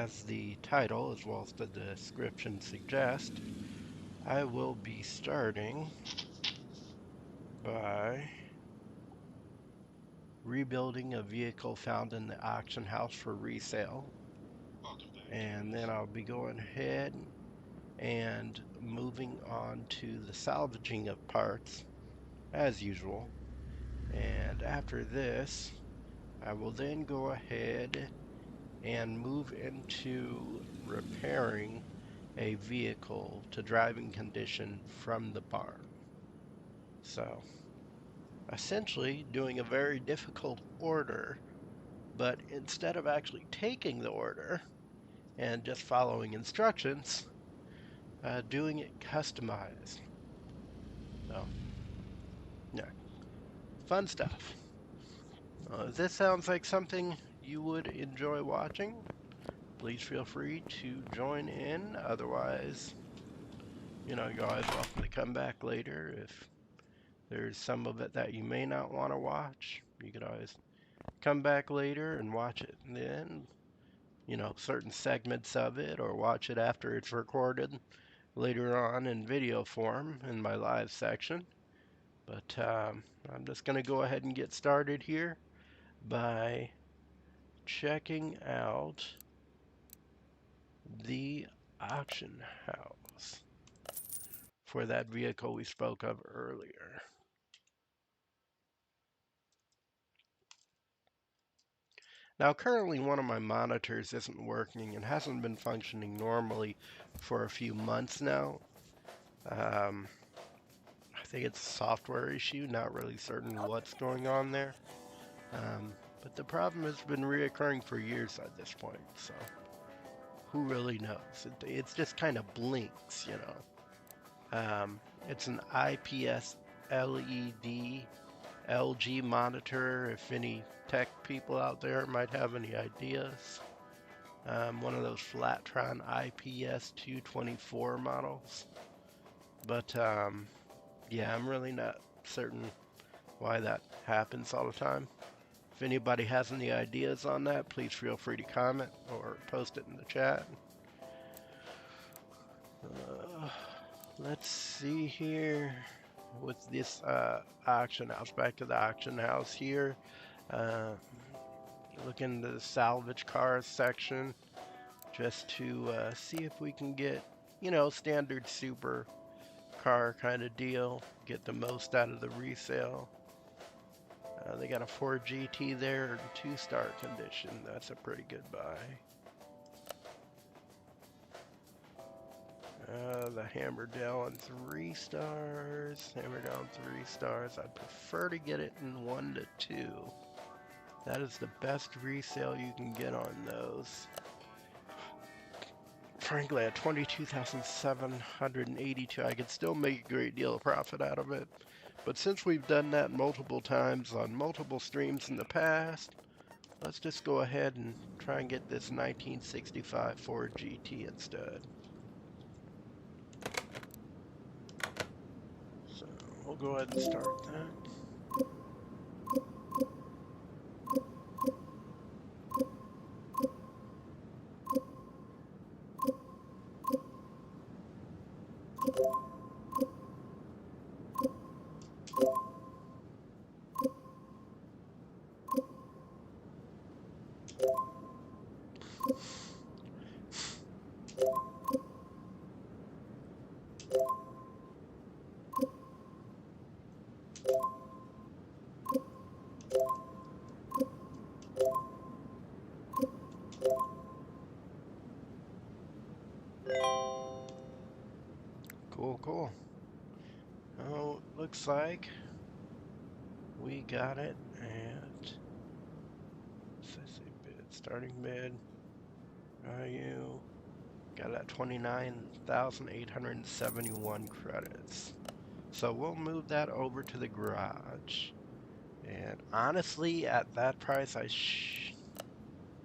As the title as well as the description suggest, I will be starting by rebuilding a vehicle found in the auction house for resale. And then I'll be going ahead and moving on to the salvaging of parts as usual. And after this, I will then go ahead and move into repairing a vehicle to driving condition from the barn. So essentially doing a very difficult order, but instead of actually taking the order and just following instructions, doing it customized. So yeah, fun stuff. If this sounds like something you would enjoy watching, please feel free to join in. Otherwise, you're always welcome to come back later. If there's some of it that you may not want to watch, you could always come back later and watch it then, certain segments of it, or watch it after it's recorded later on in video form in my live section. But I'm just going to go ahead and get started here by checking out the auction house for that vehicle we spoke of earlier. Now, currently one of my monitors isn't working and hasn't been functioning normally for a few months now. Um, I think it's a software issue, not really certain what's going on there. But the problem has been reoccurring for years at this point, so who really knows? It's just kind of blinks. It's an IPS LED LG monitor, if any tech people out there might have any ideas. One of those Flatron IPS 224 models. But yeah, I'm really not certain why that happens all the time. If anybody has any ideas on that, please feel free to comment or post it in the chat. Uh, let's see here with this auction house. Back to the auction house here. Uh, look into the salvage cars section just to see if we can get, standard super car kind of deal. Get the most out of the resale. They got a Ford GT there in 2-star condition. That's a pretty good buy. The Hammerdale in 3 stars. Hammerdale in 3 stars. I'd prefer to get it in 1 to 2. That is the best resale you can get on those. Frankly, at 22,782, I could still make a great deal of profit out of it. But since we've done that multiple times on multiple streams in the past, let's just go ahead and try and get this 1965 Ford GT instead. So we'll go ahead and start that. Cool. Oh, looks like we got it at, bid, starting bid, value, got it at 29,871 credits. So we'll move that over to the garage. And honestly, at that price,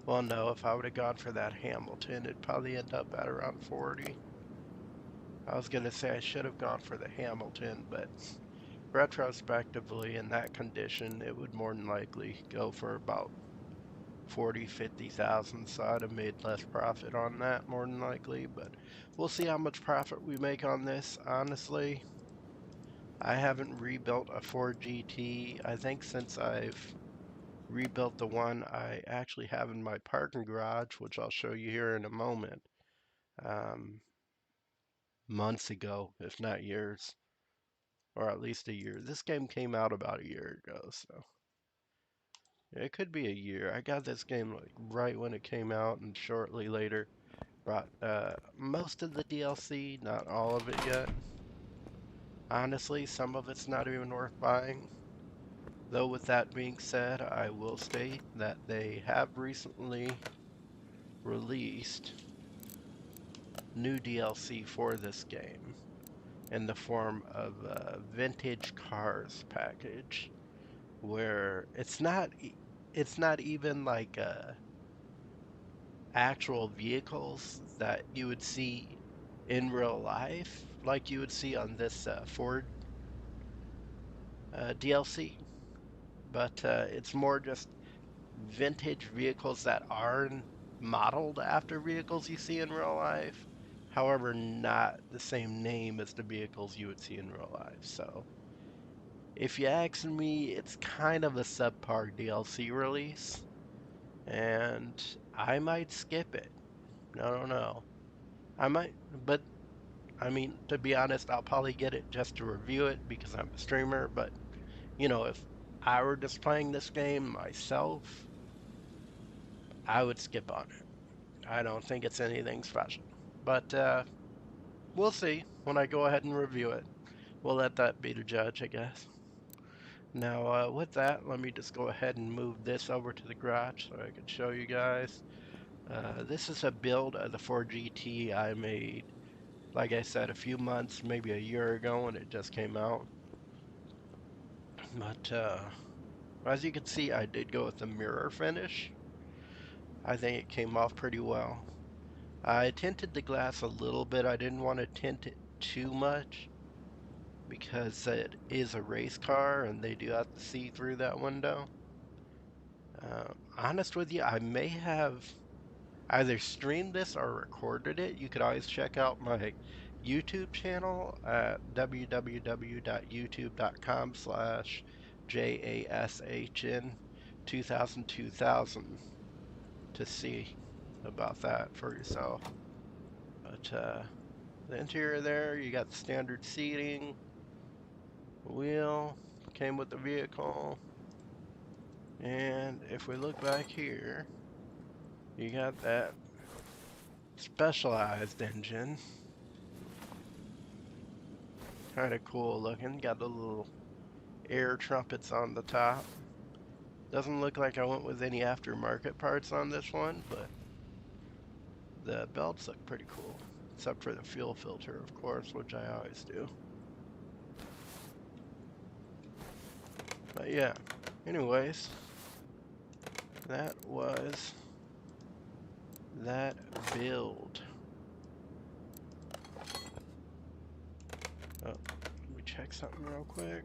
well, no, if I would have gone for that Hamilton, it'd probably end up at around 40. I was going to say I should have gone for the Hamilton, but retrospectively, in that condition, it would more than likely go for about 40, 50,000, so I'd have made less profit on that more than likely, but we'll see how much profit we make on this. Honestly, I haven't rebuilt a Ford GT, I think, since I've rebuilt the one I actually have in my parking garage, which I'll show you here in a moment, um, months ago, if not years, or at least a year. This game came out about a year ago, so it could be a year. I got this game like right when it came out, and shortly later brought most of the DLC, not all of it yet. Honestly, some of it's not even worth buying. Though with that being said, I will state that they have recently released new DLC for this game in the form of a vintage cars package, where it's not even like actual vehicles that you would see in real life, like you would see on this Ford DLC, but it's more just vintage vehicles that are modeled after vehicles you see in real life. However, not the same name as the vehicles you would see in real life. So, if you ask me, it's kind of a subpar DLC release, and I might skip it. I don't know. I might, but I mean, to be honest, I'll probably get it just to review it because I'm a streamer. But, if I were just playing this game myself, I would skip on it. I don't think it's anything special. But we'll see when I go ahead and review it. We'll let that be the judge, I guess. Now, with that, let me just go ahead and move this over to the garage so I can show you guys. This is a build of the 4GT I made, like I said, a few months, maybe a year ago when it just came out. But as you can see, I did go with the mirror finish. I think it came off pretty well. I tinted the glass a little bit. I didn't want to tint it too much because it is a race car and they do have to see through that window. Honest with you, I may have either streamed this or recorded it. You could always check out my YouTube channel at www.youtube.com/JASHN 2000 to see about that for yourself. But the interior there, you got the standard seating, wheel, came with the vehicle. And if we look back here, you got that specialized engine. Kind of cool looking. Got the little air trumpets on the top. Doesn't look like I went with any aftermarket parts on this one, but the belts look pretty cool. Except for the fuel filter, of course, which I always do. But yeah, anyways, that was that build. Oh, let me check something real quick.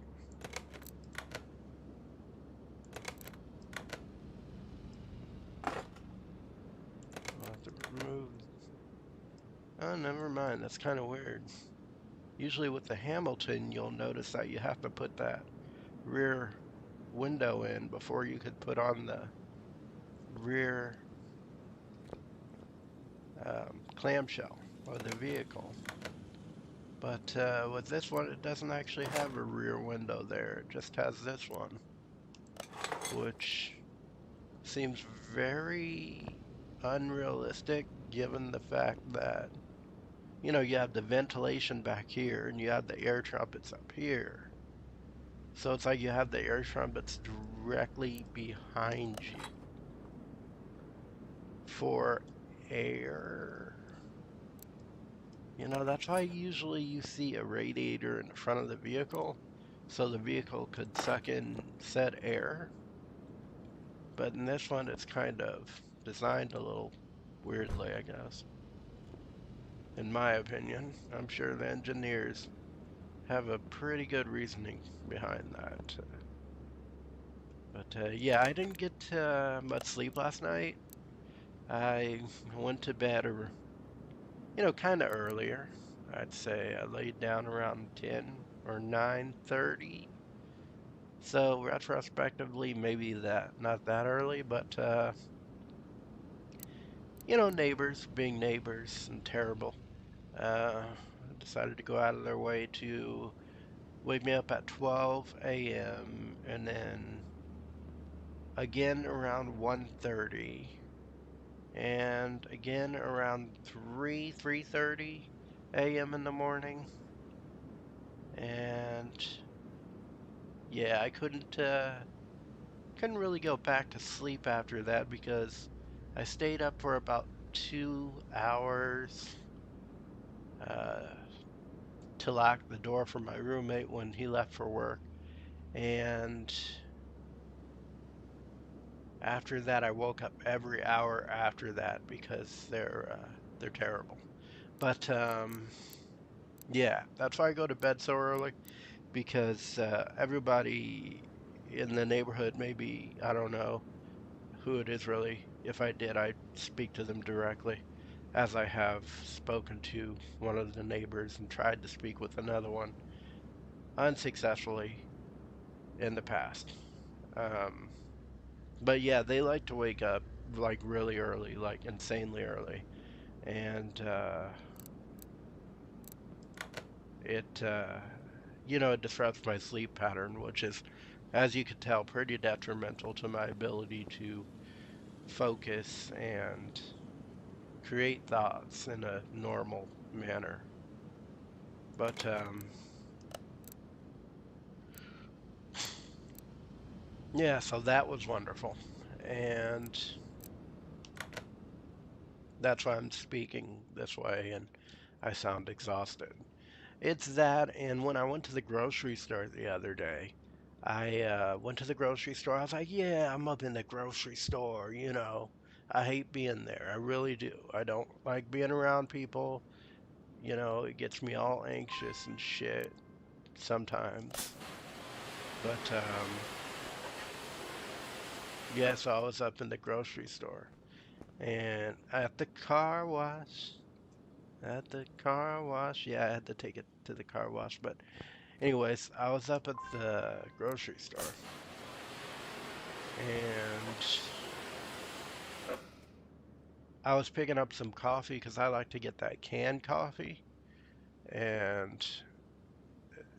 I'll have to remove. Oh, never mind. That's kind of weird. Usually with the Hamilton, you'll notice that you have to put that rear window in before you could put on the rear clamshell of the vehicle. But with this one, it doesn't actually have a rear window there. It just has this one, which seems very unrealistic given the fact that, you have the ventilation back here and you have the air trumpets up here. So it's like you have the air trumpets directly behind you for air. That's why usually you see a radiator in the front of the vehicle, so the vehicle could suck in said air. But in this one, it's kind of designed a little weirdly, I guess. In my opinion, I'm sure the engineers have a pretty good reasoning behind that. But yeah, I didn't get much sleep last night. I went to bed, or kind of earlier. I'd say I laid down around 10 or 9:30. So retrospectively, maybe that not that early, but neighbors being neighbors and terrible. Uh, decided to go out of their way to wake me up at 12 a.m. and then again around 1:30 and again around 3:30 a.m. in the morning. And yeah, I couldn't really go back to sleep after that because I stayed up for about 2 hours uh, to lock the door for my roommate when he left for work. And after that, I woke up every hour after that because they're terrible. But yeah, that's why I go to bed so early because everybody in the neighborhood, maybe I don't know who it is really. If I did, I'd speak to them directly, as I have spoken to one of the neighbors and tried to speak with another one unsuccessfully in the past. Um, but yeah, they like to wake up like really early, like insanely early, and it it disrupts my sleep pattern, which is, as you can tell, pretty detrimental to my ability to focus and create thoughts in a normal manner. But yeah, so that was wonderful. And that's why I'm speaking this way and I sound exhausted. It's that, and when I went to the grocery store the other day, I went to the grocery store. I was like, yeah, I'm up in the grocery store. I hate being there. I really do. I don't like being around people. It gets me all anxious and shit sometimes. But yeah, so I was up in the grocery store and at the car wash, yeah, I had to take it to the car wash. But anyways, I was up at the grocery store and I was picking up some coffee because I like to get that canned coffee. And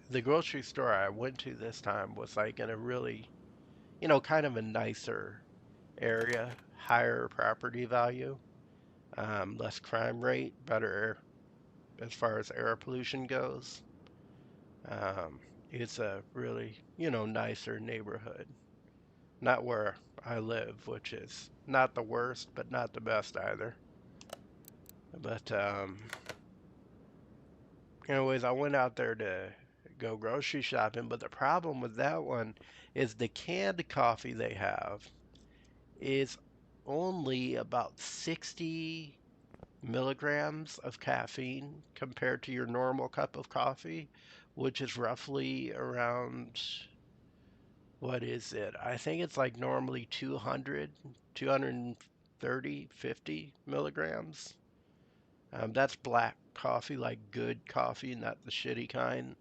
the grocery store I went to this time was like in a really, kind of a nicer area, higher property value, less crime rate, better as far as air pollution goes. Um, it's a really, nicer neighborhood. Not where I live, which is not the worst, but not the best either. But anyways, I went out there to go grocery shopping, but the problem with that one is the canned coffee they have is only about 60 milligrams of caffeine compared to your normal cup of coffee, which is roughly around, what is it? I think it's like normally 200, 230, 50 milligrams. That's black coffee, like good coffee, not the shitty kind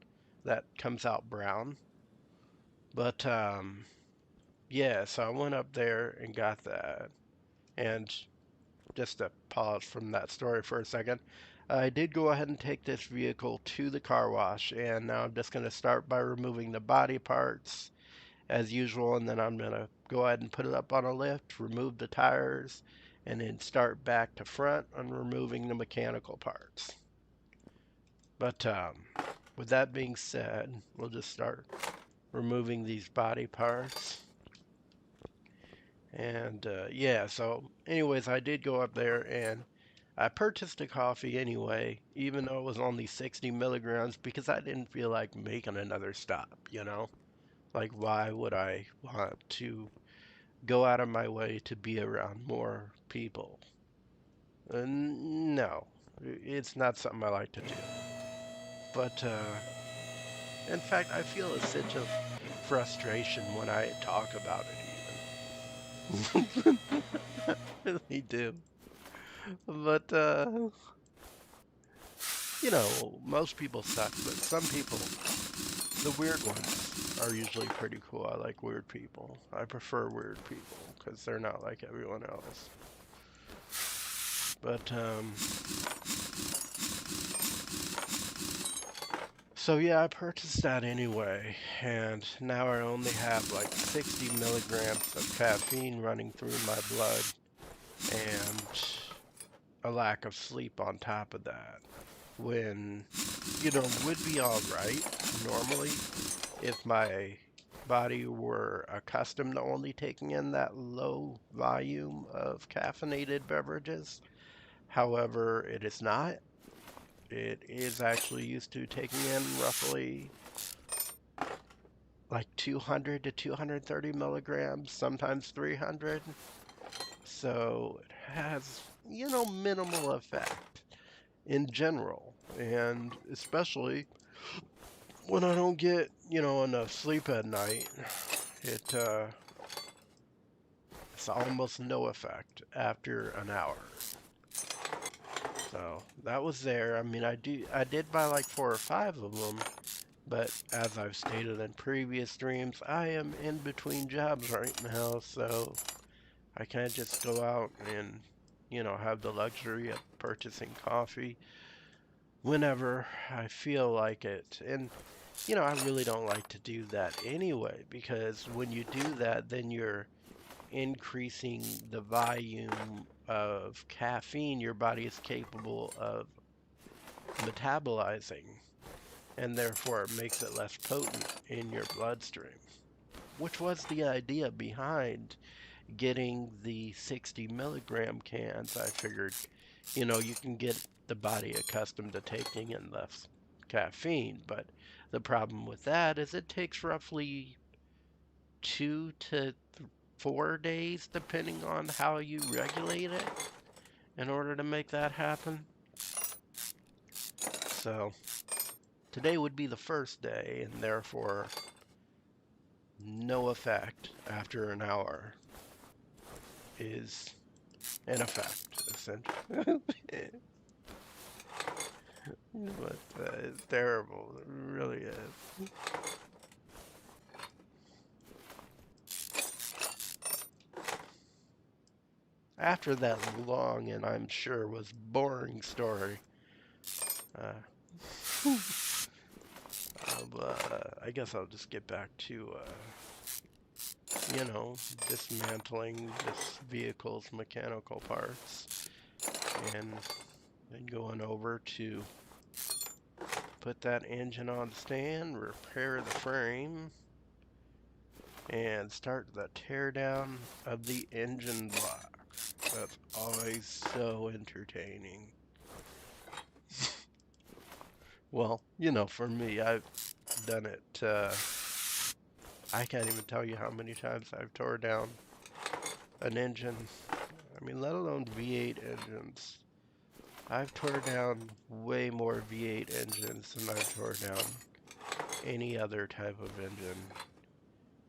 that comes out brown. But yeah, so I went up there and got that. And just to pause from that story for a second, I did go ahead and take this vehicle to the car wash, and now I'm just going to start by removing the body parts as usual, and then I'm going to go ahead and put it up on a lift, remove the tires, and then start back to front on removing the mechanical parts. But with that being said, we'll just start removing these body parts. And yeah, so anyways, I did go up there and I purchased a coffee anyway, even though it was only 60 milligrams, because I didn't feel like making another stop. Like, why would I want to go out of my way to be around more people? No, it's not something I like to do. But in fact, I feel frustration when I talk about it even. Really do. But most people suck, but some people, the weird ones, are usually pretty cool. I like weird people. I prefer weird people because they're not like everyone else. But so yeah, I purchased that anyway, and now I only have like 60 milligrams of caffeine running through my blood, and a lack of sleep on top of that. When, would be all right normally if my body were accustomed to only taking in that low volume of caffeinated beverages. However, it is not. It is actually used to taking in roughly like 200 to 230 milligrams, sometimes 300. So it has, minimal effect in general. And especially when I don't get, enough sleep at night, it it's almost no effect after an hour. So that was there. I mean, I did buy like 4 or 5 of them, but as I've stated in previous streams, I am in between jobs right now, so I can't just go out and, have the luxury of purchasing coffee whenever I feel like it. And, I really don't like to do that anyway, because when you do that, then you're increasing the volume of caffeine your body is capable of metabolizing, and therefore it makes it less potent in your bloodstream, which was the idea behind getting the 60 milligram cans. I figured, you can get the body accustomed to taking in less caffeine, but the problem with that is it takes roughly 2 to 4 days, depending on how you regulate it, in order to make that happen. So today would be the first day, and therefore no effect after an hour is in effect, essentially. But it's terrible. It really is. After that long and I'm sure was boring story, uh, I guess I'll just get back to, dismantling this vehicle's mechanical parts and then going over to put that engine on the stand, repair the frame, and start the tear down of the engine block. That's always so entertaining. Well, for me, I've done it. I can't even tell you how many times I've tore down an engine. I mean, let alone V8 engines. I've tore down way more V8 engines than I've tore down any other type of engine.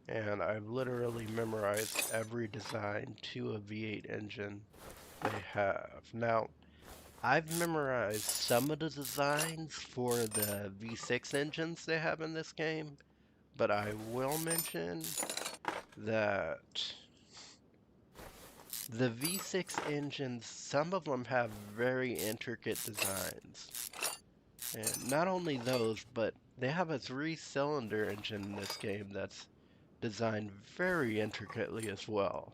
And I've literally memorized every design to a V8 engine they have. Now, I've memorized some of the designs for the V6 engines they have in this game, but I will mention that the V6 engines, some of them have very intricate designs. And not only those, but they have a 3-cylinder engine in this game that's designed very intricately as well.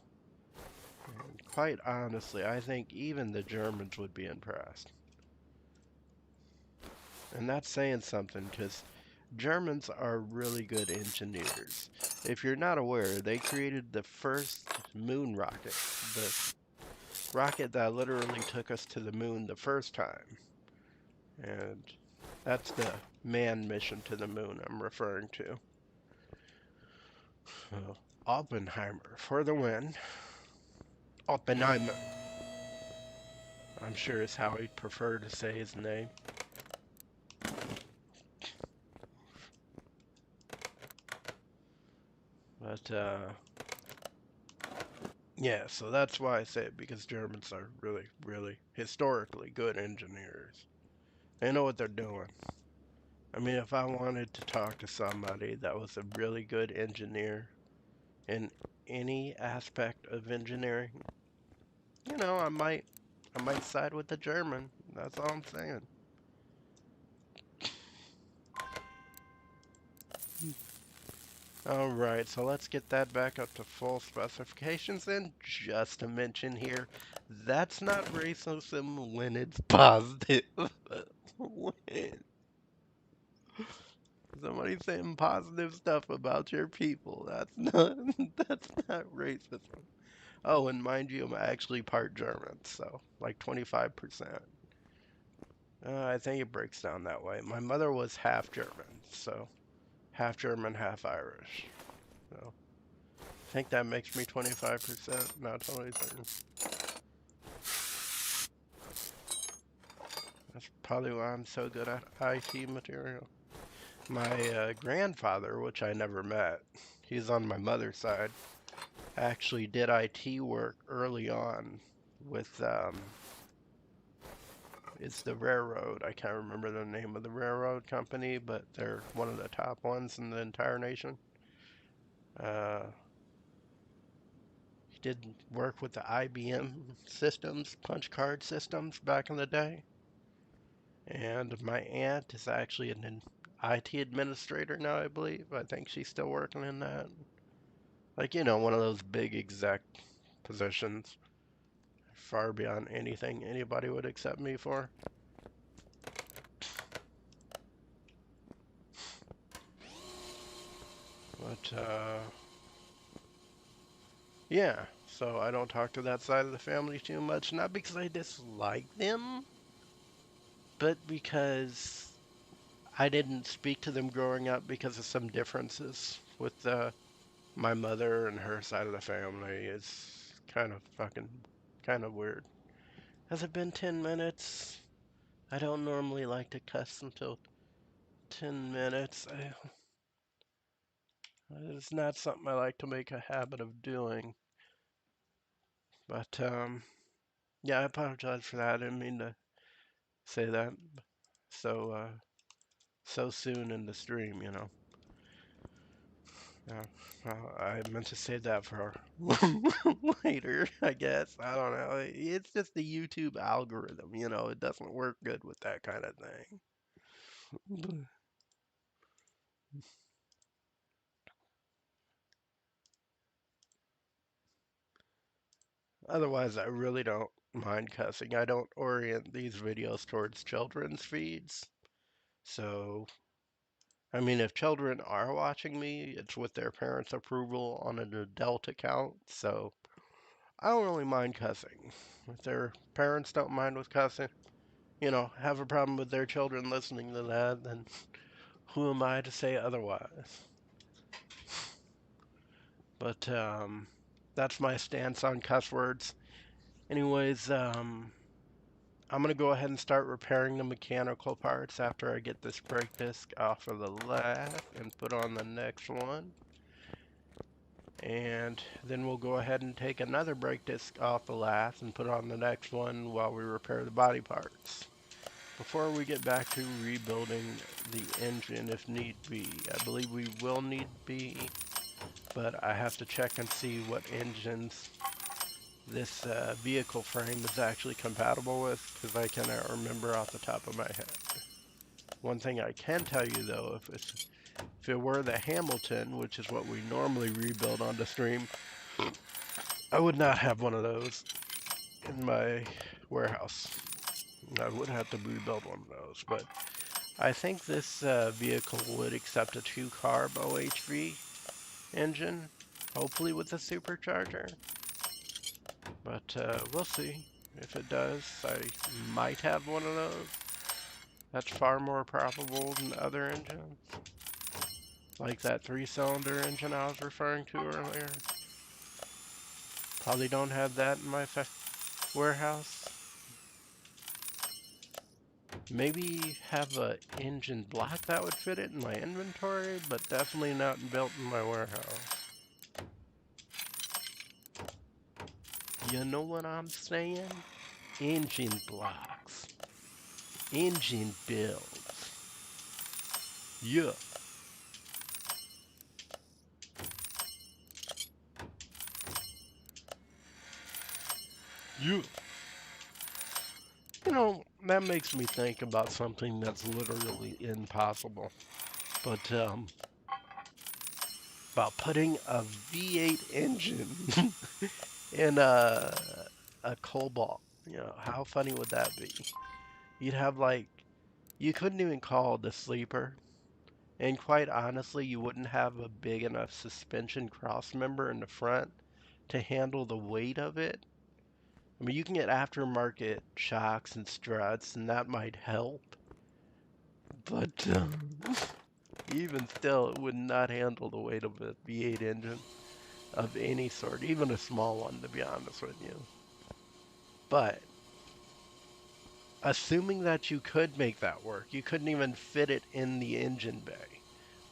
And quite honestly, I think even the Germans would be impressed. And that's saying something, because Germans are really good engineers. If you're not aware, they created the first moon rocket, the rocket that literally took us to the moon the first time. And that's the manned mission to the moon I'm referring to. So, Oppenheimer for the win. Oppenheimer. I'm sure is how he'd prefer to say his name. But yeah, so that's why I say it, because Germans are really, really historically good engineers. They know what they're doing. I mean, if I wanted to talk to somebody that was a really good engineer in any aspect of engineering, I might side with the German. That's all I'm saying. All right, so let's get that back up to full specifications. And just to mention here, that's not racism when it's positive. When somebody's saying positive stuff about your people, that's not that's not racism. Oh, and mind you, I'm actually part German, so like 25%. I think it breaks down that way. My mother was half German, so half German, half Irish. So I think that makes me 25%, not totally certain. That's probably why I'm so good at IT material. My grandfather, which I never met, he's on my mother's side, actually did IT work early on with it's the railroad. I can't remember the name of the railroad company, but they're one of the top ones in the entire nation. Uh, he did work with the IBM systems, punch card systems back in the day. And my aunt is actually an IT administrator now, I believe. I think she's still working in that. Like, one of those big exec positions, far beyond anything anybody would accept me for. But, yeah, so I don't talk to that side of the family too much. Not because I dislike them, but because I didn't speak to them growing up because of some differences with my mother and her side of the family. It's kind of weird. Has it been 10 minutes? I don't normally like to cuss until 10 minutes. It's not something I like to make a habit of doing. But, yeah, I apologize for that. I didn't mean to say that so, so soon in the stream. Yeah, well, I meant to say that for later, I guess. I don't know. It's just the YouTube algorithm. It doesn't work good with that kind of thing. Otherwise, I really don't mind cussing. I don't orient these videos towards children's feeds. So, I mean, if children are watching me, it's with their parents' approval on an adult account. So, I don't really mind cussing. If their parents don't mind with cussing, have a problem with their children listening to that, then who am I to say otherwise? But that's my stance on cuss words. Anyways, I'm going to go ahead and start repairing the mechanical parts after I get this brake disc off of the lathe and put on the next one. And then we'll go ahead and take another brake disc off the lathe and put on the next one while we repair the body parts, before we get back to rebuilding the engine if need be. I believe we will need be, but I have to check and see what engines this vehicle frame is actually compatible with, because I cannot remember off the top of my head. One thing I can tell you though, if it were the Hamilton, which is what we normally rebuild on the stream, I would not have one of those in my warehouse. I would have to rebuild one of those, but I think this vehicle would accept a 2-carb OHV engine, hopefully with a supercharger. But we'll see. If it does, I might have one of those. That's far more probable than other engines, like that 3-cylinder engine I was referring to earlier. Probably don't have that in my warehouse. Maybe have a engine block that would fit it in my inventory, but definitely not built in my warehouse. You know what I'm saying? Engine blocks, engine builds. Yeah, yeah. That makes me think about something that's literally impossible. But about putting a V8 engine in a Cobalt. How funny would that be? You'd have like you couldn't even call it a sleeper. And quite honestly, you wouldn't have a big enough suspension cross member in the front to handle the weight of it. I mean, you can get aftermarket shocks and struts, and that might help. But even still, it would not handle the weight of a V8 engine of any sort, even a small one, to be honest with you. But assuming that you could make that work, you couldn't even fit it in the engine bay.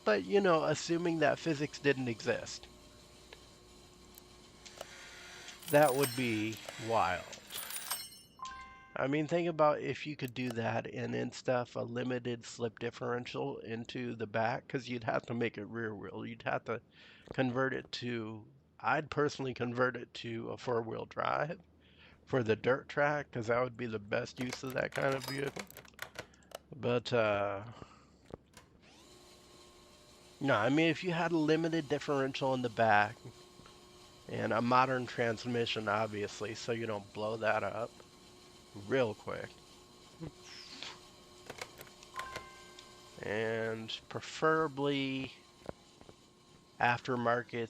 But, assuming that physics didn't exist, that would be wild. I mean, think about if you could do that and then stuff a limited slip differential into the back, because you'd have to make it rear wheel. You'd have to convert it to, I'd personally convert it to a four-wheel drive for the dirt track, because that would be the best use of that kind of vehicle. But, no, I mean, if you had a limited differential in the back and a modern transmission, obviously, so you don't blow that up real quick. And preferably aftermarket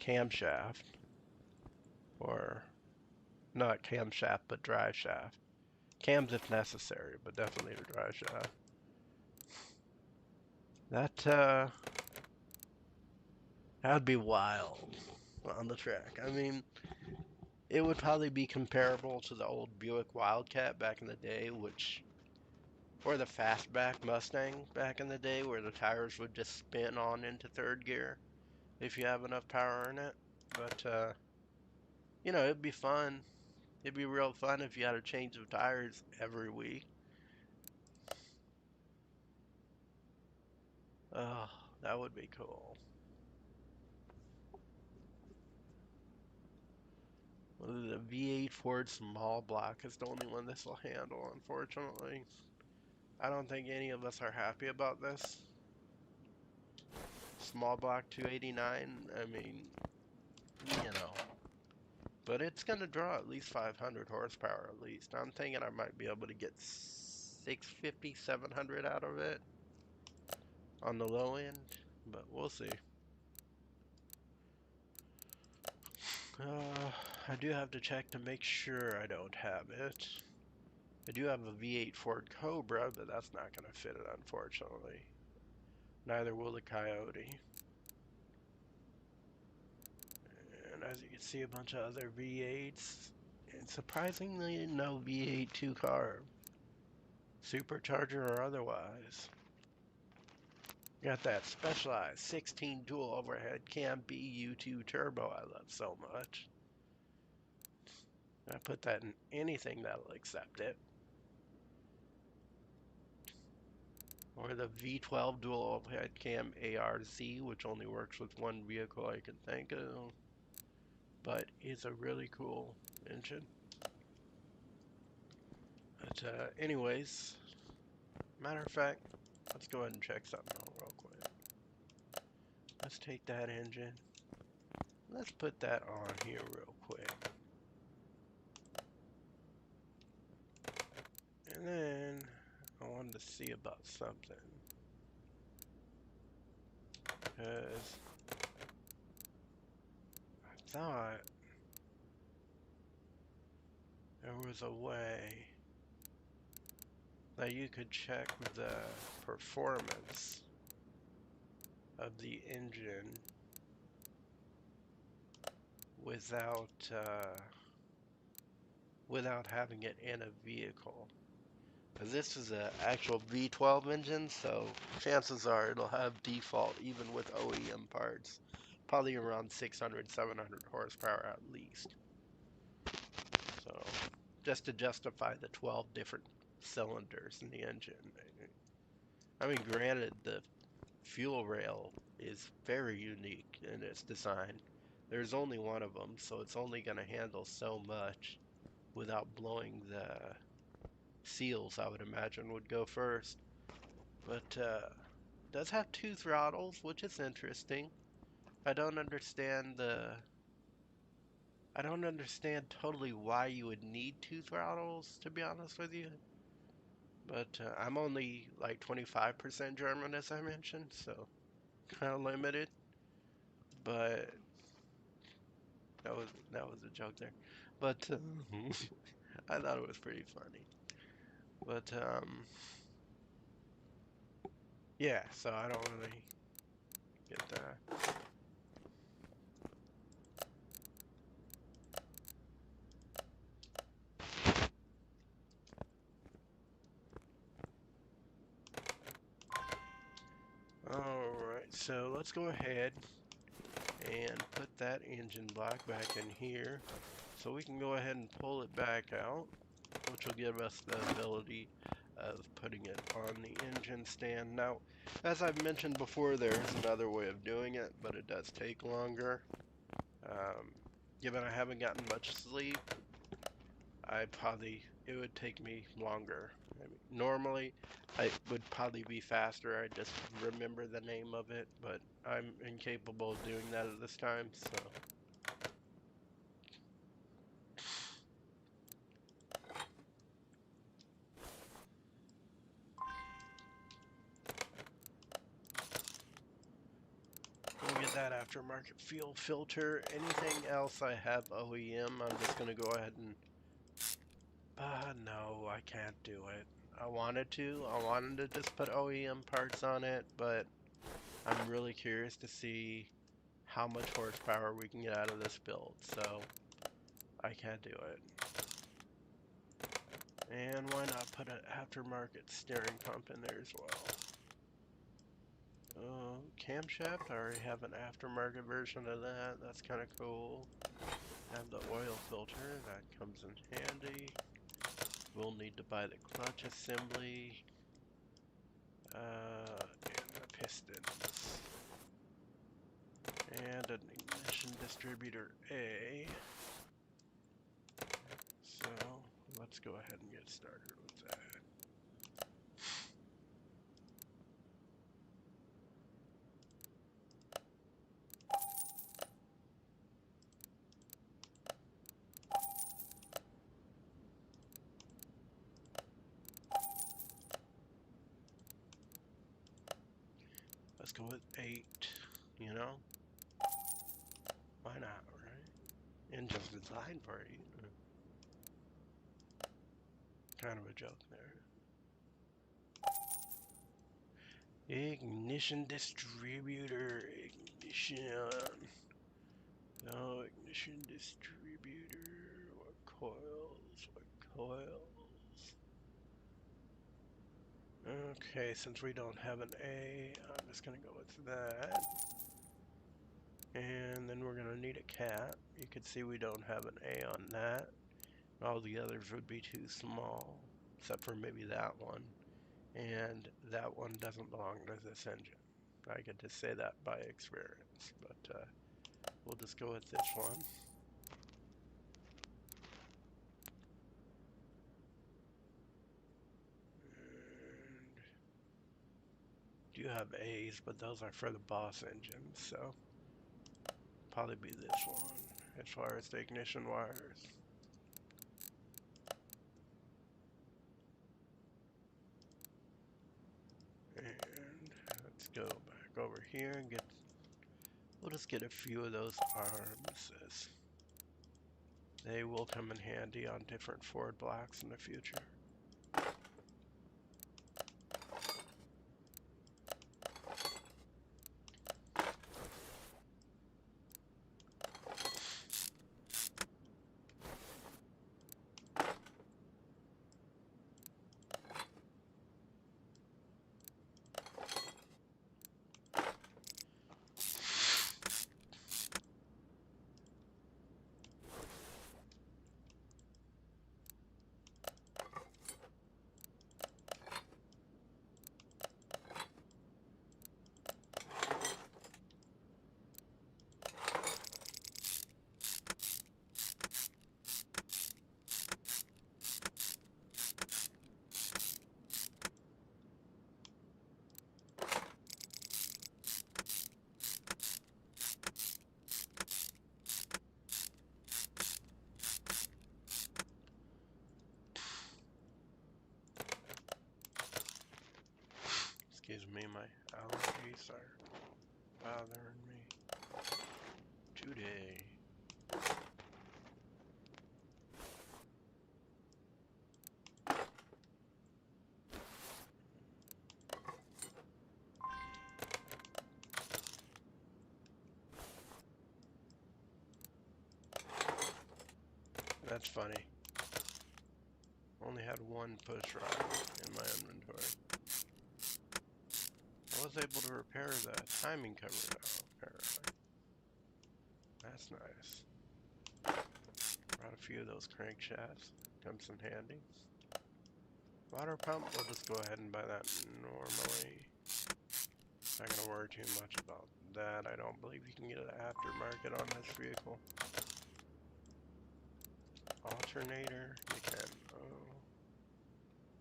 camshaft, or not camshaft, but drive shaft. Cams if necessary, but definitely the drive shaft. That'd be wild on the track. I mean, it would probably be comparable to the old Buick Wildcat back in the day, or the fastback Mustang back in the day, where the tires would just spin on into third gear if you have enough power in it. But it'd be fun. It'd be real fun if you had a change of tires every week. Oh, that would be cool. The V8 Ford small block is the only one this will handle, unfortunately. I don't think any of us are happy about this. Small block 289, I mean, you know. But it's going to draw at least 500 horsepower at least. I'm thinking I might be able to get 650, 700 out of it on the low end, but we'll see. I do have to check to make sure I don't have it. I do have a V8 Ford Cobra, but that's not going to fit it, unfortunately. Neither will the Coyote. And as you can see, a bunch of other V8s. And surprisingly, no V8 2-carb. Supercharger or otherwise. Got that specialized 16 dual overhead cam BU2 turbo I love so much. I put that in anything that'll accept it. Or the V12 dual overhead cam ARZ, which only works with one vehicle I can think of, but it's a really cool engine. But anyways, matter of fact, let's go ahead and check something out real quick. Let's take that engine. Let's put that on here real quick. And then I wanted to see about something. Because I thought there was a way that you could check the performance of the engine without without having it in a vehicle. Because this is an actual V12 engine, so chances are it'll have default even with OEM parts. Probably around 600, 700 horsepower at least. So just to justify the 12 different cylinders in the engine. I mean, granted, the fuel rail is very unique in its design. There's only one of them, so it's only going to handle so much without blowing the seals, I would imagine, would go first. But it does have two throttles, which is interesting. I don't understand the I don't understand totally why you would need two throttles, to be honest with you. But I'm only like 25% German, as I mentioned, so kind of limited. But that was a joke there. But I thought it was pretty funny. But yeah, so I don't really get that. Alright, so let's go ahead and put that engine block back in here. So we can go ahead and pull it back out, which will give us the ability of putting it on the engine stand. Now, as I've mentioned before, there's another way of doing it, but it does take longer. Given I haven't gotten much sleep, it would take me longer. I mean, normally, I would probably be faster. I just remember the name of it, but I'm incapable of doing that at this time, so. We'll get that aftermarket fuel filter. Anything else I have OEM, I'm just going to go ahead and... no, I can't do it. I wanted to. I wanted to just put OEM parts on it, but I'm really curious to see how much horsepower we can get out of this build, so I can't do it. And why not put an aftermarket steering pump in there as well? Camshaft, I already have an aftermarket version of that. That's kind of cool. Have the oil filter, that comes in handy. We'll need to buy the clutch assembly. And the pistons. And an ignition distributor A. So, let's go ahead and get started with that. Let's go with 8, you know? Why not, right? Engine's designed for it. Kind of a joke there. Ignition distributor, ignition. No, ignition distributor. What coils? What coils? Okay, since we don't have an A, I'm just gonna go with that. And then we're gonna need a cap. You can see we don't have an A on that. All the others would be too small, except for maybe that one. And that one doesn't belong to this engine. I get to say that by experience, but we'll just go with this one. And do have A's, but those are for the boss engines, so probably be this one as far as the ignition wires. And let's go back over here and we'll just get a few of those arms. They will come in handy on different Ford blocks in the future. Excuse me, my allergies are bothering me today. That's funny. Only had one push rod in my inventory. I was able to repair the timing cover now, apparently. That's nice. Brought a few of those crankshafts. Comes in handy. Water pump, we'll just go ahead and buy that normally. Not gonna worry too much about that. I don't believe you can get an aftermarket on this vehicle. Alternator, you can. Oh,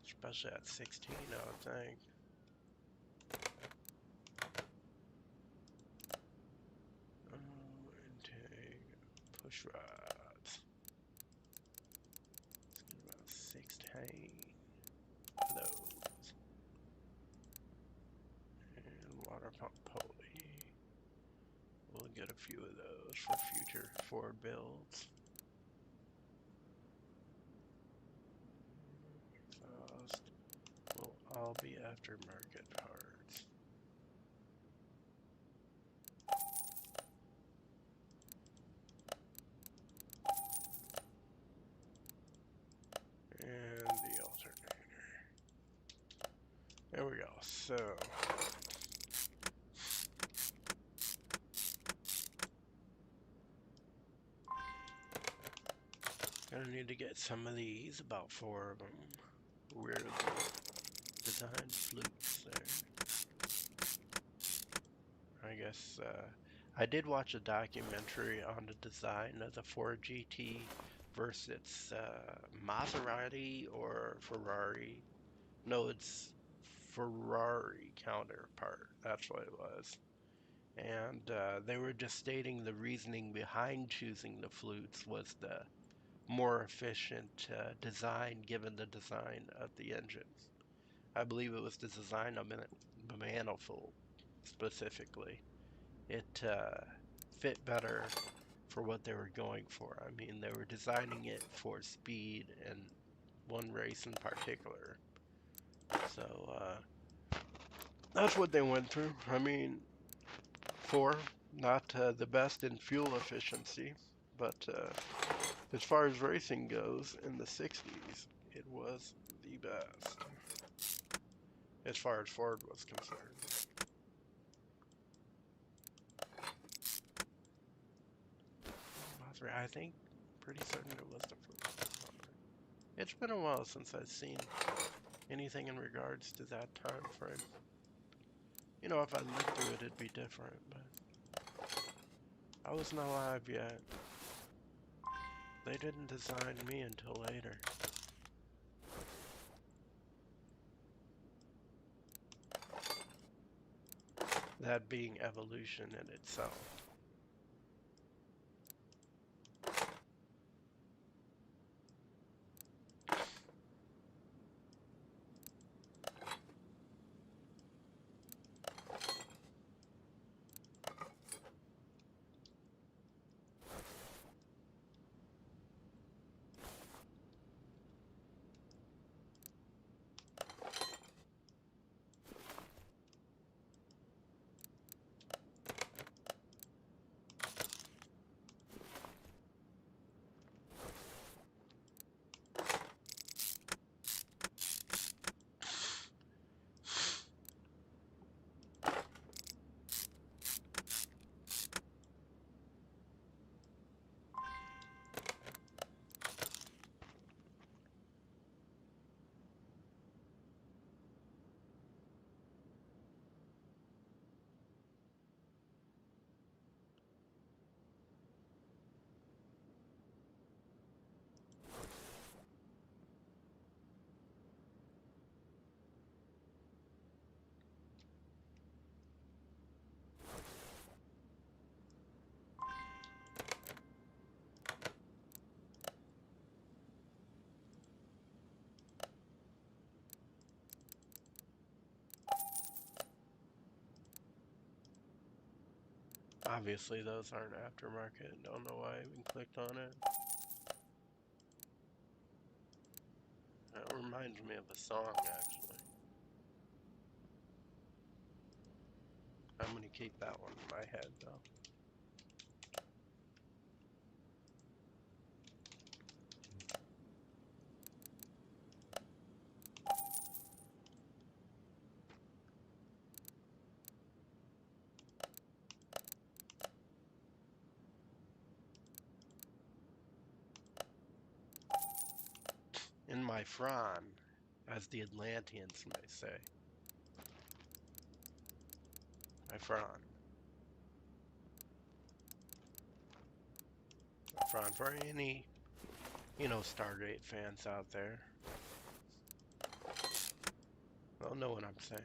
especially at 16, I would think. Oh, intake, push rods. Let's get about 16 of those. And water pump pulley. We'll get a few of those for future Ford builds. Exhaust will all be aftermarket parts. And the alternator. There we go. So gonna need to get some of these, about 4 of them. Weird design flutes there. I guess I did watch a documentary on the design of the Ford GT versus its Maserati or Ferrari. No, it's Ferrari counterpart. That's what it was. And they were just stating the reasoning behind choosing the flutes was the more efficient design given the design of the engines. I believe it was the design of the manifold specifically. It fit better for what they were going for. I mean, they were designing it for speed and one race in particular. So that's what they went through. I mean, not the best in fuel efficiency, but as far as racing goes, in the 60s, it was the best, as far as Ford was concerned. I think, pretty certain it was the first. It's been a while since I've seen anything in regards to that time frame. You know, if I lived through it, it'd be different, but I wasn't alive yet. They didn't design me until later. That being evolution in itself. Obviously, those aren't aftermarket. Don't know why I even clicked on it. That reminds me of a song, actually. I'm gonna keep that one in my head, though. In my Fran, as the Atlanteans may say. My Fran. My Fran for any, Stargate fans out there. They'll know what I'm saying.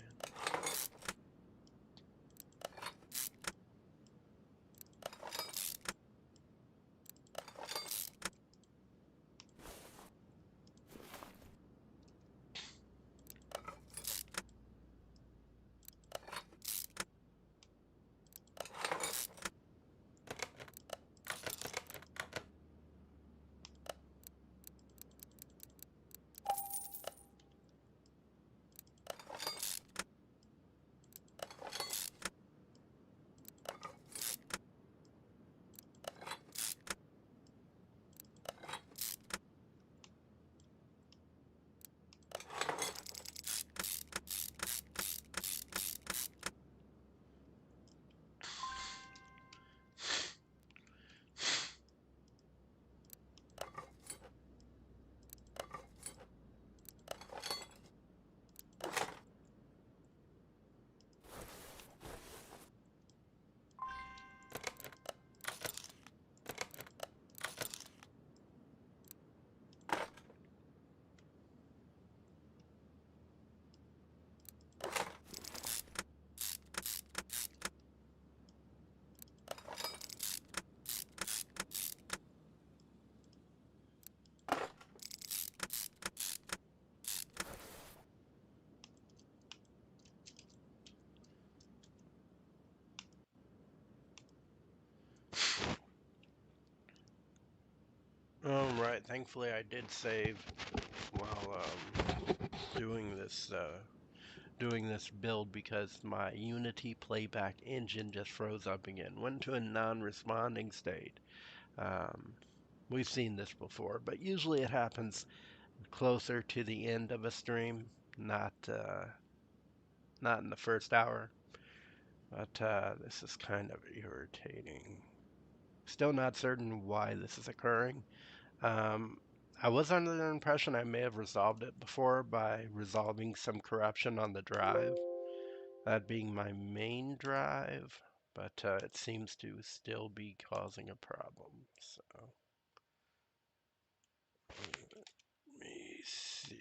Alright, thankfully I did save while doing this build because my Unity playback engine just froze up again. Went to a non-responding state. Um, we've seen this before, but usually it happens closer to the end of a stream, not in the first hour. But this is kind of irritating. Still not certain why this is occurring. Um, I was under the impression I may have resolved it before by resolving some corruption on the drive, that being my main drive, but it seems to still be causing a problem. So let me see.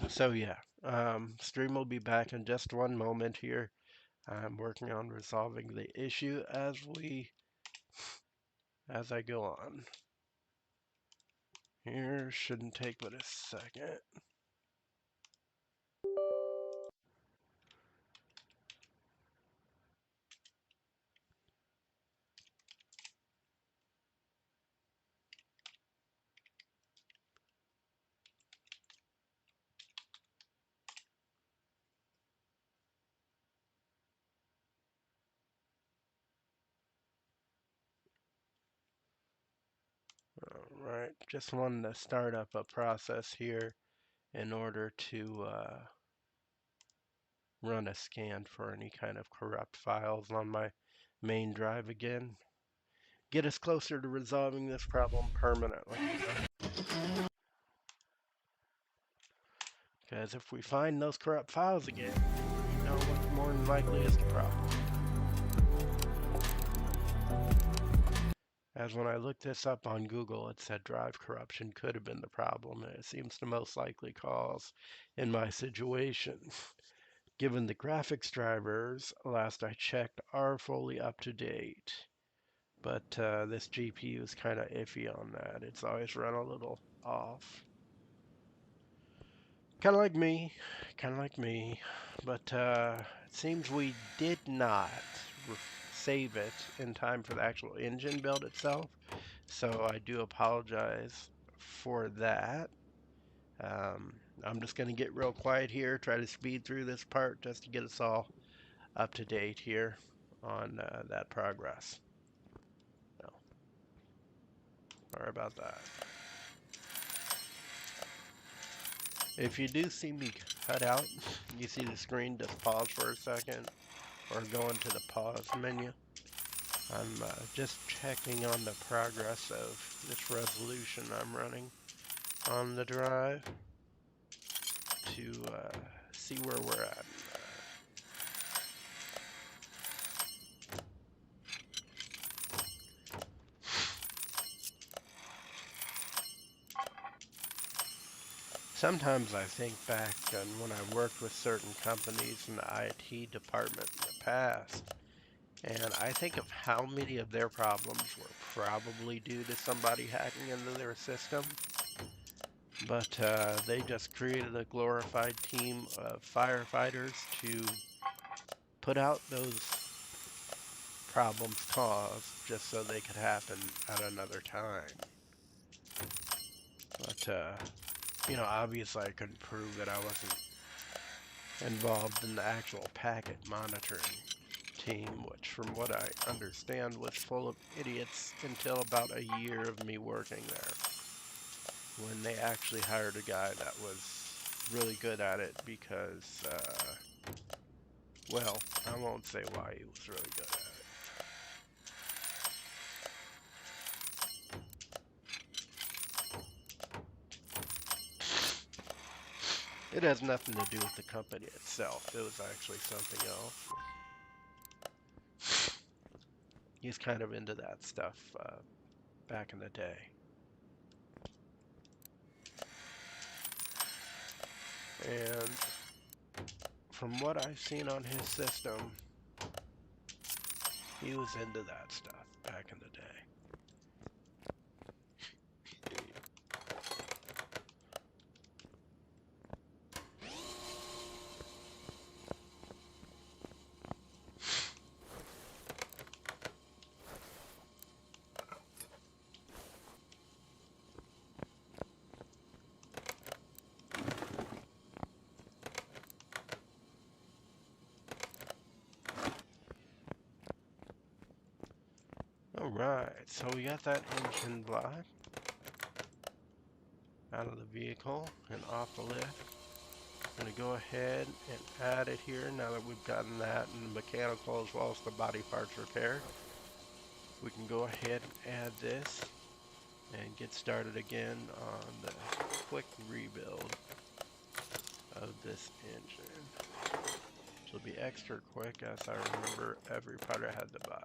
So yeah, stream will be back in just one moment here. I'm working on resolving the issue as I go on. Here shouldn't take but a second. All right, just wanted to start up a process here in order to run a scan for any kind of corrupt files on my main drive again. Get us closer to resolving this problem permanently. Because if we find those corrupt files again, you know what more than likely is the problem. As when I looked this up on Google, it said drive corruption could have been the problem, and it seems the most likely cause in my situation. given the graphics drivers, last I checked, are fully up to date. But this GPU is kind of iffy on that. It's always run a little off. Kind of like me, kind of like me. But it seems we did not save it in time for the actual engine build itself. So I do apologize for that. I'm just going to get real quiet here, try to speed through this part just to get us all up to date here on that progress. So, sorry about that. If you do see me cut out, you see the screen just pause for a second or go into the pause menu. I'm just checking on the progress of this resolution I'm running on the drive to see where we're at. Sometimes I think back on when I worked with certain companies in the IT department in the past, and I think of how many of their problems were probably due to somebody hacking into their system. But they just created a glorified team of firefighters to put out those problems caused just so they could happen at another time. But, obviously I couldn't prove that I wasn't involved in the actual packet monitoring team, which from what I understand was full of idiots until about a year of me working there, when they actually hired a guy that was really good at it because, well, I won't say why he was really good at it. It has nothing to do with the company itself. It was actually something else. He's kind of into that stuff back in the day. And from what I've seen on his system, he was into that stuff back in the day. Alright, so we got that engine block out of the vehicle and off the lift. I'm going to go ahead and add it here now that we've gotten that and the mechanical as well as the body parts repaired. We can go ahead and add this and get started again on the quick rebuild of this engine. It'll be extra quick as I remember every part I had to buy.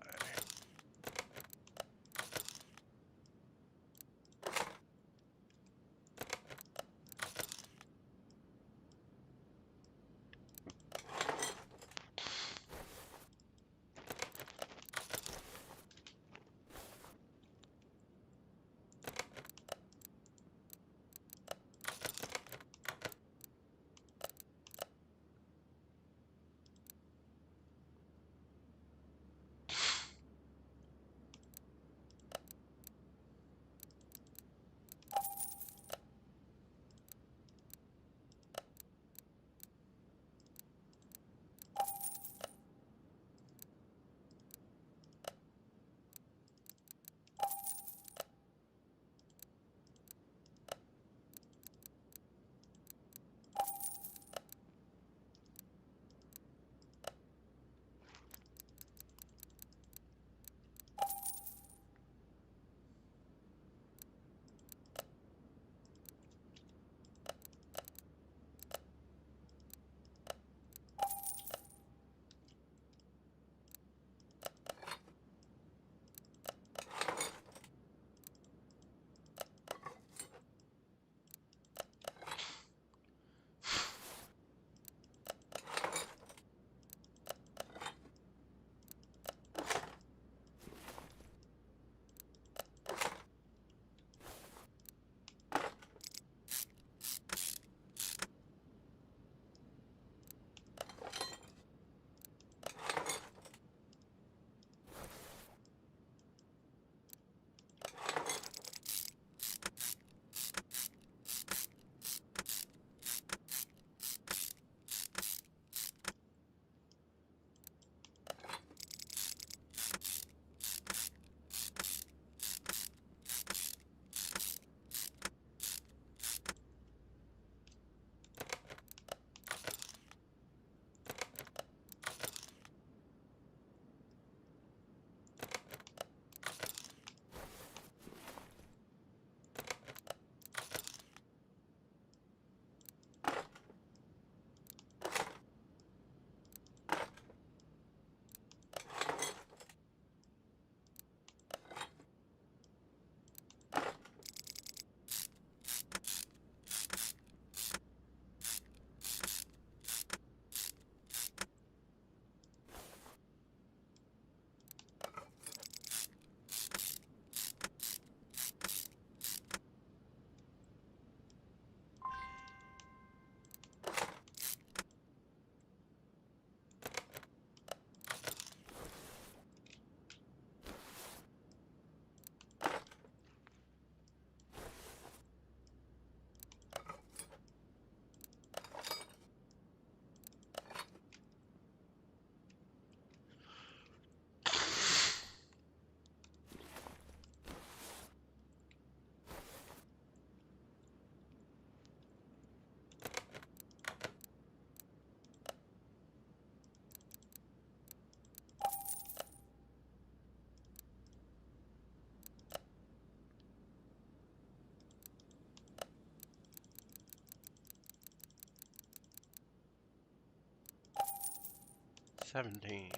17.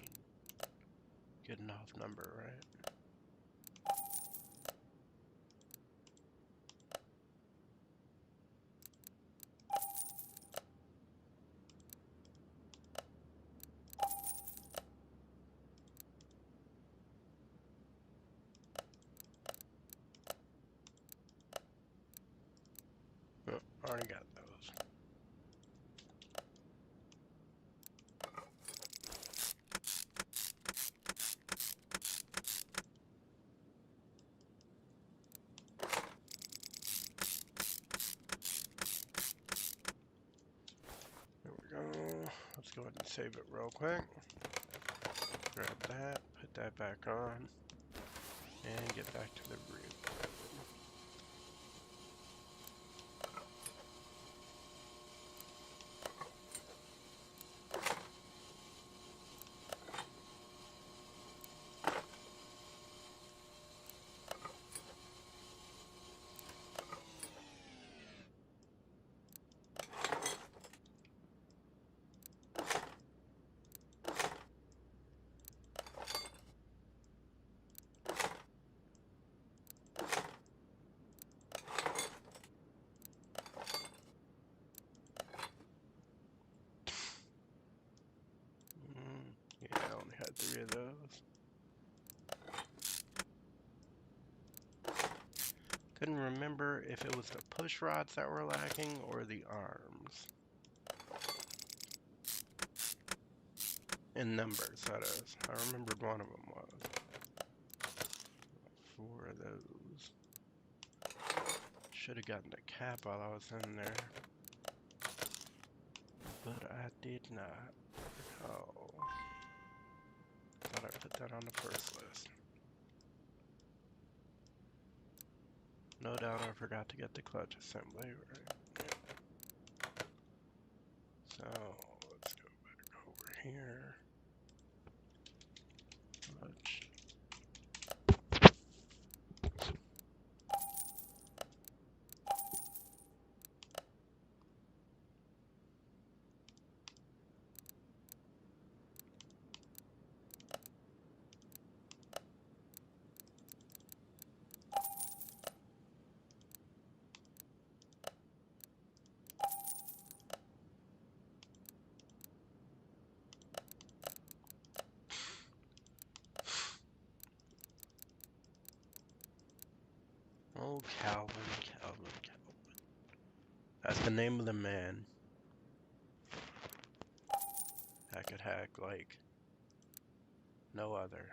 Good enough number, right? Oh, already got those. There we go. Let's go ahead and save it real quick. Grab that, put that back on, and get back to the root. Yeah, I only had 3 of those. Couldn't remember if it was the push rods that were lacking or the arms. In numbers, that is. I remembered one of them was. 4 of those. Should have gotten the cap while I was in there. But I did not. Oh. Thought I put that on the first list. No doubt I forgot to get the clutch assembly, right? So, let's go back over here. Clutch. Oh, Calvin. That's the name of the man that could hack like no other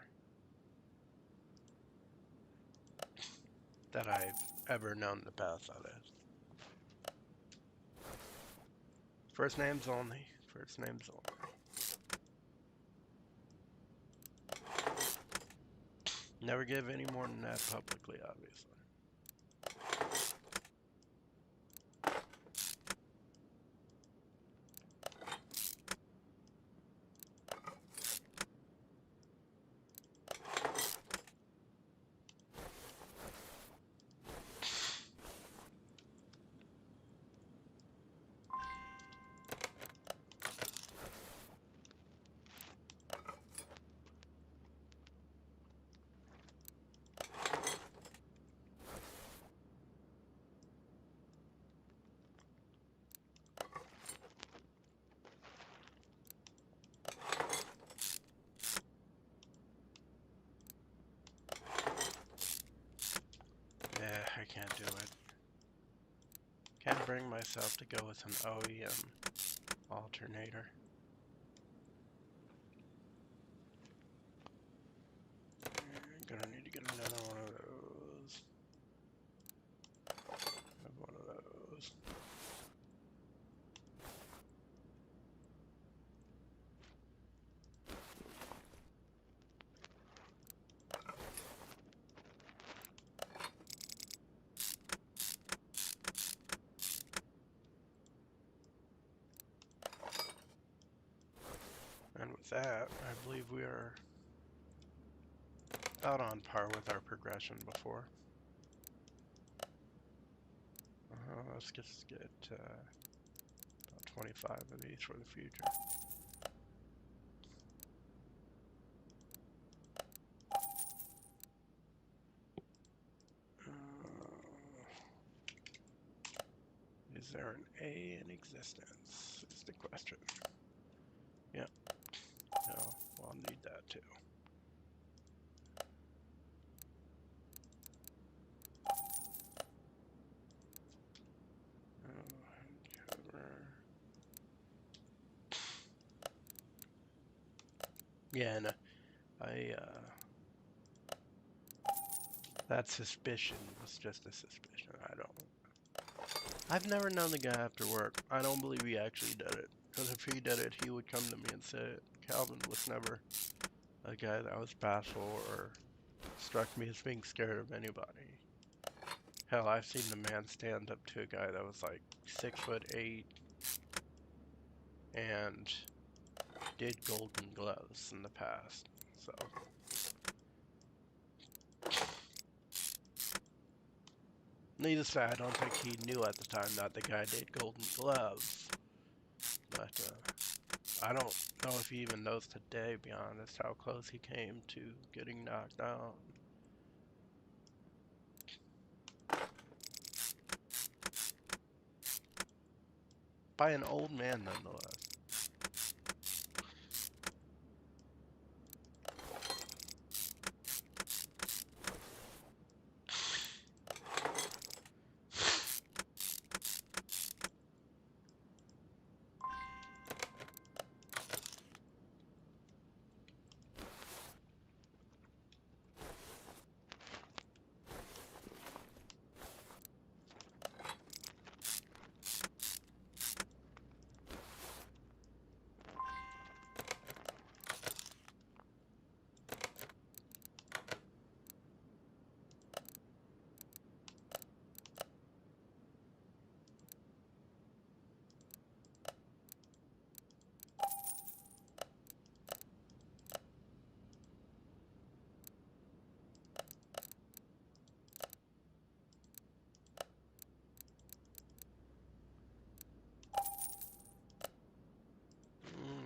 that I've ever known the path of it. First names only. First names only. Never give any more than that publicly, obviously. Yeah, I can't do it. Can't bring myself to go with an OEM alternator. I'm gonna need to get another one of those. Have one of those. And with that, I believe we are about on par with our progression before. Let's just get about 25 of these for the future. existence is the question. Yep. No, I'll need that too. Yeah, and that suspicion was just a suspicion. I've never known the guy after work. I don't believe he actually did it. Because if he did it, he would come to me and say it. Calvin was never a guy that was bashful or struck me as being scared of anybody. Hell, I've seen the man stand up to a guy that was like 6'8" and did golden gloves in the past. So needless to say, I don't think he knew at the time that the guy did golden gloves. But I don't know if he even knows today, to be honest, how close he came to getting knocked out. By an old man, nonetheless.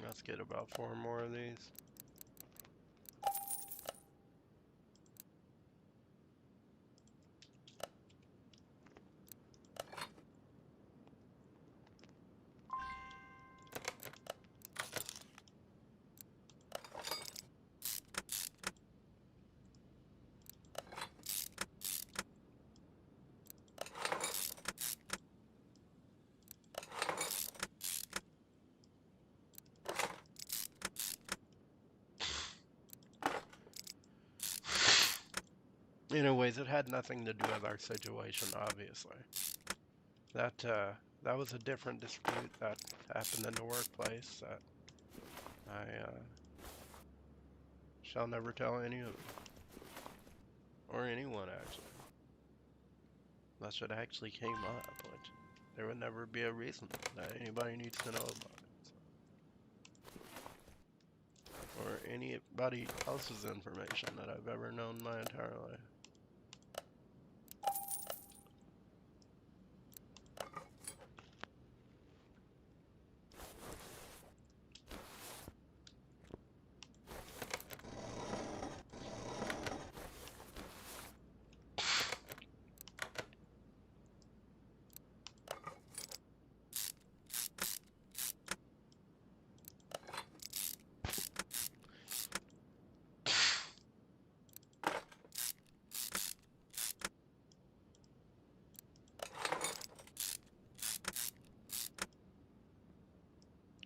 Let's get about 4 more of these. Anyways, it had nothing to do with our situation, obviously. That was a different dispute that happened in the workplace that I shall never tell any of you. Or anyone, actually. Unless it actually came up, which there would never be a reason that anybody needs to know about it. So. Or anybody else's information that I've ever known my entire life.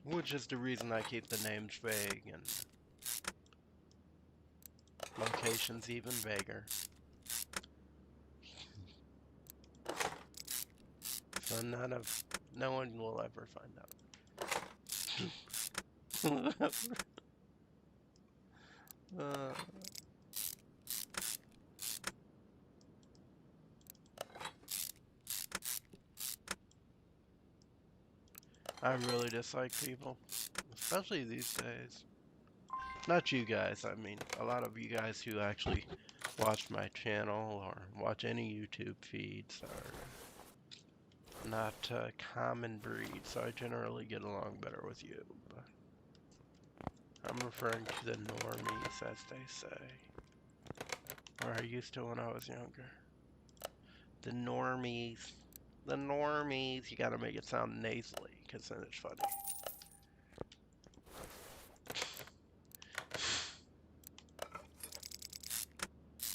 Which is the reason I keep the names vague and locations even vaguer. So no one will ever find out. I really dislike people, especially these days. Not you guys, I mean, a lot of you guys who actually watch my channel or watch any YouTube feeds are not common breed, so I generally get along better with you. But I'm referring to the normies, as they say. Or I used to when I was younger. The normies. The normies. You gotta make it sound nasally, because then it's funny.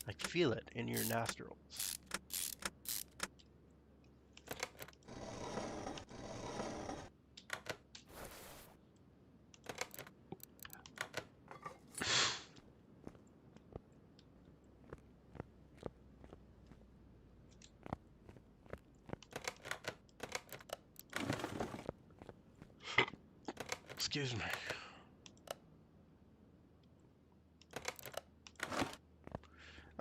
I feel it in your nostrils. Excuse me.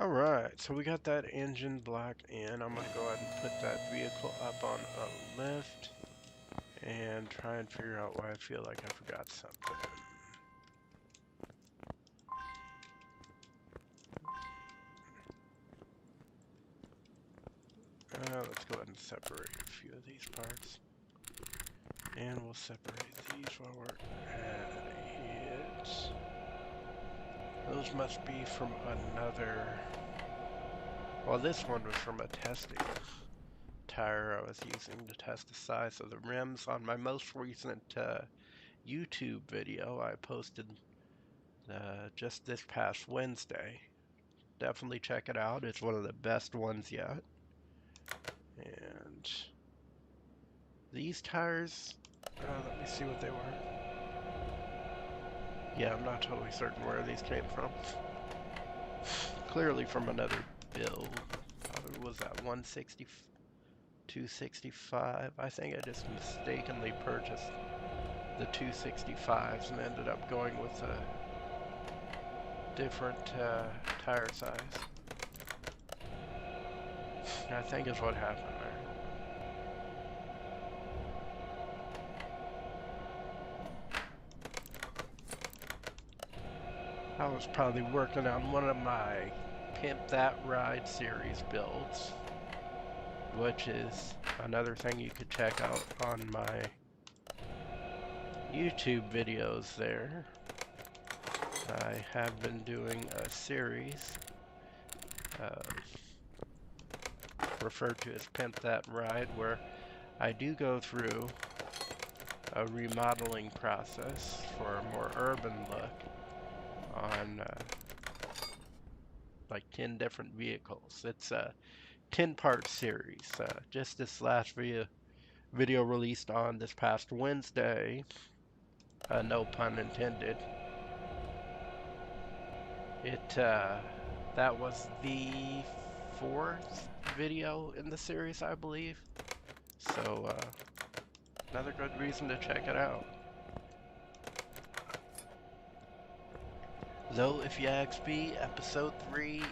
Alright, so we got that engine black in. I'm gonna go ahead and put that vehicle up on a lift and try and figure out why I feel like I forgot something. Let's go ahead and separate a few of these parts. And we'll separate these while we're at it. Those must be from another... Well, this one was from a testing tire I was using to test the size of the rims. On my most recent YouTube video I posted just this past Wednesday. Definitely check it out. It's one of the best ones yet. And these tires, let me see what they were. Yeah, I'm not totally certain where these came from. Clearly from another build. Was that 160, 265? I think I just mistakenly purchased the 265s and ended up going with a different tire size. I think is what happened there. I was probably working on one of my Pimp That Ride series builds, which is another thing you could check out on my YouTube videos there. I have been doing a series referred to as Pimp That Ride, where I do go through a remodeling process for a more urban look on like 10 different vehicles. It's a 10-part series. Just this last video released on this past Wednesday, no pun intended. That was the 4th video in the series, I believe. So another good reason to check it out. Though, if you ask me, episode 3,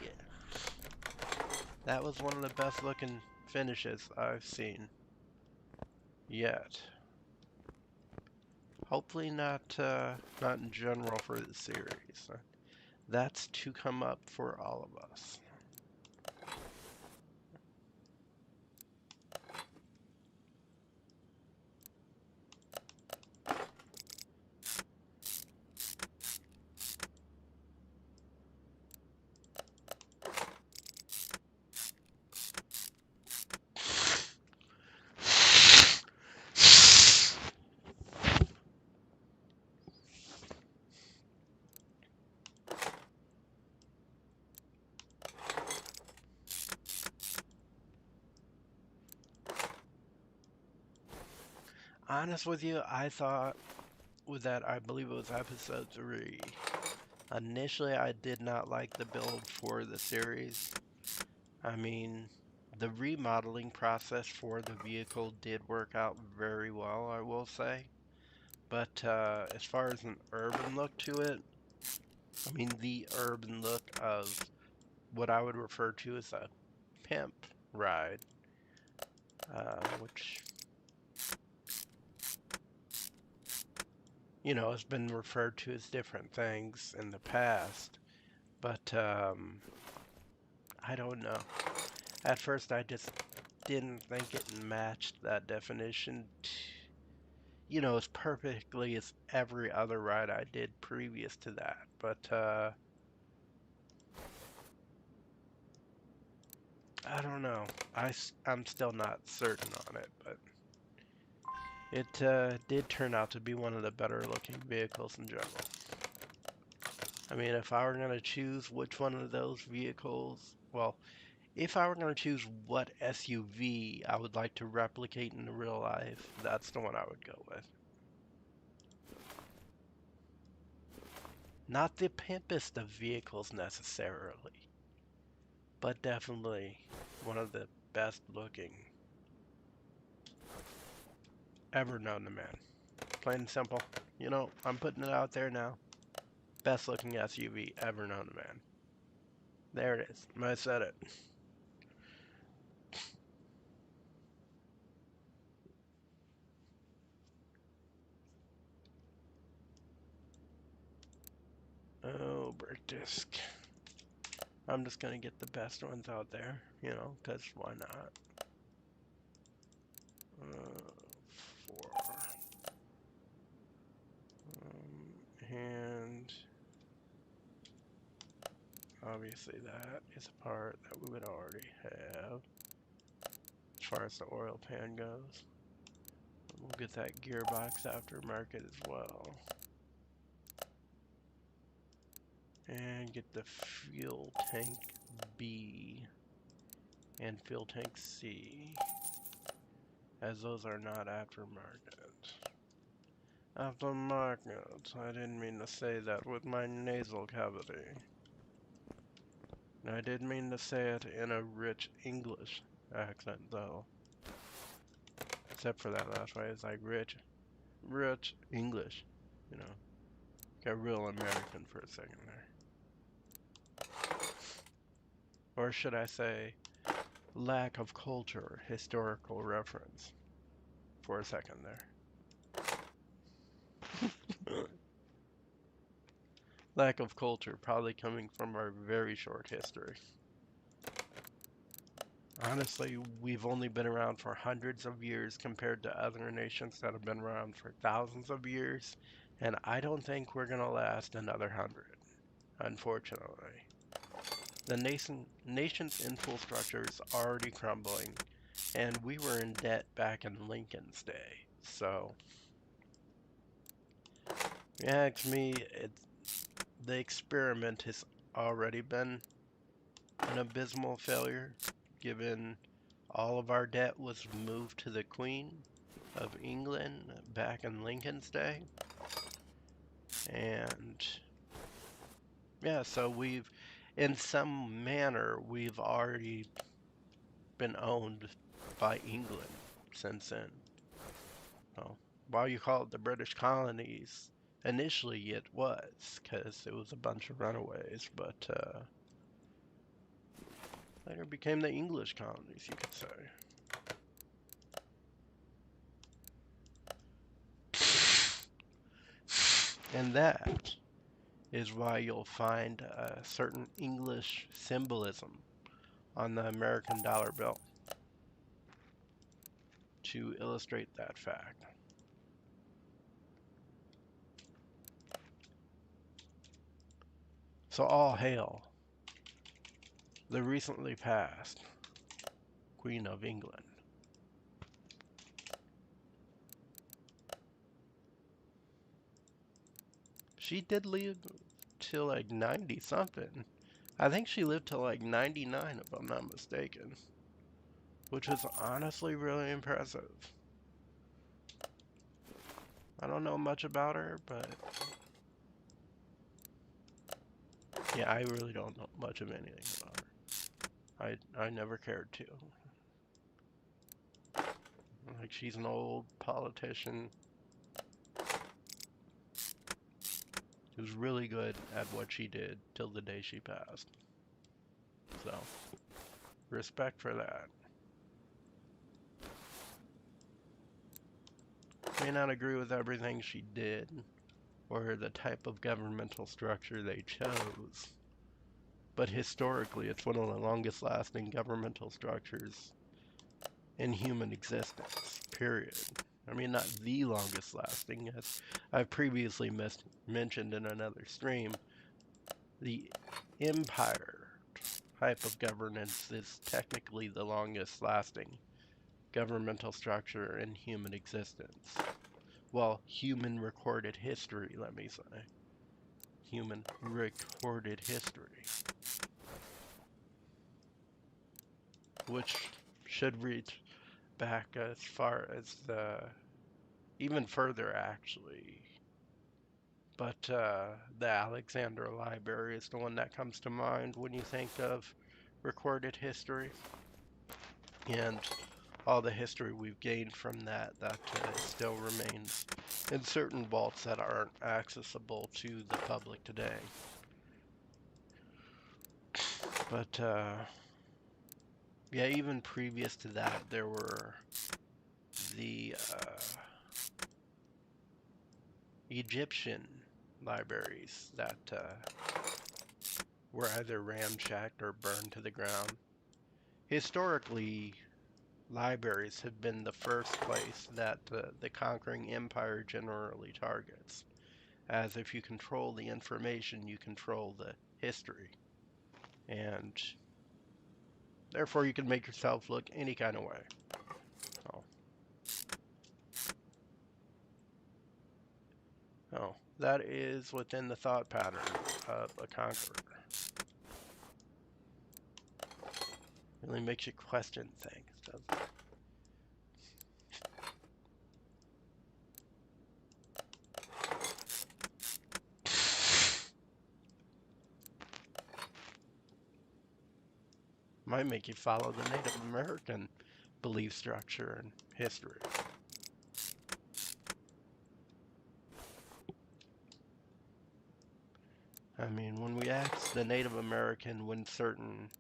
that was one of the best looking finishes I've seen yet. Hopefully not in general for the series. That's to come up for all of us. Honest with you, I thought with that, I believe it was episode 3. Initially, I did not like the build for the series. I mean, the remodeling process for the vehicle did work out very well, I will say. But as far as an urban look to it, I mean, the urban look of what I would refer to as a pimp ride, which, you know, has been referred to as different things in the past. But I don't know. At first, I just didn't think it matched that definition, you know, as perfectly as every other ride I did previous to that. But I don't know. I'm still not certain on it, but It did turn out to be one of the better looking vehicles in general. I mean, if I were going to choose which one of those vehicles, well, if I were going to choose what SUV I would like to replicate in real life, that's the one I would go with. Not the pimpest of vehicles necessarily, but definitely one of the best looking ever known to man. Plain and simple. You know, I'm putting it out there now. Best looking SUV ever known to man. There it is. I said it. Oh, brake disc. I'm just gonna get the best ones out there, you know, because why not? 4. And obviously that is a part that we would already have as far as the oil pan goes. We'll get that gearbox aftermarket as well. And get the fuel tank B and fuel tank C, as those are not aftermarket. Aftermarket. I didn't mean to say that with my nasal cavity. I did mean to say it in a rich English accent, though. Except for that last way, it's like rich English. You know, got real American for a second there. Or should I say, lack of culture, historical reference for a second there. Lack of culture, probably coming from our very short history. Honestly, we've only been around for hundreds of years compared to other nations that have been around for thousands of years, and I don't think we're gonna last another 100, unfortunately. The nation's infrastructure is already crumbling, and we were in debt back in Lincoln's day. So, yeah, to me, the experiment has already been an abysmal failure, given all of our debt was moved to the Queen of England back in Lincoln's day. And yeah, so in some manner, we've already been owned by England since then. Well, while you call it the British colonies, initially it was, because it was a bunch of runaways, but later became the English colonies, you could say. And that is why you'll find a certain English symbolism on the American dollar bill to illustrate that fact. So all hail the recently passed Queen of England. She did live till like 90 something. I think she lived till like 99 if I'm not mistaken, which is honestly really impressive. I don't know much about her, but yeah, I really don't know much of anything about her. I never cared to. Like, she's an old politician who's really good at what she did till the day she passed. So, respect for that. May not agree with everything she did, or the type of governmental structure they chose, but historically it's one of the longest lasting governmental structures in human existence, period. I mean, not the longest lasting, as I've previously mentioned in another stream. The empire type of governance is technically the longest lasting, governmental structure in human existence. Well, human recorded history, let me say. Human recorded history. Which should reach back as far as even further actually. But the Alexander Library is the one that comes to mind when you think of recorded history. And all the history we've gained from that still remains in certain vaults that aren't accessible to the public today. But yeah, even previous to that, there were the Egyptian libraries that were either ramshacked or burned to the ground. Historically, libraries have been the first place that the conquering empire generally targets, as if you control the information, you control the history, and therefore you can make yourself look any kind of way. Oh, that is within the thought pattern of a conqueror. Really makes you question things, doesn't it? Might make you follow the Native American belief structure and history. I mean, when we asked the Native American when certain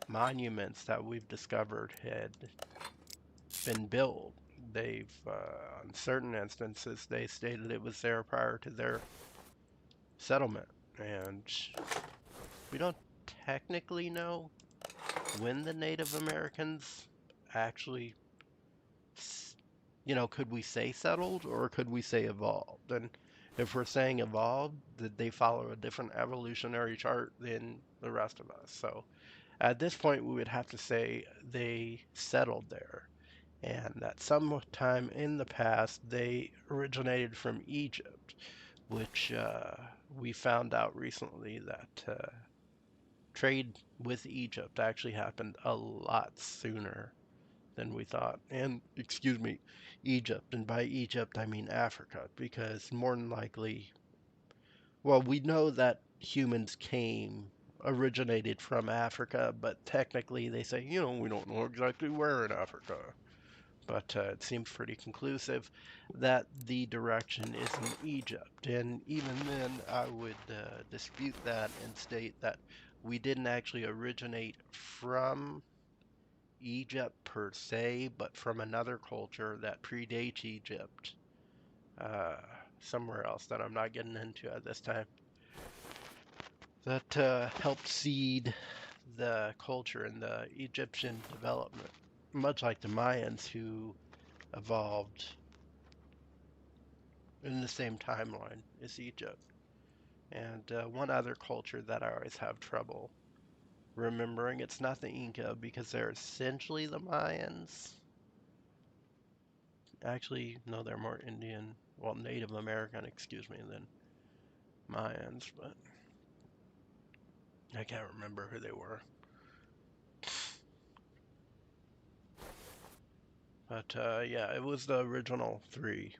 monuments that we've discovered had been built, they've, on certain instances, they stated it was there prior to their settlement. And we don't technically know when the Native Americans actually, could we say settled or could we say evolved? And if we're saying evolved, did they follow a different evolutionary chart than the rest of us? So at this point, we would have to say they settled there, and that sometime in the past they originated from Egypt, which we found out recently that trade with Egypt actually happened a lot sooner than we thought. And, excuse me, Egypt. And by Egypt, I mean Africa, because more than likely, well, we know that humans originated from Africa, but technically they say, we don't know exactly where in Africa. But it seems pretty conclusive that the direction is in Egypt. And even then, I would dispute that and state that we didn't actually originate from Egypt per se, but from another culture that predates Egypt, uh, somewhere else that I'm not getting into at this time, that helped seed the culture and the Egyptian development, much like the Mayans who evolved in the same timeline as Egypt. And one other culture that I always have trouble remembering, it's not the Inca because they're essentially the Mayans. Actually, no, they're more Indian, well, Native American, excuse me, than Mayans, but I can't remember who they were. But yeah, it was the original three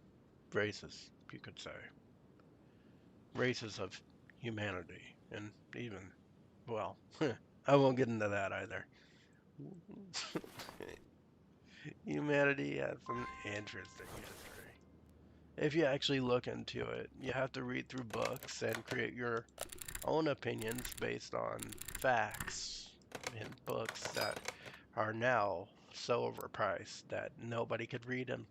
races, you could say. Races of humanity, and even, well, I won't get into that either. Humanity has some interesting history. If you actually look into it, you have to read through books and create your own opinions based on facts in books that are now so overpriced that nobody could read them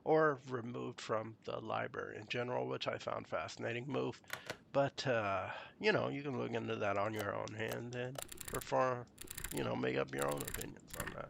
or removed from the library in general, which I found fascinating move. But, you can look into that on your own hand and perform, make up your own opinions on that.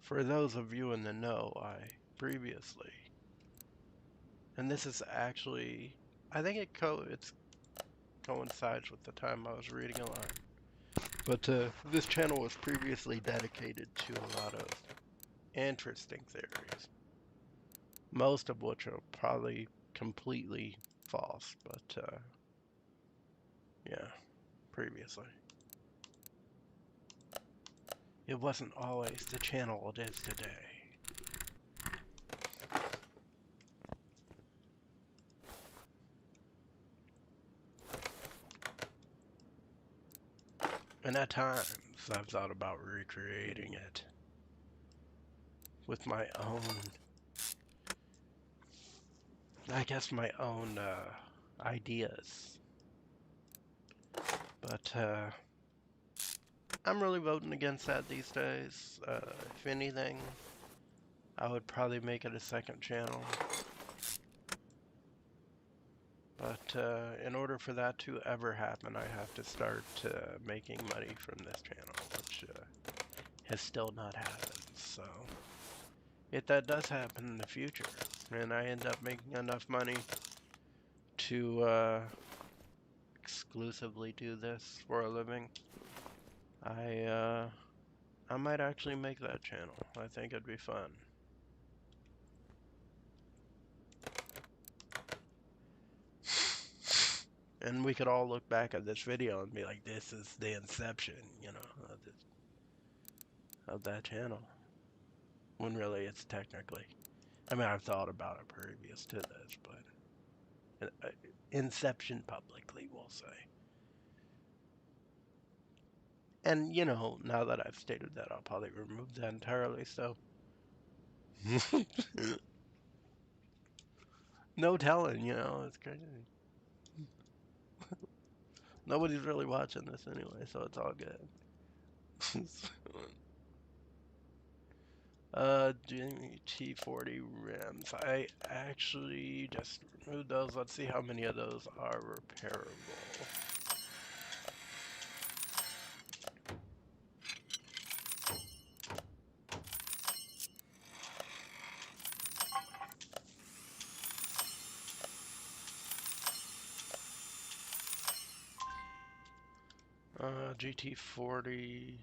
For those of you in the know, previously, and this is actually, I think it coincides with the time I was reading a line. But this channel was previously dedicated to a lot of interesting theories, most of which are probably completely false, but yeah, previously. It wasn't always the channel it is today. And at times, I've thought about recreating it with my own, I guess my own ideas. But I'm really voting against that these days. If anything, I would probably make it a second channel. But in order for that to ever happen, I have to start making money from this channel, which has still not happened. So if that does happen in the future, and I end up making enough money to exclusively do this for a living, I might actually make that channel. I think it'd be fun. And we could all look back at this video and be like, this is the inception, you know, of that channel. When really it's technically, I mean, I've thought about it previous to this, but inception publicly, we'll say. And, you know, now that I've stated that, I'll probably remove that entirely, so. No telling, you know, it's crazy. Nobody's really watching this anyway, so it's all good. GT40 rims. I actually just removed those. Let's see how many of those are repairable. GT40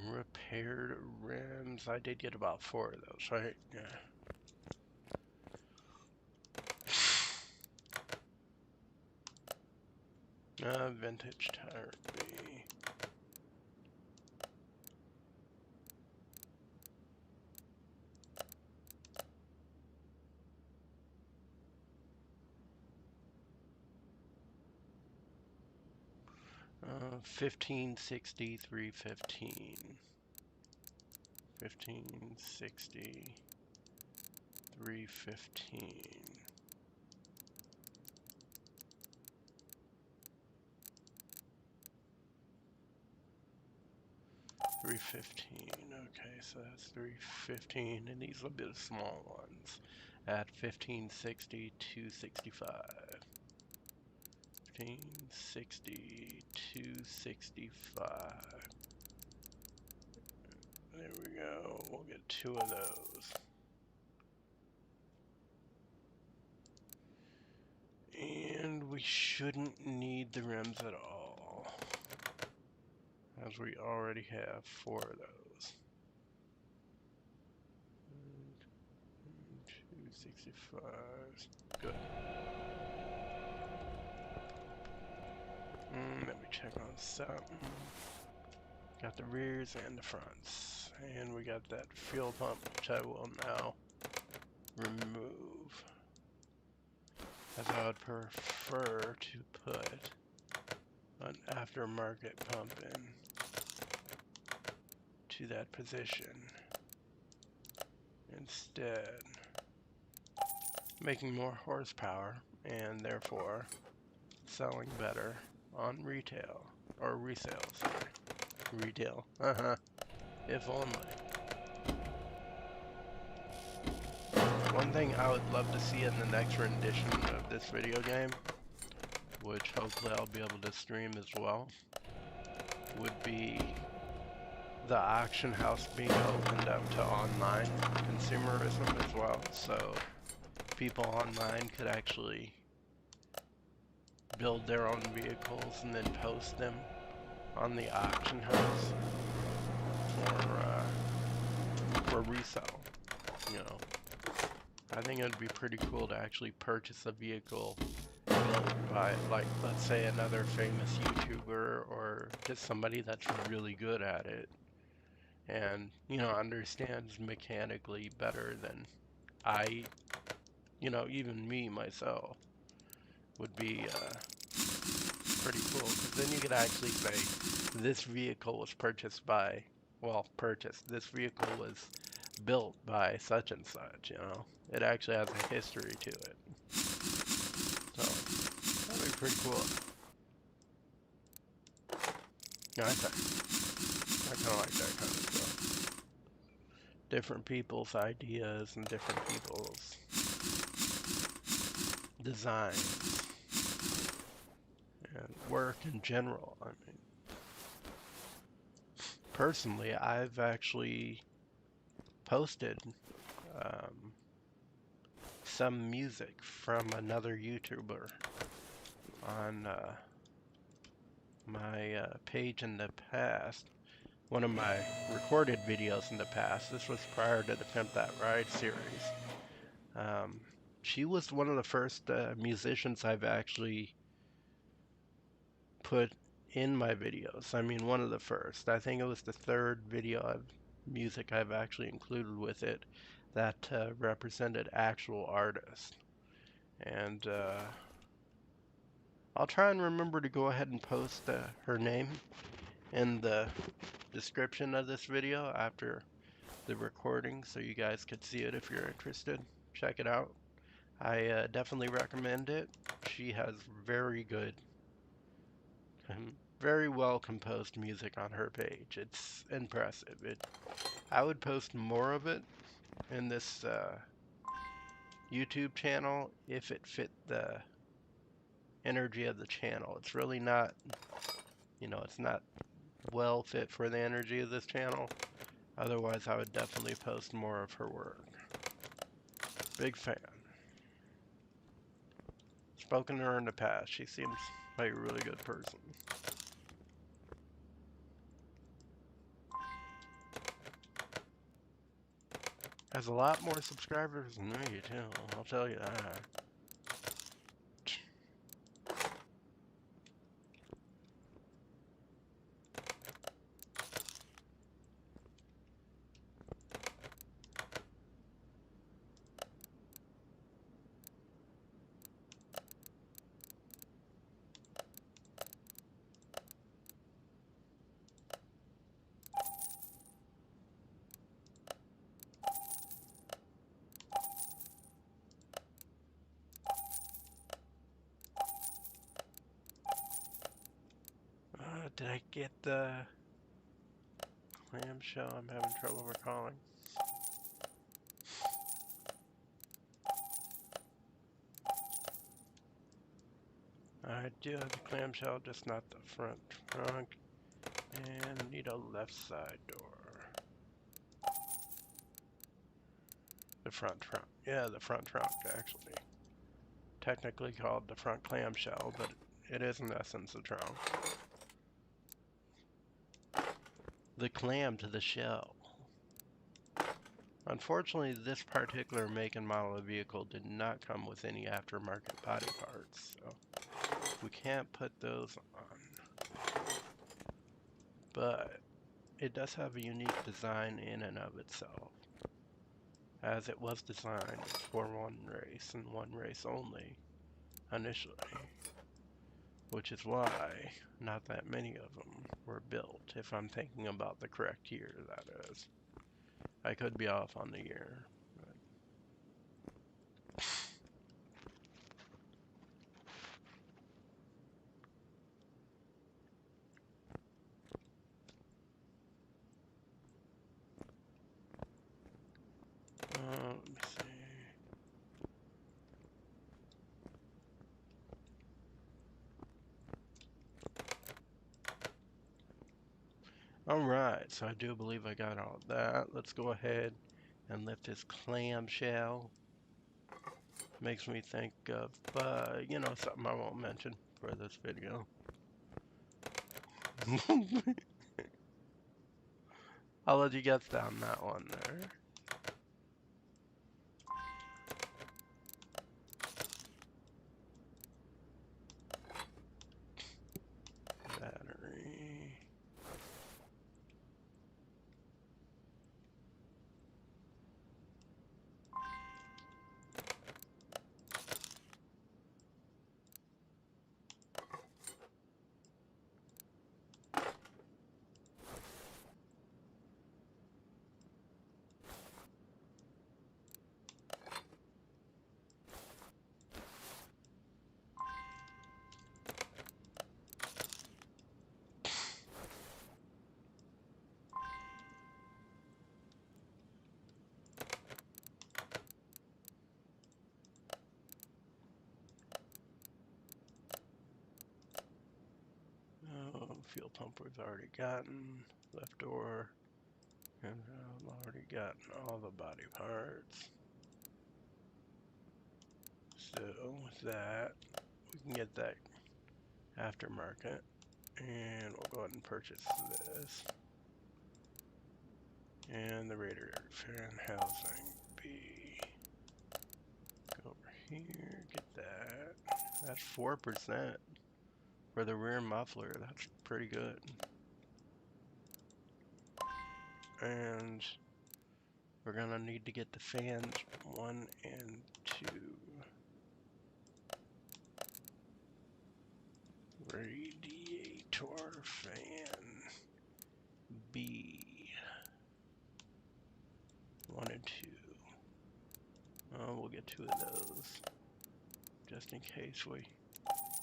repaired rims. I did get about 4 of those, right? Yeah. Vintage tire B. Uh, 1560 315. 1560 315. Okay, so that's 315, and these will be the small ones at 1560 265. 1560 265. There we go. We'll get 2 of those. And we shouldn't need the rims at all, as we already have 4 of those. 265. Good. Let me check on something. Got the rears and the fronts. And we got that fuel pump, which I will now remove, as I would prefer to put an aftermarket pump in to that position instead, making more horsepower and therefore selling better on retail or resale, sorry. Retail, if only. One thing I would love to see in the next rendition of this video game, which hopefully I'll be able to stream as well, would be the auction house being opened up to online consumerism as well. So people online could actually build their own vehicles and then post them on the auction house for resale. You know, I think it would be pretty cool to actually purchase a vehicle built by, like, let's say another famous YouTuber or just somebody that's really good at it and, you know, understands mechanically better than I, you know, even me myself would be pretty cool, because then you could actually say this vehicle was purchased by, well, this vehicle was built by such and such, you know. It actually has a history to it. So, that'd be pretty cool. Yeah, I kind of like that kind of stuff. Different people's ideas and different people's designs and work in general. I mean, personally, I've actually posted um, some music from another YouTuber on my page in the past. One of my recorded videos in the past. This was prior to the Pimp That Ride series. Um, she was one of the first musicians I've actually put in my videos. I mean, one of the first. I think it was the third video of music I've actually included with it that represented actual artists. And I'll try and remember to go ahead and post her name in the description of this video after the recording so you guys could see it if you're interested. Check it out. I definitely recommend it. She has very good, very well composed music on her page. It's impressive. I would post more of it in this YouTube channel if it fit the energy of the channel. It's really not, you know, it's not well fit for the energy of this channel. Otherwise, I would definitely post more of her work. Big fan. Spoken to her in the past. She seems like a really good person. Has a lot more subscribers than me, too. I'll tell you that. Did I get the clamshell? I'm having trouble recalling. I do have the clamshell, just not the front trunk. And need a left side door. The front trunk. Yeah, the front trunk, actually. Technically called the front clamshell, but it is in essence a trunk. The clam to the shell. Unfortunately, this particular make and model of vehicle did not come with any aftermarket body parts, so we can't put those on. But it does have a unique design in and of itself, as it was designed for one race and one race only initially, which is why not that many of them were built, if I'm thinking about the correct year, that is. I could be off on the year. Let me see. Alright, so I do believe I got all that. Let's go ahead and lift this clamshell. Makes me think of, something I won't mention for this video. I'll let you guess down that one there. Battery. Oh, fuel pump we've already gotten. Left door. And I've already gotten all the body parts. So with that, we can get that aftermarket. And we'll go ahead and purchase this. And the radiator fan housing B. Go over here, get that. That's 4% for the rear muffler. That's pretty good. And we're gonna need to get the fans 1 and 2. Radiator fan B 1 and 2. Oh, we'll get 2 of those just in case we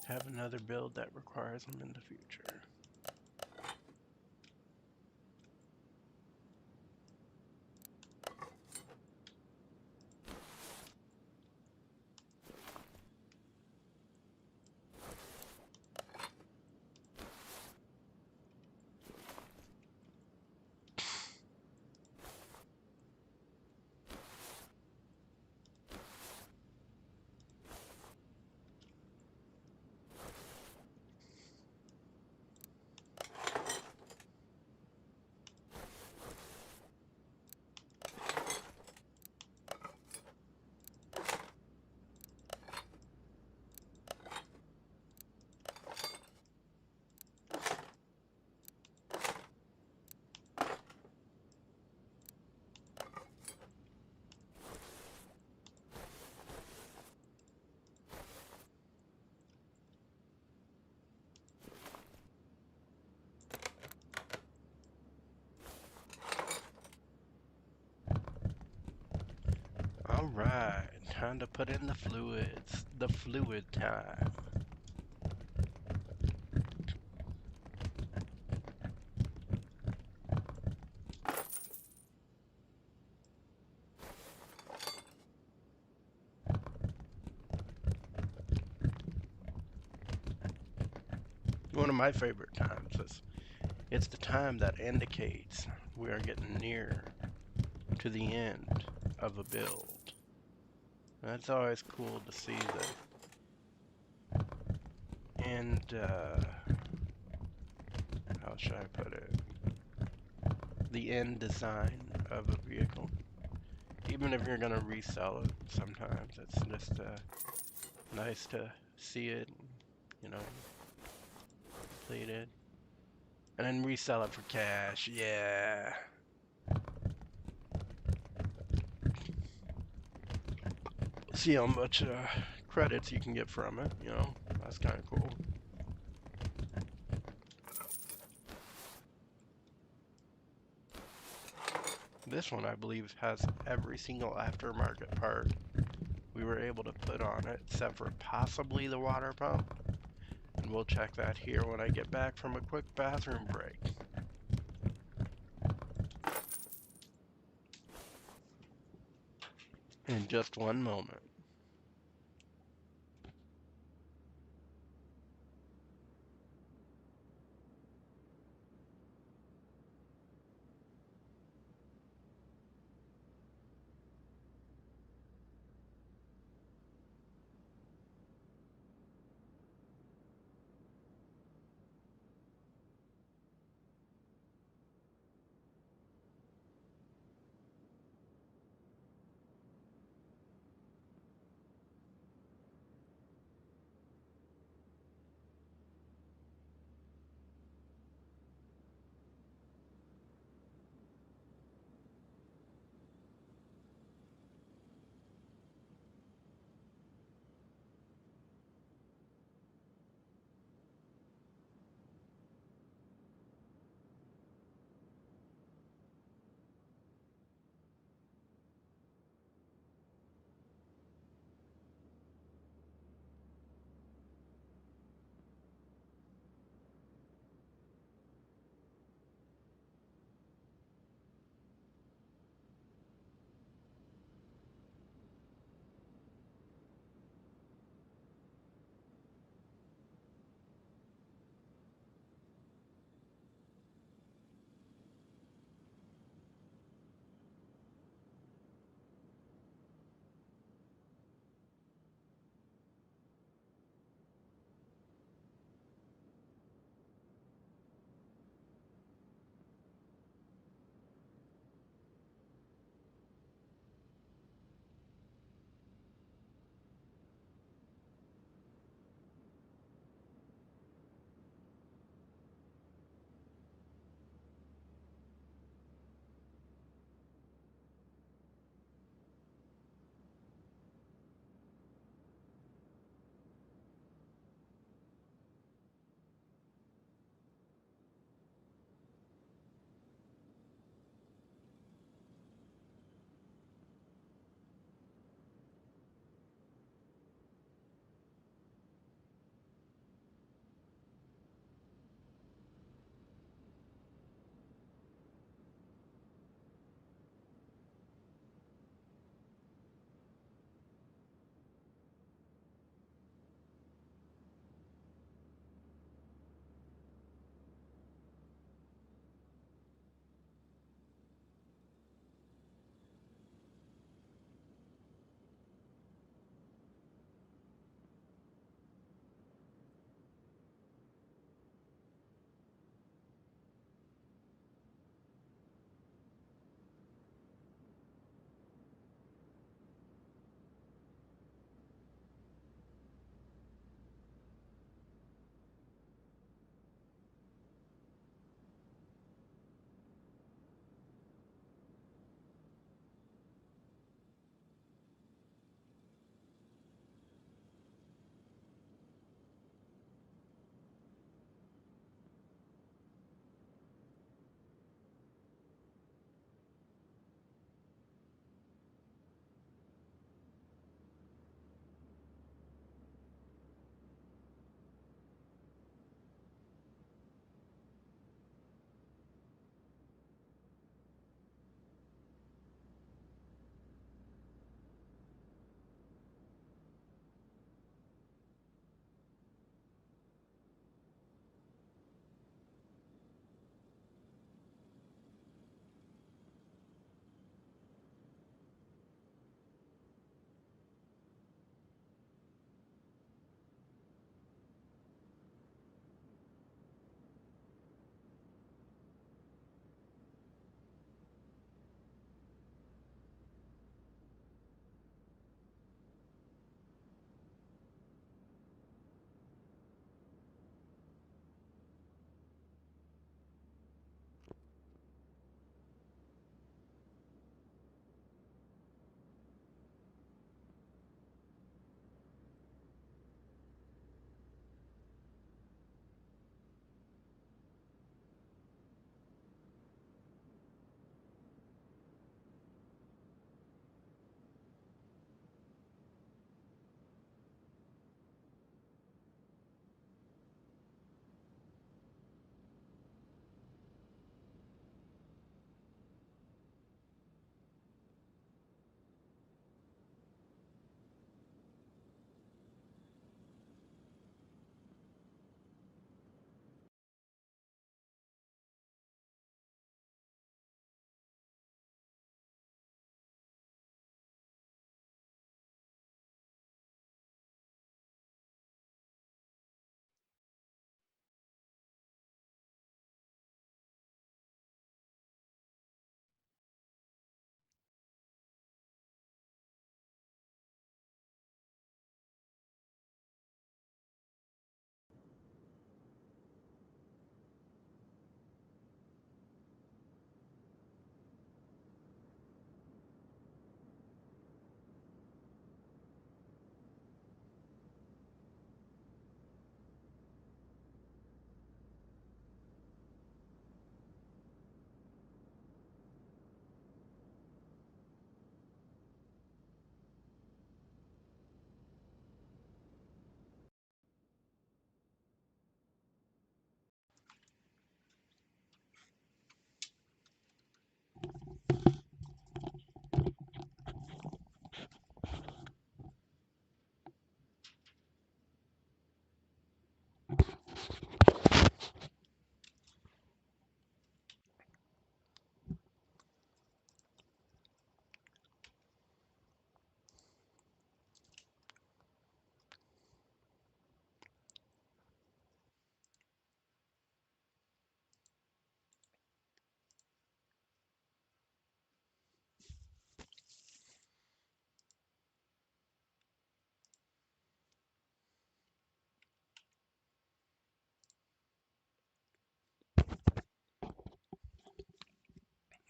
have another build that requires them in the future. Alright, time to put in the fluids. The fluid time. One of my favorite times is it's the time that indicates we are getting near to the end of a build. That's always cool to see the end, how should I put it? The end design of a vehicle. Even if you're gonna resell it, sometimes it's just nice to see it, you know, completed. And then resell it for cash, yeah. See how much credits you can get from it, you know, that's kind of cool. This one, I believe, has every single aftermarket part we were able to put on it, except for possibly the water pump. And we'll check that here when I get back from a quick bathroom break. In just one moment.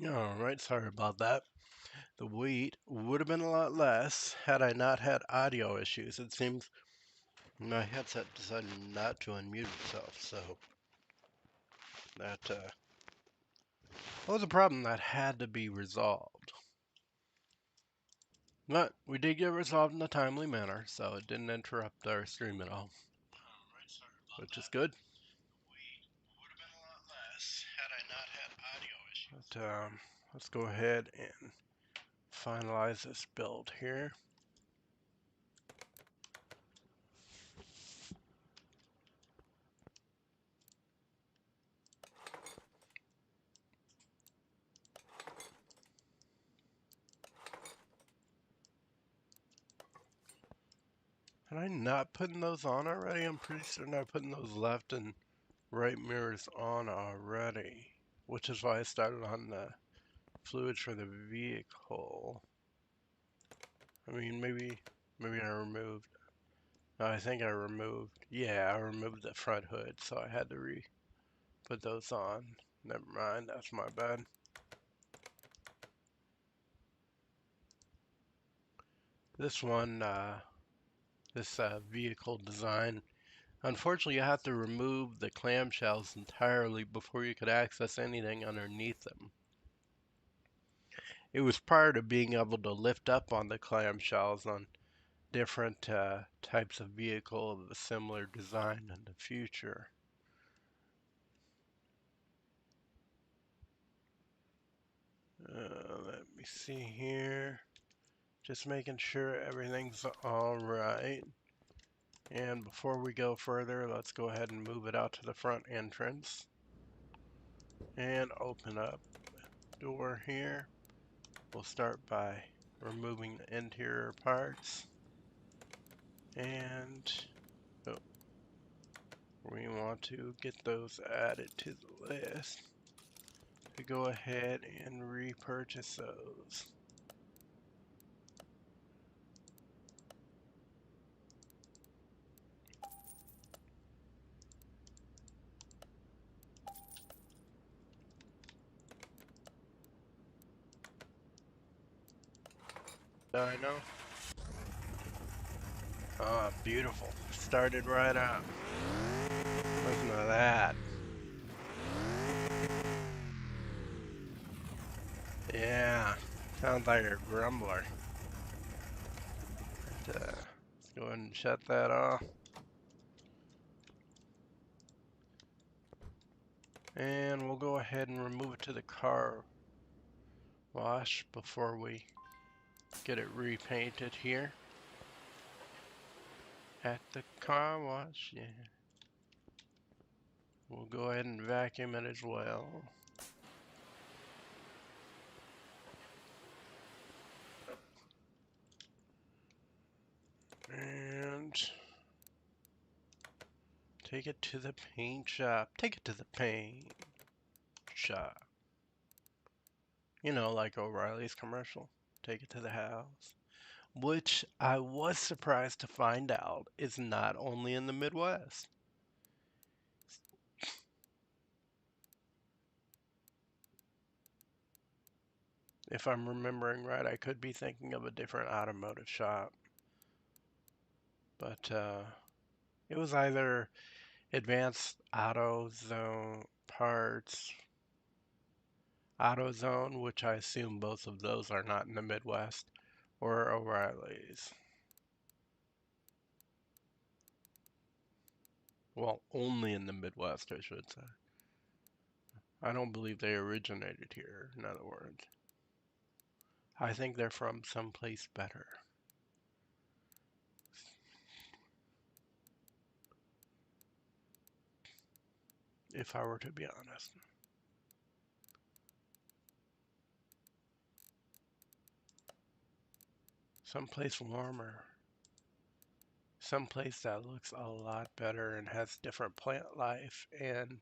Alright, sorry about that. The weight would have been a lot less had I not had audio issues. It seems my headset decided not to unmute itself, so that was a problem that had to be resolved. But we did get it resolved in a timely manner, so it didn't interrupt our stream at all, which is good. But let's go ahead and finalize this build here. Am I not putting those on already? I'm pretty certain I'm putting those left and right mirrors on already, which is why I started on the fluids for the vehicle. I mean, maybe I removed. No, I think I removed. Yeah, I removed the front hood, so I had to put those on. Never mind, that's my bad. This one, this vehicle design, unfortunately, you have to remove the clamshells entirely before you could access anything underneath them. It was prior to being able to lift up on the clamshells on different types of vehicle of a similar design in the future. Let me see here. Just making sure everything's all right. And before we go further, let's go ahead and move it out to the front entrance. And open up the door here. We'll start by removing the interior parts. And we want to get those added to the list to go ahead and repurchase those. I know. Oh, beautiful. Started right up. Listen to that. Yeah. Sounds like a grumbler. But, let's go ahead and shut that off. And we'll go ahead and remove it to the car wash before we get it repainted here. At the car wash, yeah. We'll go ahead and vacuum it as well. And take it to the paint shop. Take it to the paint shop. You know, like O'Reilly's commercial. Take it to the house. Which I was surprised to find out is not only in the Midwest. If I'm remembering right, I could be thinking of a different automotive shop. But it was either Advanced AutoZone Parts, AutoZone, which I assume both of those are not in the Midwest, or O'Reilly's. Well, only in the Midwest, I should say. I don't believe they originated here, in other words. I think they're from someplace better. If I were to be honest. Someplace warmer. Someplace that looks a lot better and has different plant life and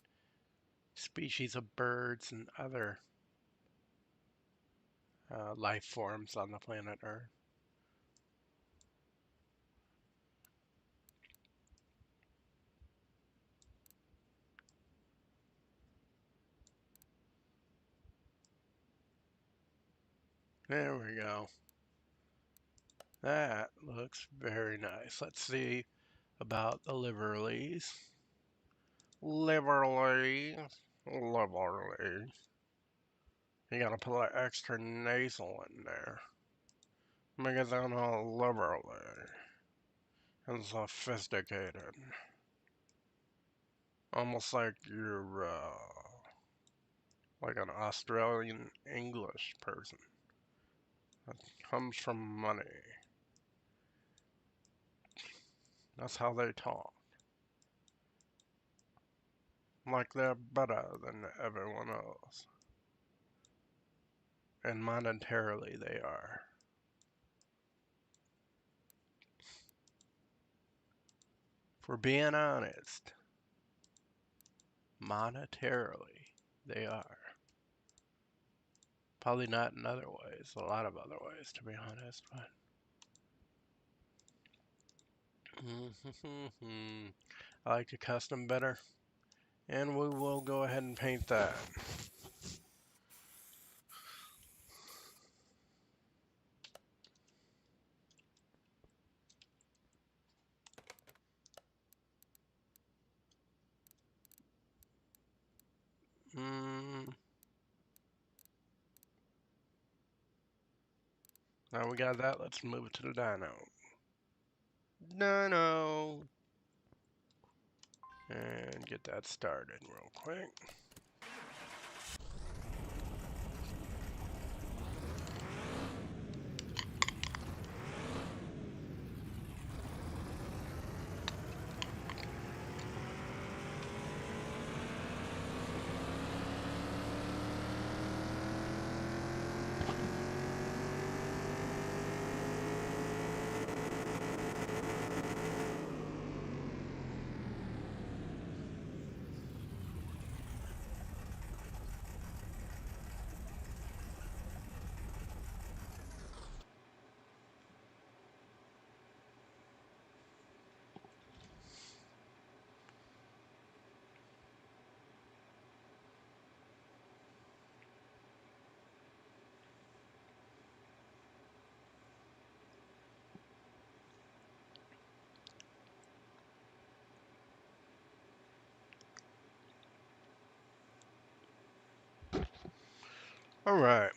species of birds and other life forms on the planet Earth. There we go. That looks very nice. Let's see about the liveries. Liveries. Liveries. You gotta put an extra nasal in there. Make it sound all livery and sophisticated. Almost like you're, like an Australian English person. That comes from money. That's how they talk. Like they're better than everyone else. And monetarily they are. For being honest, monetarily they are. Probably not in other ways, a lot of other ways to be honest, but I like the custom better. And we will go ahead and paint that. Mm, now we got that, let's move it to the dyno. Dyno! And get that started real quick. Alright,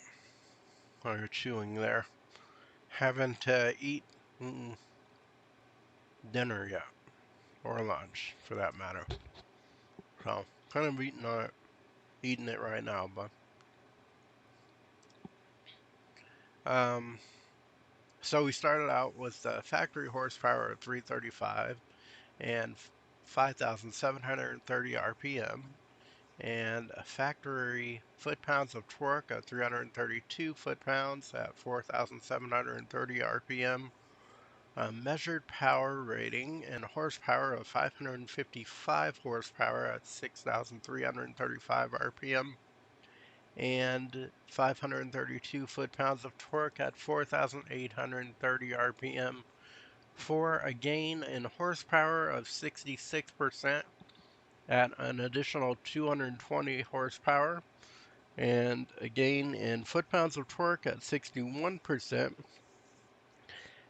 while you're chewing there, haven't eaten dinner yet, or lunch for that matter. So, kind of eating it right now, but um, so we started out with factory horsepower of 335 and 5,730 RPM, and a factory foot-pounds of torque of 332 foot-pounds at 4,730 RPM, a measured power rating and horsepower of 555 horsepower at 6,335 RPM, and 532 foot-pounds of torque at 4,830 RPM, for a gain in horsepower of 66% at an additional 220 horsepower, and a gain in foot-pounds of torque at 61%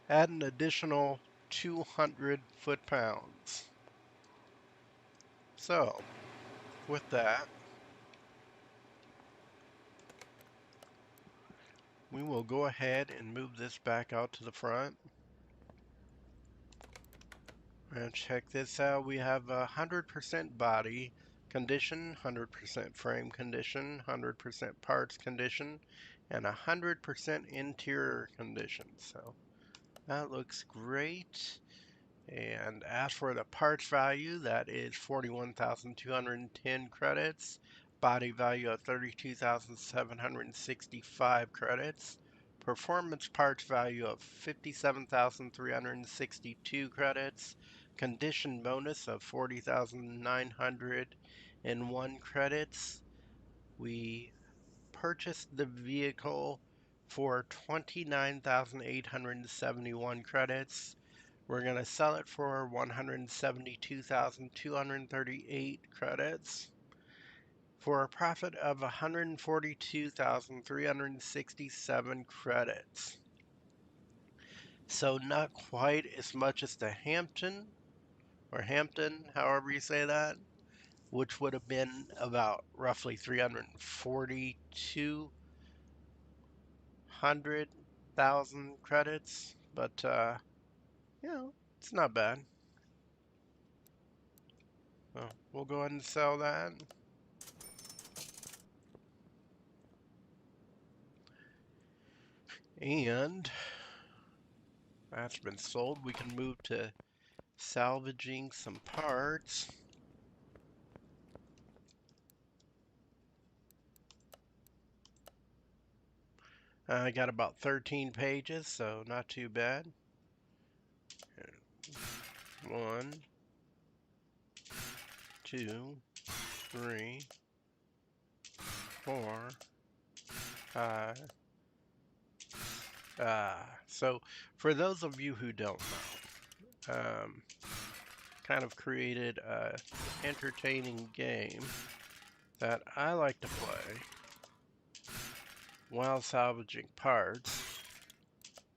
at an additional 200 foot-pounds. So, with that, we will go ahead and move this back out to the front. And check this out. We have 100% body condition, 100% frame condition, 100% parts condition, and 100% interior condition. So that looks great. And as for the parts value, that is 41,210 credits. Body value of 32,765 credits. Performance parts value of 57,362 credits. Condition bonus of 40,901 credits. We purchased the vehicle for 29,871 credits. We're going to sell it for 172,238 credits. for a profit of 142,367 credits. So not quite as much as the Hampton or Hampton, however you say that, which would have been about roughly 342,000 credits, but it's not bad. Well, we'll go ahead and sell that. And that's been sold. We can move to salvaging some parts. I got about 13 pages, so not too bad. 1, 2, 3, 4, 5. So for those of you who don't know, kind of created a entertaining game that I like to play while salvaging parts,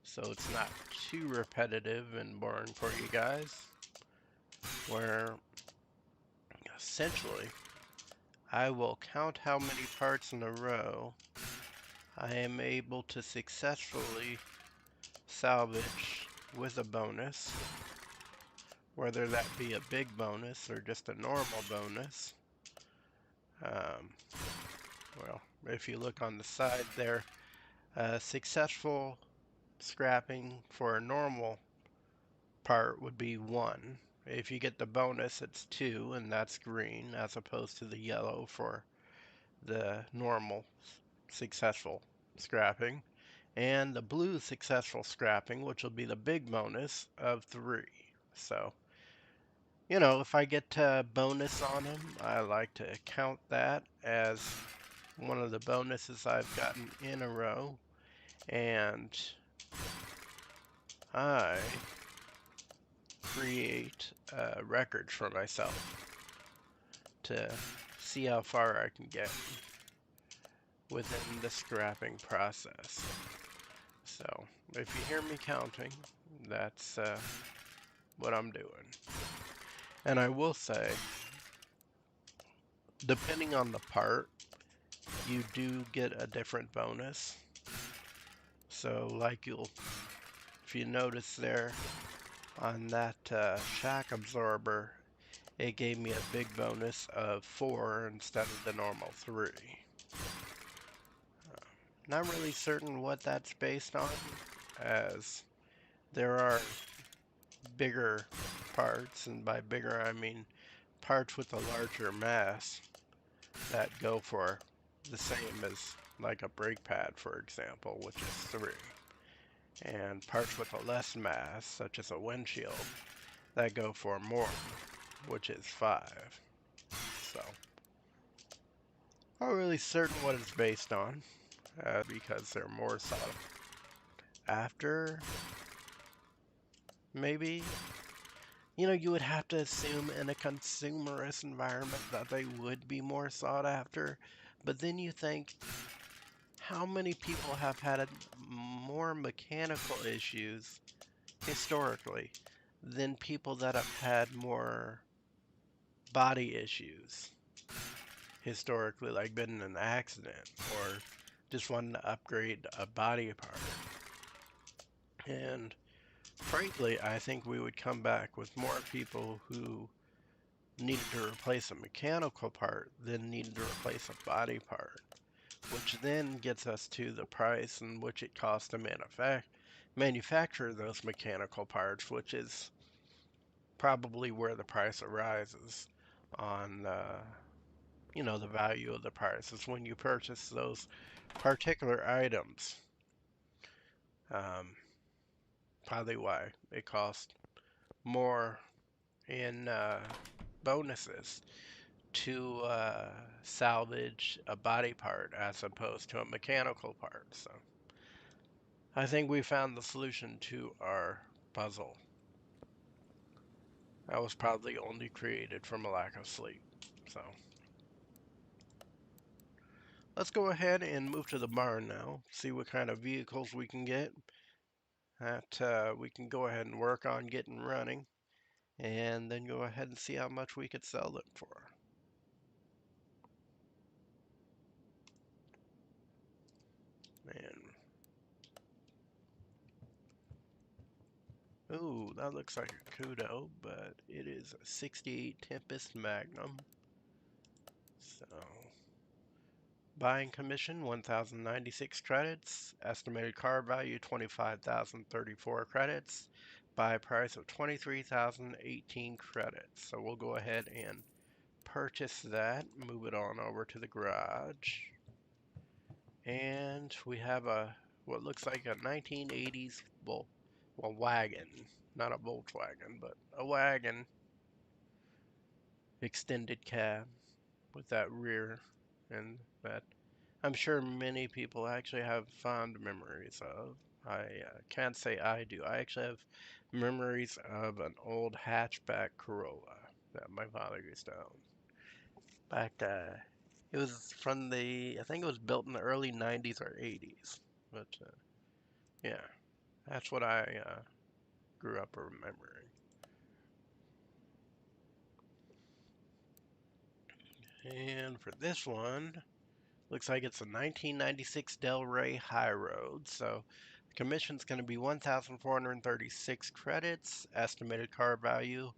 so it's not too repetitive and boring for you guys, where essentially I will count how many parts in a row I am able to successfully salvage with a bonus, whether that be a big bonus or just a normal bonus. Um, well, if you look on the side there, successful scrapping for a normal part would be 1. If you get the bonus, it's 2, and that's green, as opposed to the yellow for the normal successful scrapping. And the blue successful scrapping, which will be the big bonus of 3. So, if I get a bonus on them, I like to count that as one of the bonuses I've gotten in a row. And I create records for myself to see how far I can get within the scrapping process. So if you hear me counting, that's what I'm doing. And I will say, depending on the part, you do get a different bonus. So like if you notice there on that shock absorber, it gave me a big bonus of 4 instead of the normal 3. Not really certain what that's based on, as there are bigger parts, and by bigger I mean parts with a larger mass that go for the same as like a brake pad, for example, which is 3. And parts with a less mass, such as a windshield, that go for more, which is 5. So, not really certain what it's based on, because they're more sought after, maybe. You would have to assume in a consumerist environment that they would be more sought after, but then you think, how many people have had more mechanical issues historically than people that have had more body issues historically, like been in an accident or just wanting to upgrade a body part? And frankly, I think we would come back with more people who needed to replace a mechanical part than needed to replace a body part, which then gets us to the price in which it costs to manufacture those mechanical parts, which is probably where the price arises on the value of the parts is when you purchase those particular items. Um, Probably why it costs more in bonuses to salvage a body part as opposed to a mechanical part. So I think we found the solution to our puzzle. That was probably only created from a lack of sleep. So Let's go ahead and move to the barn now, see what kind of vehicles we can get that we can go ahead and work on getting running, and then go ahead and see how much we could sell them for. And ooh, that looks like a Kudo, but it is a 68 Tempest Magnum. So buying commission 1,096 credits, estimated car value 25,034 credits, buy price of 23,018 credits. So we'll go ahead and purchase that, move it on over to the garage. And we have a what looks like a 1980s wagon, not a Volkswagen, but a wagon extended cab with that rear and that I'm sure many people actually have fond memories of. I can't say I do. I actually have memories of an old hatchback Corolla that my father used to own. Back, it was from I think it was built in the early 90s or 80s. But yeah, that's what I grew up remembering. And for this one, looks like it's a 1996 Del Rey High Road. So the commission's going to be 1,436 credits. Estimated car value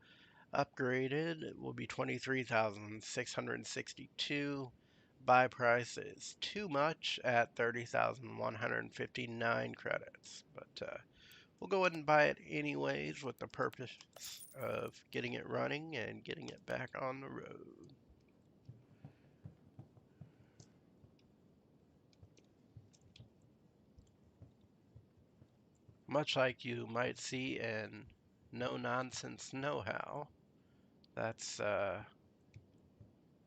upgraded will be 23,662. Buy price is too much at 30,159 credits. But we'll go ahead and buy it anyways with the purpose of getting it running and getting it back on the road. Much like you might see in No Nonsense Know How. That's,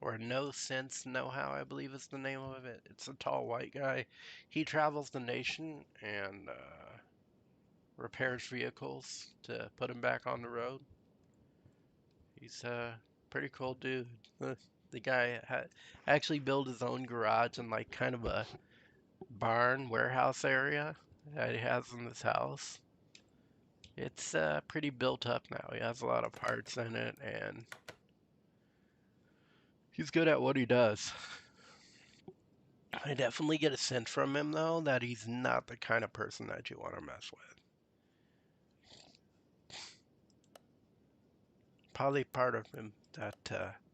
or No Sense Know How, I believe is the name of it. It's a tall white guy. He travels the nation and repairs vehicles to put them back on the road. He's a pretty cool dude. The guy actually built his own garage in like kind of a barn warehouse area that he has in his house. It's pretty built up now. He has a lot of parts in it, and he's good at what he does. I definitely get a sense from him, though, that he's not the kind of person that you want to mess with. Probably part of him that,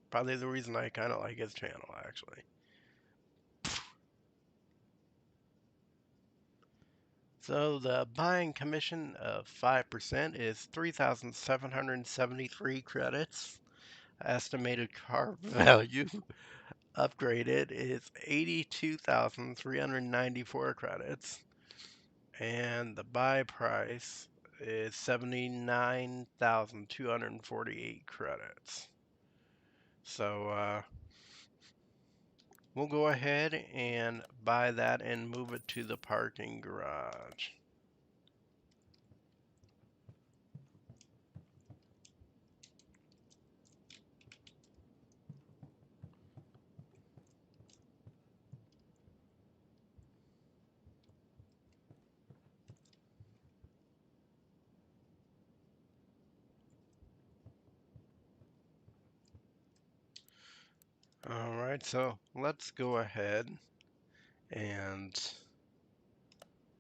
probably the reason I kind of like his channel, actually. So the buying commission of 5% is 3,773 credits. Estimated car value upgraded is 82,394 credits. And the buy price is 79,248 credits. So we'll go ahead and buy that and move it to the parking garage. All right, so let's go ahead and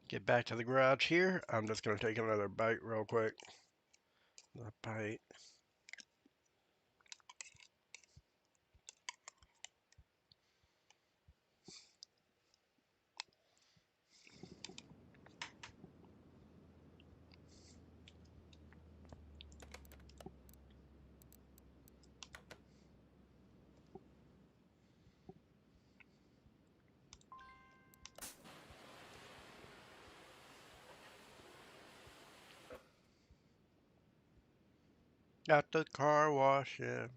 get back to the garage here. I'm just going to take another bite real quick. A bite. Got the car wash in.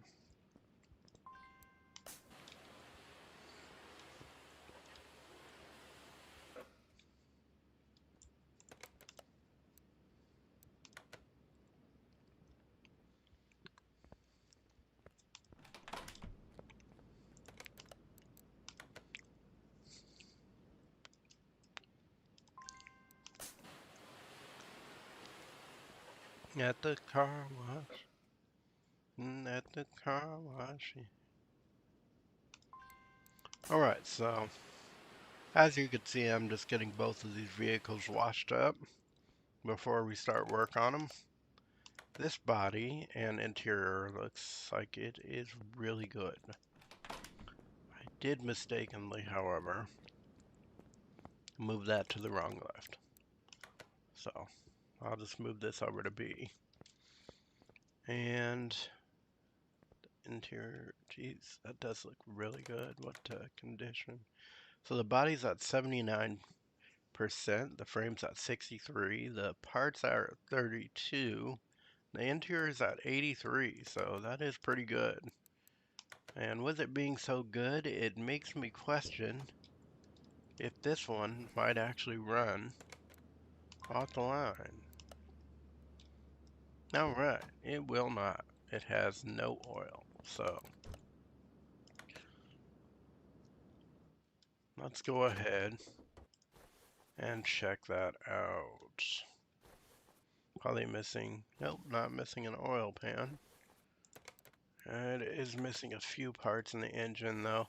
At the car wash. At the car wash. Alright, so as you can see, I'm just getting both of these vehicles washed up before we start work on them. This body and interior looks like it is really good. I did mistakenly, however, move that to the wrong left. So I'll just move this over to B. And interior, geez, that does look really good. What condition? So the body's at 79%, the frame's at 63, the parts are at 32, the interior is at 83, so that is pretty good. And with it being so good, it makes me question if this one might actually run off the line. Alright, it will not. It has no oil, so let's go ahead and check that out. Probably missing, nope, not missing an oil pan. It is missing a few parts in the engine though.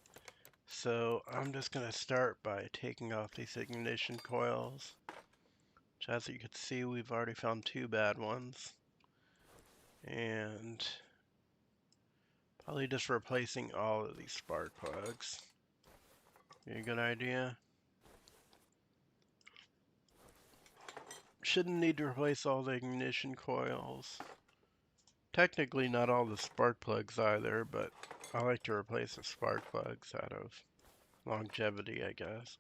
So I'm just going to start by taking off these ignition coils. Which, as you can see, we've already found two bad ones. And probably just replacing all of these spark plugs. Be a good idea. Shouldn't need to replace all the ignition coils. Technically not all the spark plugs either, but I like to replace the spark plugs out of longevity, I guess.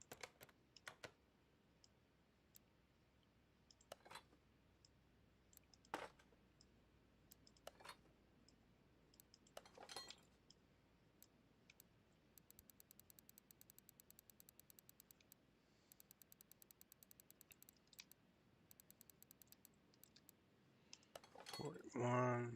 One.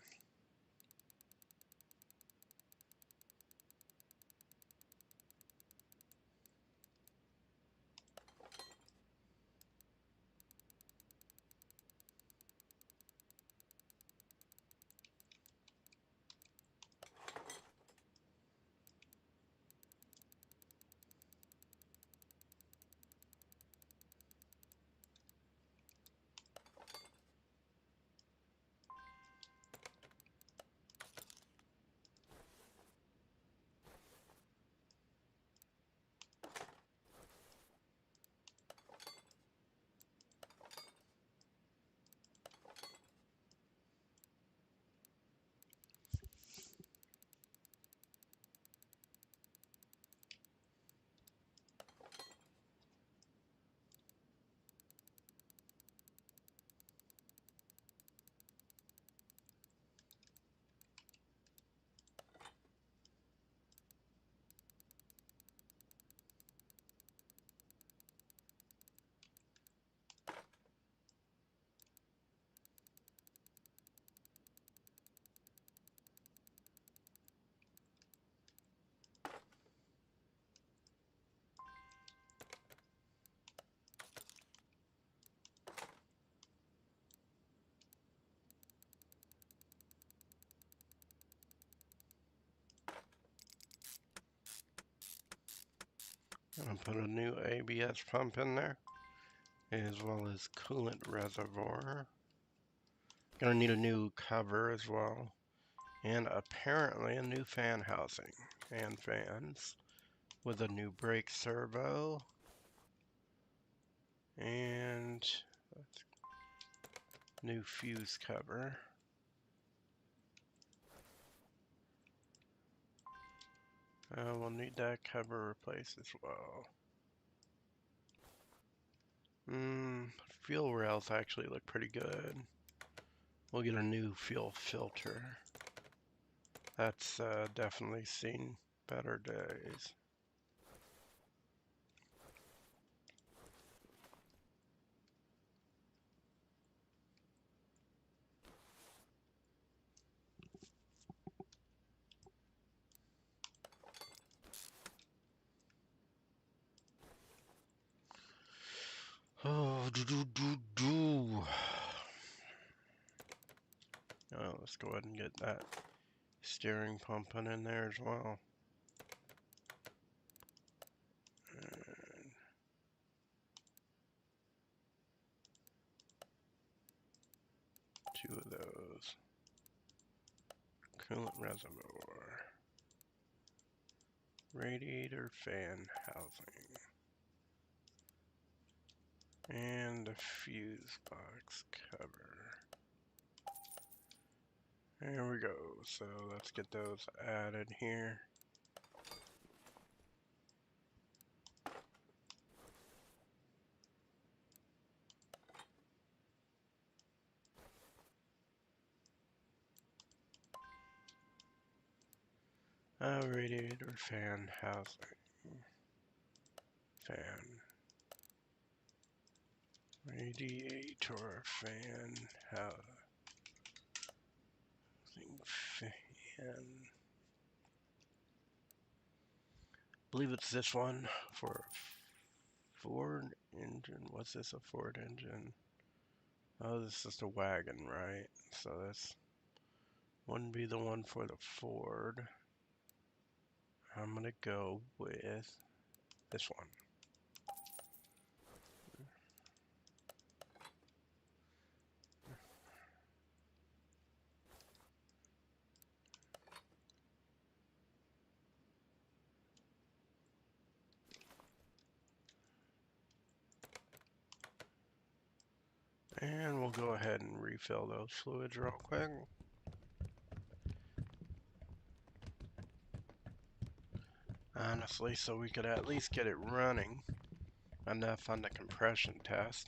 I'll put a new ABS pump in there, as well as coolant reservoir. Gonna need a new cover as well, and apparently a new fan housing and fans with a new brake servo and new fuse cover. We'll need that cover replaced as well. Fuel rails actually look pretty good. We'll get a new fuel filter. That's definitely seen better days. Oh, do. let's go ahead and get that steering pumping in there as well. And 2 of those. Coolant reservoir. Radiator fan housing. And the fuse box cover. There we go. So let's get those added here. Radiator fan housing. Fan. Radiator fan housing. Fan. I believe it's this one for Ford engine. What's this, a Ford engine? Oh, this is the wagon, right? So this wouldn't be the one for the Ford. I'm gonna go with this one. And we'll go ahead and refill those fluids real quick. Honestly, so we could at least get it running enough on the compression test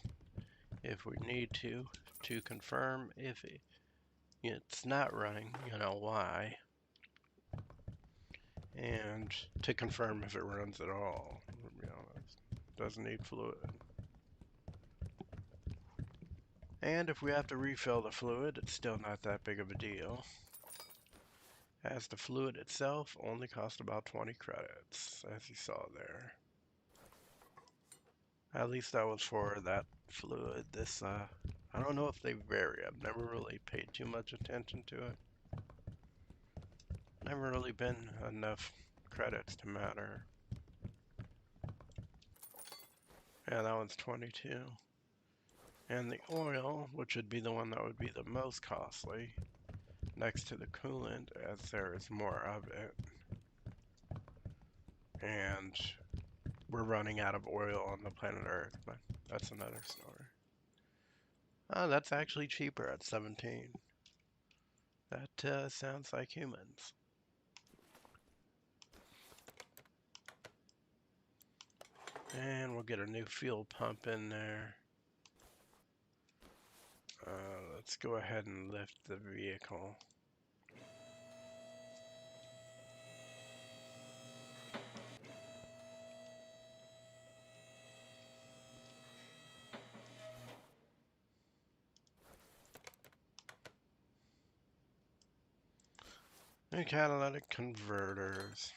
if we need to confirm if it's not running, you know why, and to confirm if it runs at all, to be honest. Doesn't need fluid. And if we have to refill the fluid, it's still not that big of a deal, as the fluid itself only costs about 20 credits, as you saw there. At least that was for that fluid. This, I don't know if they vary. I've never really paid too much attention to it. Never really been enough credits to matter. Yeah, that one's 22. And the oil, which would be the one that would be the most costly, next to the coolant, as there is more of it. And we're running out of oil on the planet Earth, but that's another story. Oh, that's actually cheaper at 17. That sounds like humans. And we'll get a new fuel pump in there. Let's go ahead and lift the vehicle. New catalytic converters.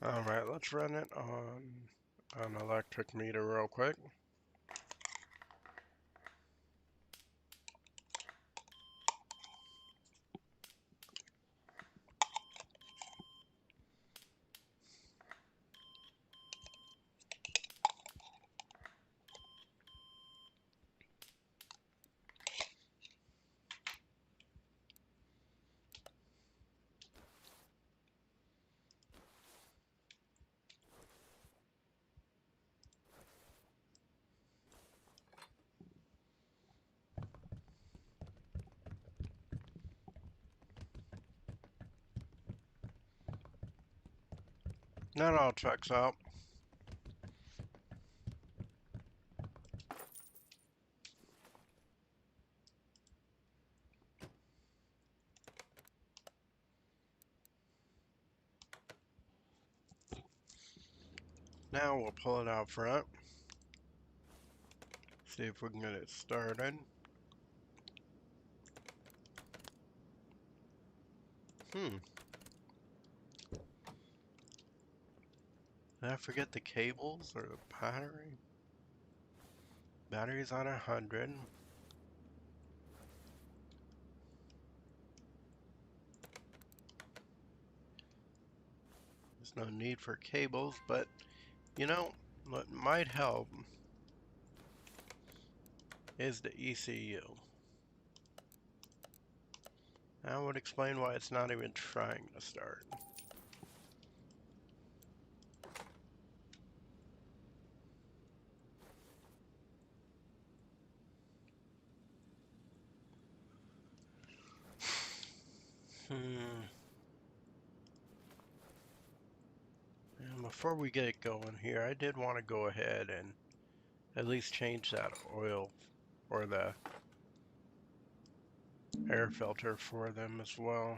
Alright, let's run it on an electric meter real quick. That all checks out. Now we'll pull it out front. See if we can get it started. Did I forget the cables or the battery? Battery's on 100. There's no need for cables, but you know what might help is the ECU. That would explain why it's not even trying to start. And before we get going here, I did want to go ahead and at least change that oil or the air filter for them as well.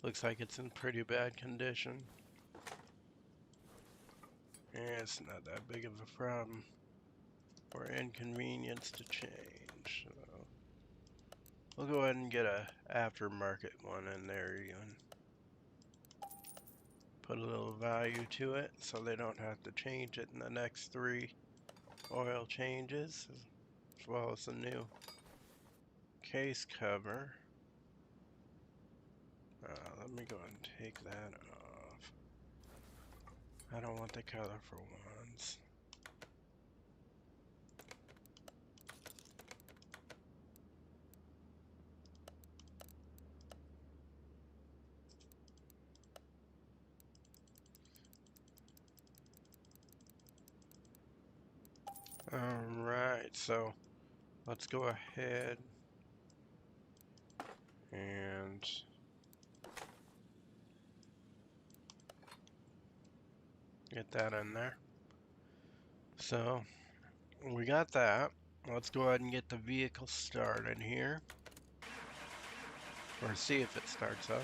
Looks like it's in pretty bad condition. Yeah, it's not that big of a problem or inconvenience to change. So we'll go ahead and get a aftermarket one in there even. Put a little value to it so they don't have to change it in the next 3 oil changes, as well as the new case cover. Let me go and take that off. I don't want the colorful ones. Alright, so let's go ahead and get that in there. So we got that. Let's go ahead and get the vehicle started here. Or see if it starts up.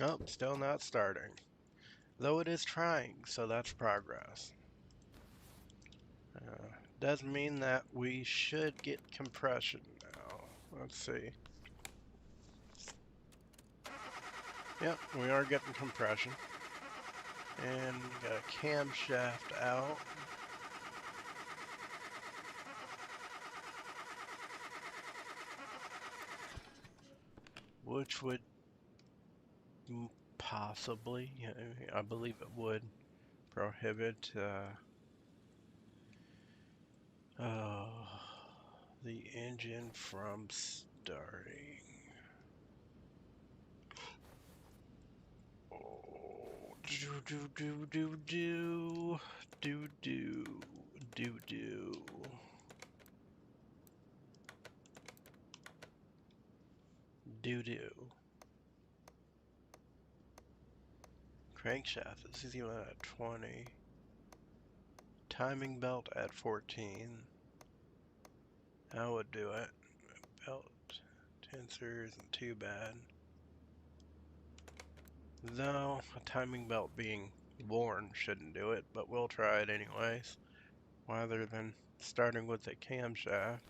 Nope, still not starting. Though it is trying, so that's progress. Does mean that we should get compression now. Let's see. Yep, we are getting compression. And got a camshaft out. Which would possibly, I believe it would, prohibit the engine from starting. Oh, do. Crankshaft is even at 20. Timing belt at 14. That would do it. Belt tensor isn't too bad. Though a timing belt being worn shouldn't do it, but we'll try it anyways. Rather than starting with a camshaft,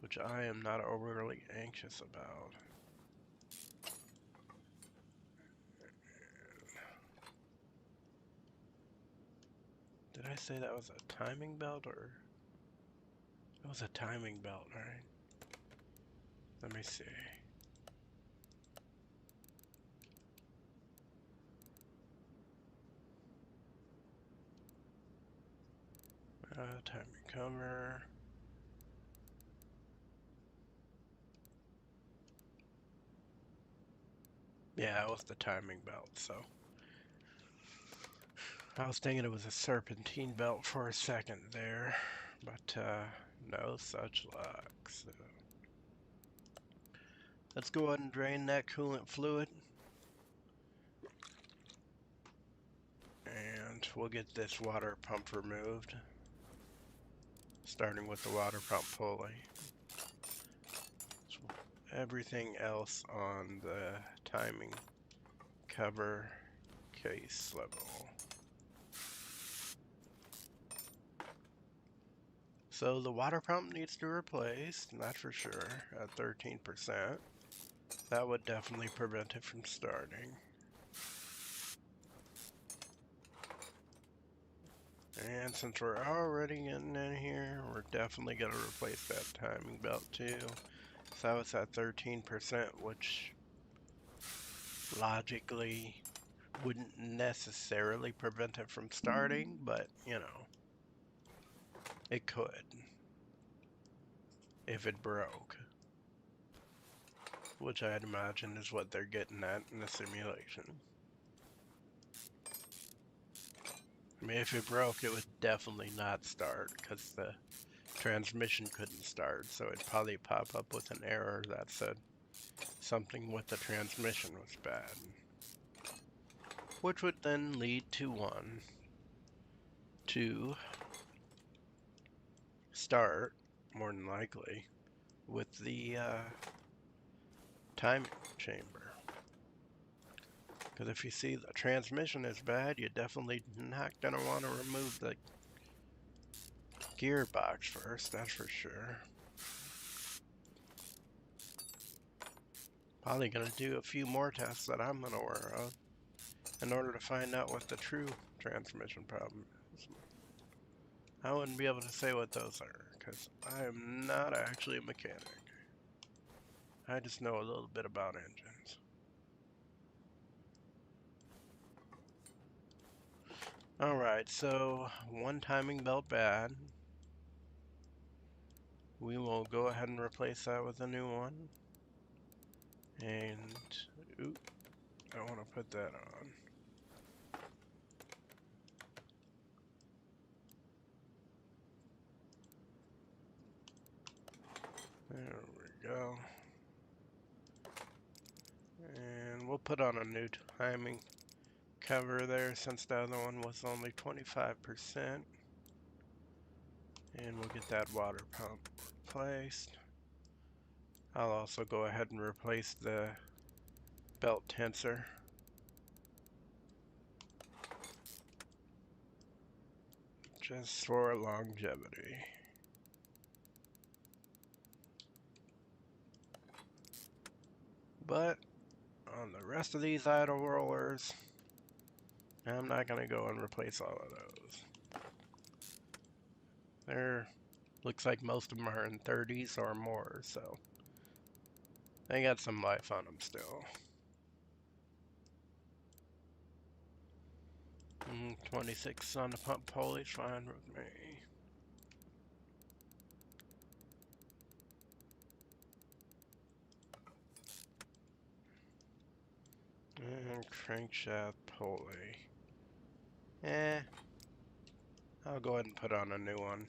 which I am not overly anxious about. Did I say that was a timing belt or? It was a timing belt, right? Let me see. Timing cover. Yeah, it was the timing belt, so. I was thinking it was a serpentine belt for a second there, but no such luck. So let's go ahead and drain that coolant fluid. And we'll get this water pump removed, starting with the water pump pulley. everything else on the timing cover case level. So the water pump needs to be replaced, that's for sure, at 13%. That would definitely prevent it from starting. And since we're already getting in here, we're definitely going to replace that timing belt too. So it's at 13%, which logically wouldn't necessarily prevent it from starting, but you know, it could if it broke, which I'd imagine is what they're getting at in the simulation. I mean, if it broke, it would definitely not start because the transmission couldn't start, so it'd probably pop up with an error that said something with the transmission was bad, which would then lead to one to start, more than likely, with the timing chamber. Because if you see the transmission is bad, you're definitely not going to want to remove the gearbox first, that's for sure. Probably going to do a few more tests that I'm unaware of in order to find out what the true transmission problem is. I wouldn't be able to say what those are, because I am not actually a mechanic. I just know a little bit about engines. Alright, so one timing belt bad. We will go ahead and replace that with a new one. And, oop, I want to put that on. There we go. And we'll put on a new timing cover there since the other one was only 25%. And we'll get that water pump replaced. I'll also go ahead and replace the belt tensor. Just for longevity. But on the rest of these idle rollers, I'm not going to go and replace all of those. Looks like most of them are in 30s or more, so they got some life on them still. 26 on the pump pulley is fine with me. And crankshaft pulley. I'll go ahead and put on a new one.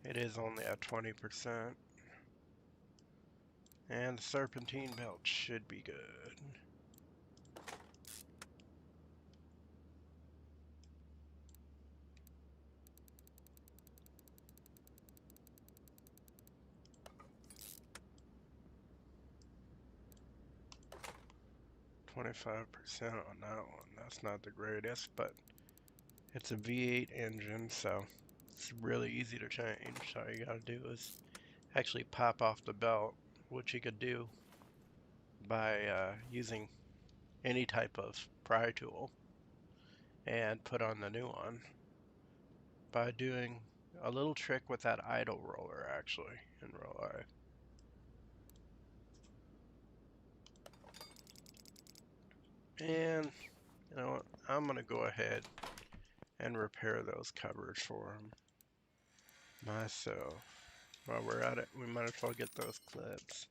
It is only at 20%. And the serpentine belt should be good. $25% on that one. That's not the greatest, but it's a V8 engine, so it's really easy to change. All you gotta do is actually pop off the belt, which you could do by using any type of pry tool, and put on the new one by doing a little trick with that idle roller, actually, in real life. And you know what? I'm gonna go ahead and repair those covers for them myself. While we're at it, we might as well get those clips.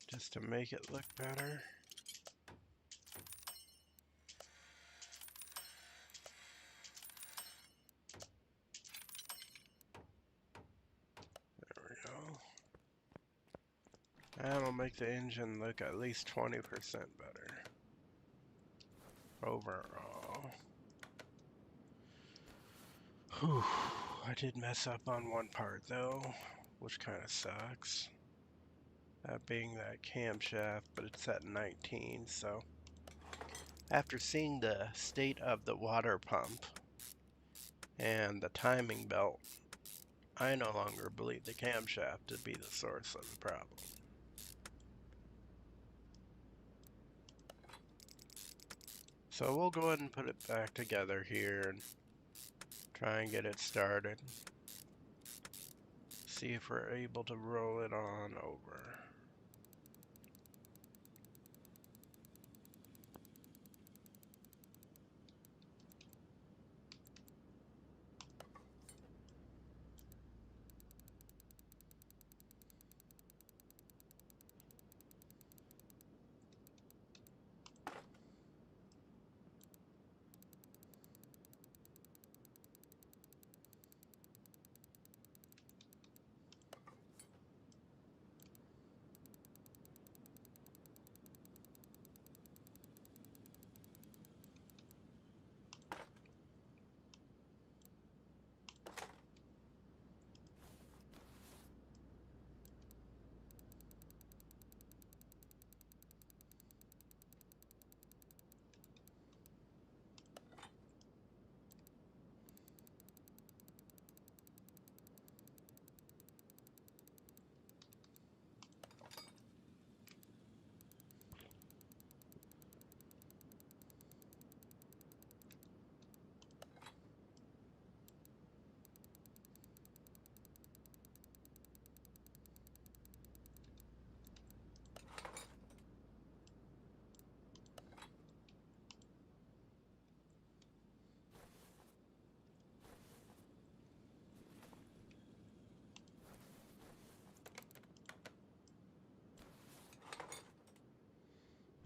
Just to make it look better. There we go. That'll make the engine look at least 20% better. overall. Whew, I did mess up on one part though, which kind of sucks. That being that camshaft, but it's at 19, so after seeing the state of the water pump and the timing belt, I no longer believe the camshaft to be the source of the problem. So we'll go ahead and put it back together here and try and get it started. See if we're able to roll it on over.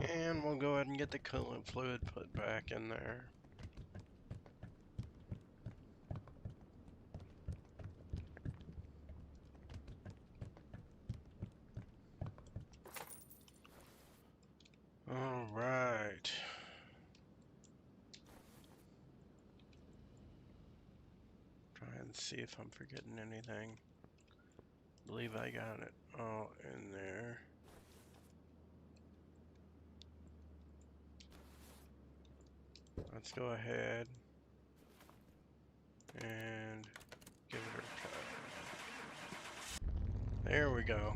And we'll go ahead and get the coolant fluid put back in there. All right. Try and see if I'm forgetting anything. Believe I got it all in there. Let's go ahead and give it a try. There we go.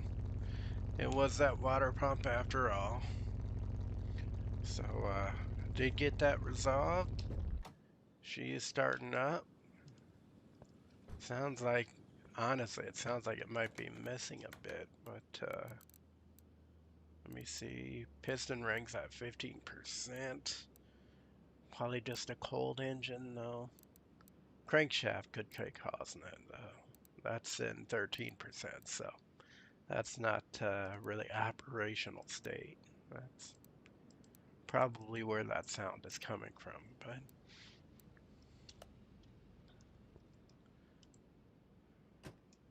It was that water pump after all. So, did get that resolved. She is starting up. Sounds like, honestly, it sounds like it might be missing a bit, but, let me see. Piston rings at 15%. Probably just a cold engine, though. Crankshaft could causing it, though. That's in 13%, so that's not really operational state. That's probably where that sound is coming from, but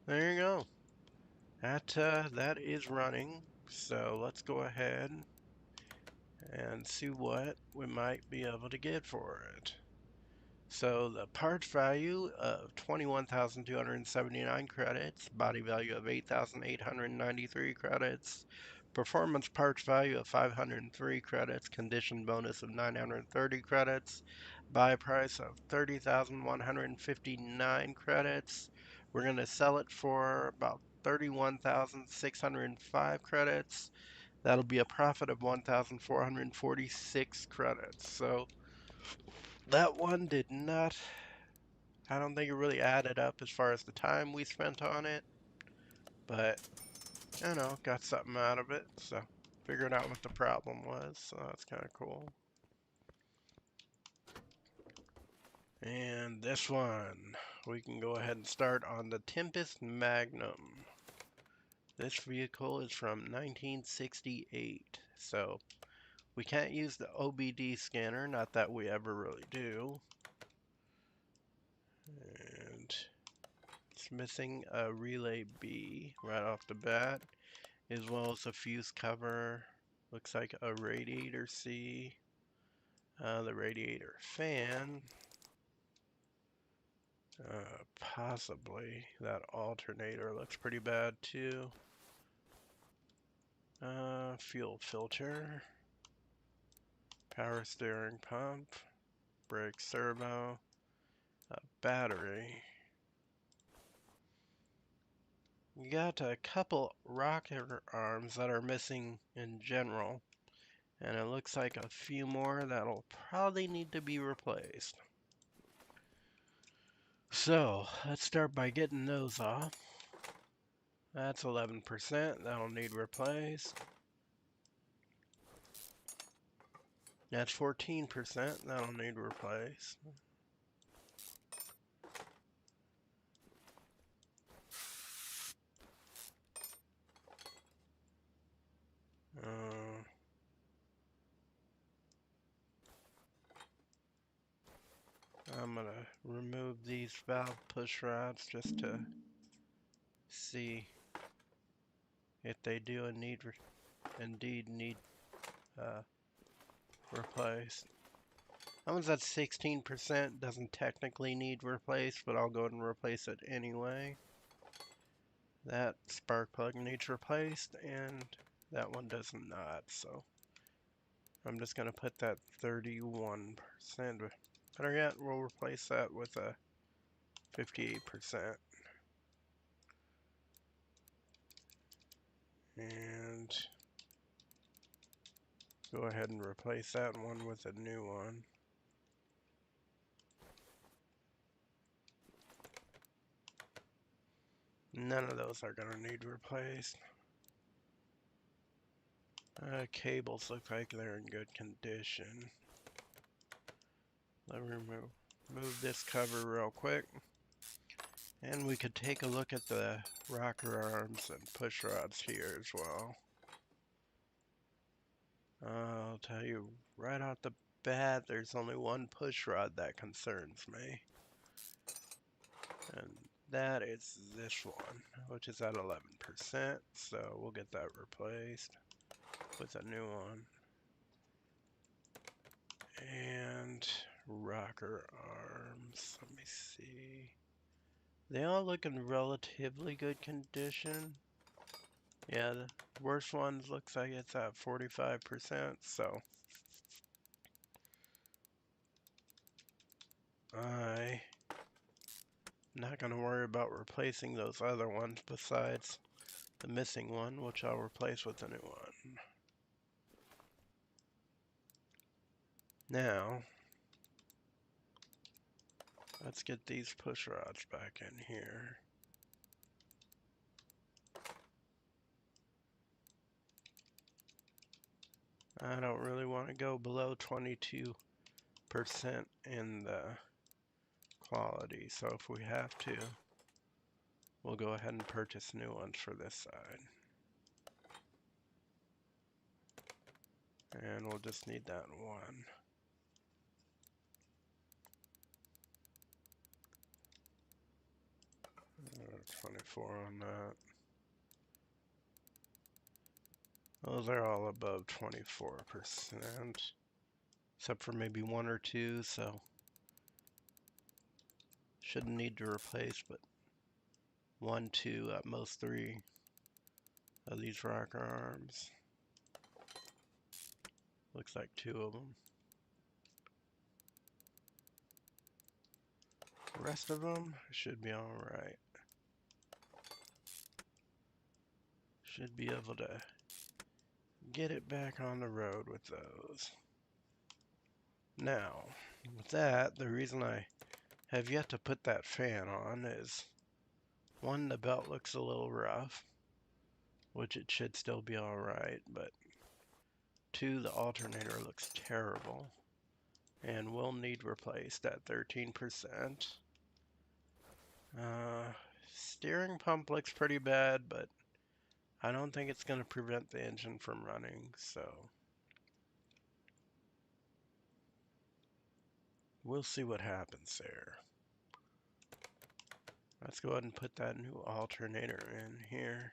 there you go. That is running, so let's go ahead and see what we might be able to get for it. So the part value of 21,279 credits, body value of 8,893 credits, performance parts value of 503 credits, condition bonus of 930 credits, buy price of 30,159 credits. We're going to sell it for about 31,605 credits. That'll be a profit of 1,446 credits. So that one did not, I don't think it really added up as far as the time we spent on it, but you know, got something out of it, so figured out what the problem was, so that's kind of cool. And this one, we can go ahead and start on the Tempest Magnum. This vehicle is from 1968, so we can't use the OBD scanner, not that we ever really do. And it's missing a relay B right off the bat, as well as a fuse cover. Looks like a radiator C. The radiator fan. Possibly. That alternator looks pretty bad too. Fuel filter. Power steering pump. Brake servo. Battery. You got a couple rocker arms that are missing in general. And it looks like a few more that'll probably need to be replaced. So, let's start by getting those off. That's 11%, that'll need replaced. That's 14%, that'll need replaced. I'm gonna remove these valve push rods just to see if they do indeed need replaced. That one's at 16%, doesn't technically need replaced, but I'll go ahead and replace it anyway. That spark plug needs replaced, and that one does not, so I'm just going to put that 31%. Better yet, we'll replace that with a 58%. And go ahead and replace that one with a new one. None of those are going to need replaced. Cables look like they're in good condition. Let me remove this cover real quick. And we could take a look at the rocker arms and push rods here as well. I'll tell you right off the bat, there's only one push rod that concerns me. And that is this one, which is at 11%. So we'll get that replaced with a new one. And rocker arms, let me see. They all look in relatively good condition. Yeah, the worst ones looks like it's at 45%, so I'm not going to worry about replacing those other ones besides the missing one, which I'll replace with a new one. Now, let's get these push rods back in here. I don't really want to go below 22% in the quality, so if we have to, we'll go ahead and purchase new ones for this side. And we'll just need that one. 24 on that. Those are all above 24%, except for maybe one or two, so shouldn't need to replace, but 1, 2, at most 3 of these rocker arms. Looks like 2 of them. The rest of them should be alright. Should be able to get it back on the road with those. Now, with that, the reason I have yet to put that fan on is, one, the belt looks a little rough, which it should still be alright, but 2, the alternator looks terrible and will need replaced at 13%. Steering pump looks pretty bad, but I don't think it's going to prevent the engine from running, so we'll see what happens there. Let's go ahead and put that new alternator in here.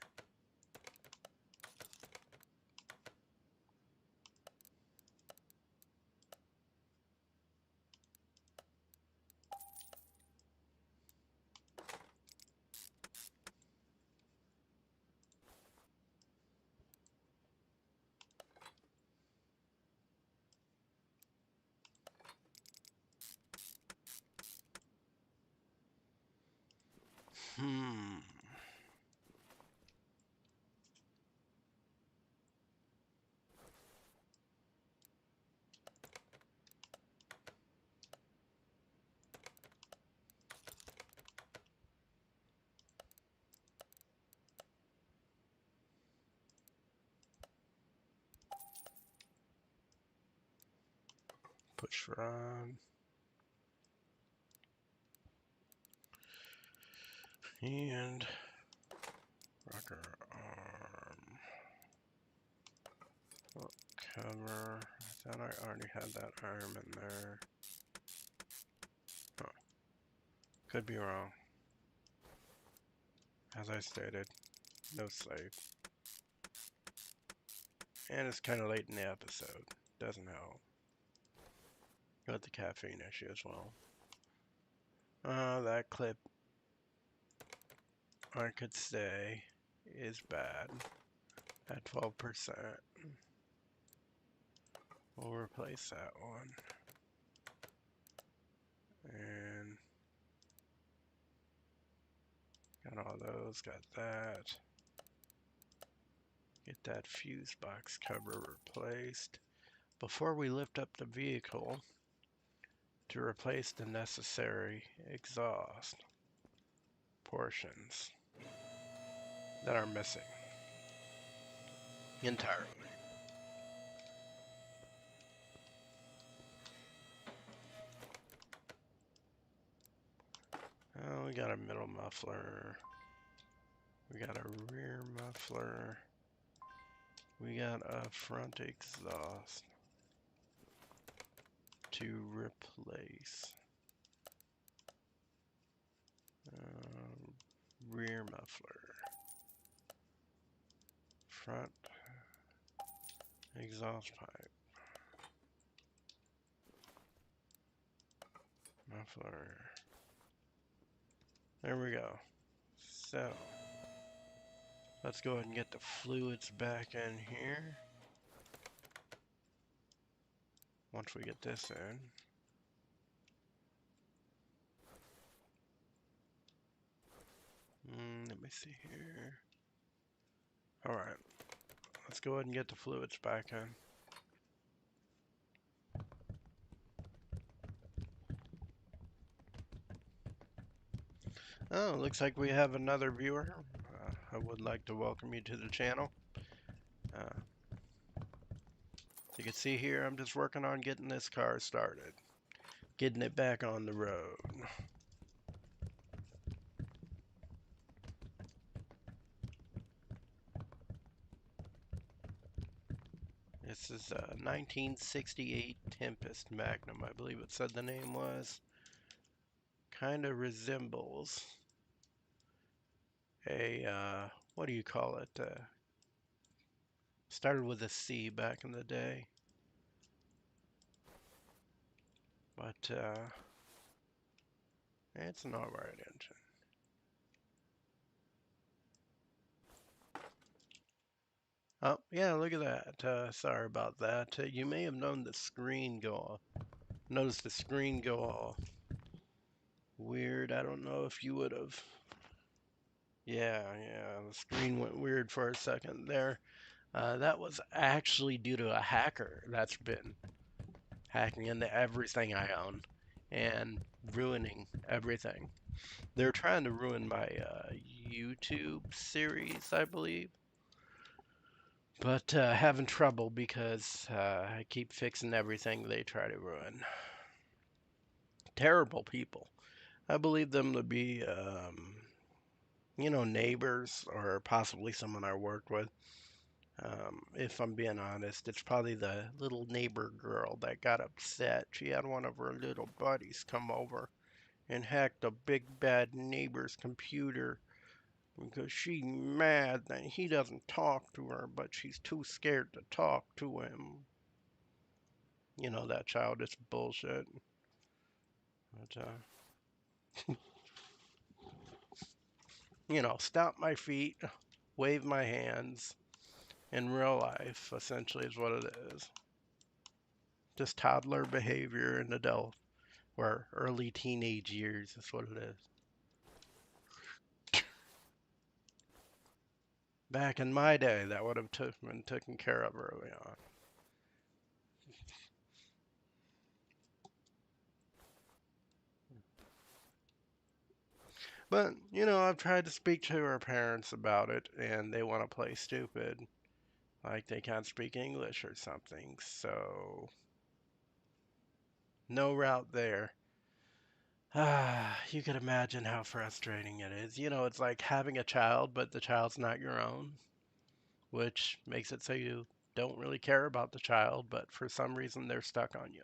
push rod. And rocker arm. Oh, cover. I thought I already had that arm in there. Oh, could be wrong. As I stated, no slave. And it's kind of late in the episode. Doesn't help. Got the caffeine issue as well. That clip, I could say, is bad at 12%. We'll replace that one. And got all those, got that. Get that fuse box cover replaced. Before we lift up the vehicle to replace the necessary exhaust portions that are missing entirely. Oh, we got a middle muffler. We got a rear muffler. We got a front exhaust to replace. Rear muffler. Front exhaust pipe. Muffler. There we go. So, let's go ahead and get the fluids back in here. Once we get this in. Let me see here. Alright, let's go ahead and get the fluids back in. Oh, looks like we have another viewer. I would like to welcome you to the channel. You can see here, I'm just working on getting this car started. Getting it back on the road. This is a 1968 Tempest Magnum, I believe it said the name was. Kind of resembles a, what do you call it? Started with a C back in the day. But, it's an alright engine. Oh, yeah, look at that. Sorry about that. You may have known the screen go off. Noticed the screen go all weird. I don't know if you would have. Yeah, the screen went weird for a second there. That was actually due to a hacker that's been hacking into everything I own and ruining everything. They're trying to ruin my YouTube series, I believe. But having trouble because I keep fixing everything they try to ruin. Terrible people. I believe them to be, neighbors or possibly someone I worked with. If I'm being honest, it's probably the little neighbor girl that got upset. She had one of her little buddies come over and hack the big bad neighbor's computer because she's mad that he doesn't talk to her, but she's too scared to talk to him. You know, that childish bullshit. But, stomp my feet, wave my hands. In real life, essentially, is what it is. Just toddler behavior in adult or early teenage years is what it is. Back in my day, that would have been taken care of early on. But, I've tried to speak to her parents about it, and they want to play stupid. Like they can't speak English or something. So, No route there. Ah, you can imagine how frustrating it is. You know, it's like having a child, but the child's not your own, which makes it so you don't really care about the child, but for some reason they're stuck on you.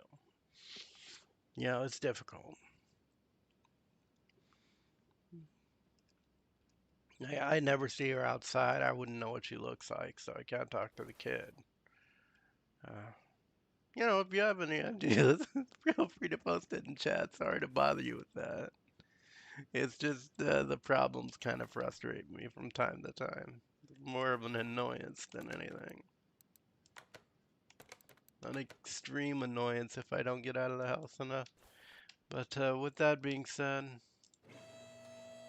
You know, it's difficult. I never see her outside. I wouldn't know what she looks like, so I can't talk to the kid. Uh, you know, if you have any ideas, feel free to post it in chat. Sorry to bother you with that. It's just the problems kind of frustrate me from time to time. More of an annoyance than anything. An extreme annoyance if I don't get out of the house enough. But with that being said,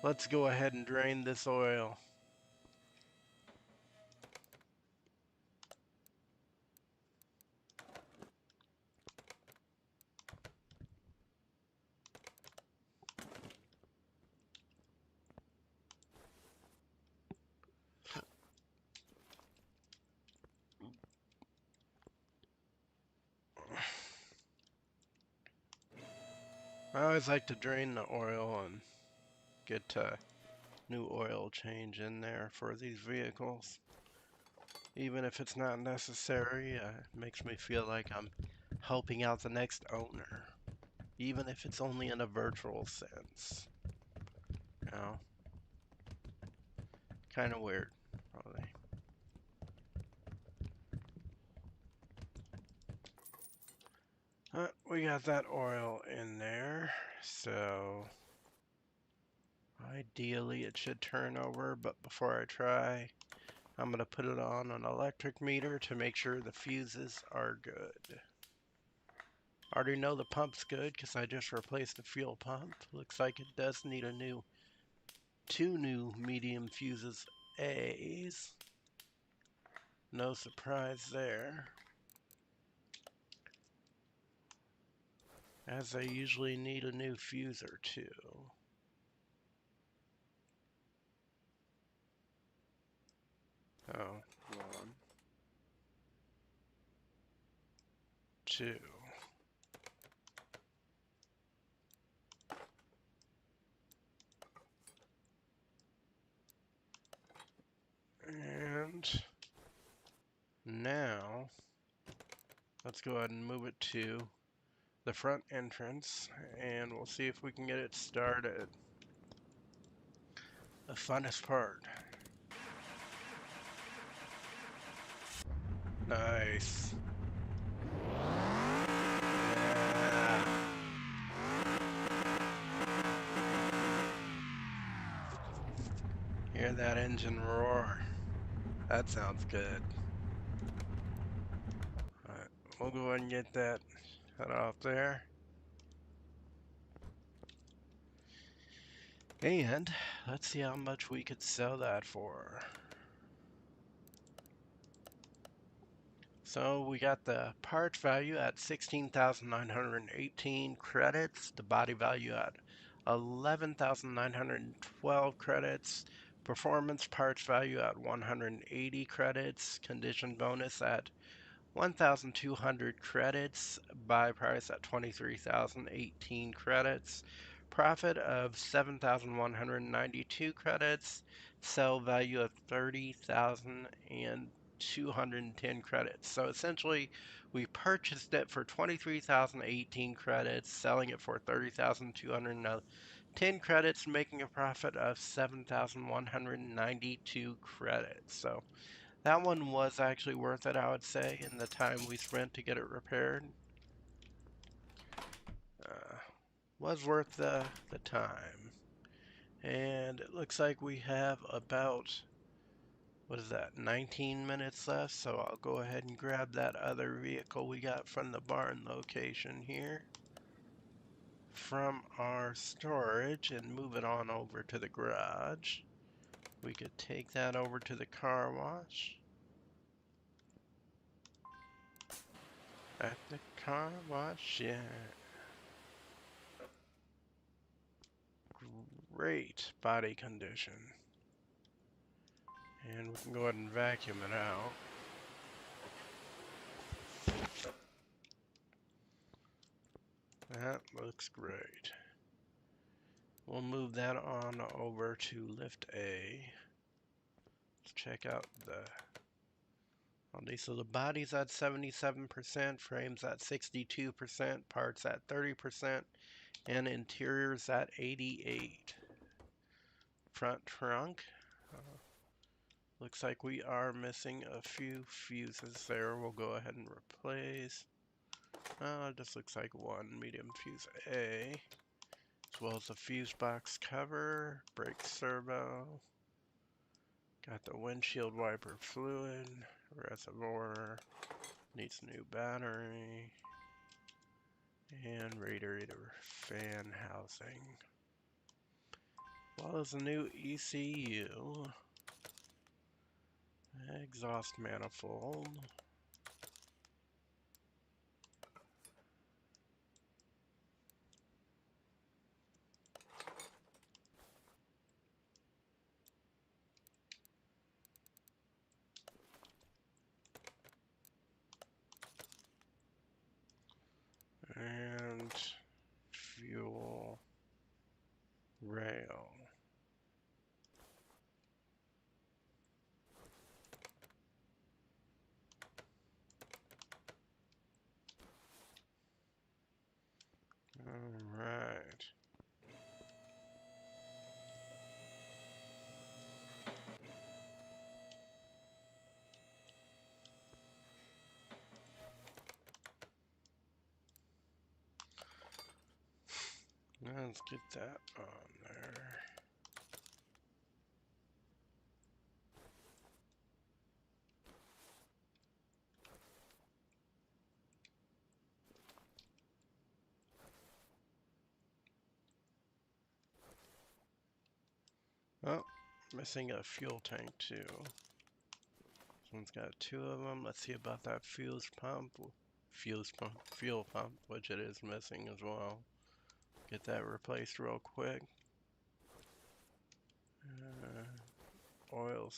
let's go ahead and drain this oil. I always like to drain the oil and get new oil change in there for these vehicles. Even if it's not necessary, it makes me feel like I'm helping out the next owner. Even if it's only in a virtual sense. You know, kind of weird, probably. We got that oil in there, so ideally it should turn over, but before I try, I'm going to put it on an electric meter to make sure the fuses are good. I already know the pump's good because I just replaced the fuel pump. Looks like it does need two new medium fuses A's. No surprise there. As I usually need a new fuse or two. Oh, one, two. And now, let's go ahead and move it to the front entrance, and we'll see if we can get it started. The funnest part. Nice. Yeah. Hear that engine roar. That sounds good. Alright, we'll go ahead and get that cut off there. And let's see how much we could sell that for. So we got the parts value at 16,918 credits, the body value at 11,912 credits, performance parts value at 180 credits, condition bonus at 1,200 credits, buy price at 23,018 credits, profit of 7,192 credits, sell value of 30,210 credits. So essentially, we purchased it for 23,018 credits, selling it for 30,210 credits, making a profit of 7,192 credits. So that one was actually worth it, I would say, in the time we spent to get it repaired. Uh, was worth the time. And it looks like we have about, what is that, 19 minutes left, so I'll go ahead and grab that other vehicle we got from the barn location here from our storage and move it on over to the garage. We could take that over to the car wash. At the car wash, yeah. Great body condition. And we can go ahead and vacuum it out. That looks great. We'll move that on over to lift A. Let's check out the so the body's at 77%, frames at 62%, parts at 30%, and interior's at 88%. Front trunk. Looks like we are missing a few fuses there. We'll go ahead and replace. This looks like one medium fuse A, as well as the fuse box cover, brake servo. Got the windshield wiper fluid, reservoir, needs new battery, and radiator fan housing. As well as a new ECU, exhaust manifold, and fuel rail. All right. Let's get that on there. Oh, missing a fuel tank too. This one's got two of them. Let's see about that fuel pump, which it is missing as well. Get that replaced real quick. Oil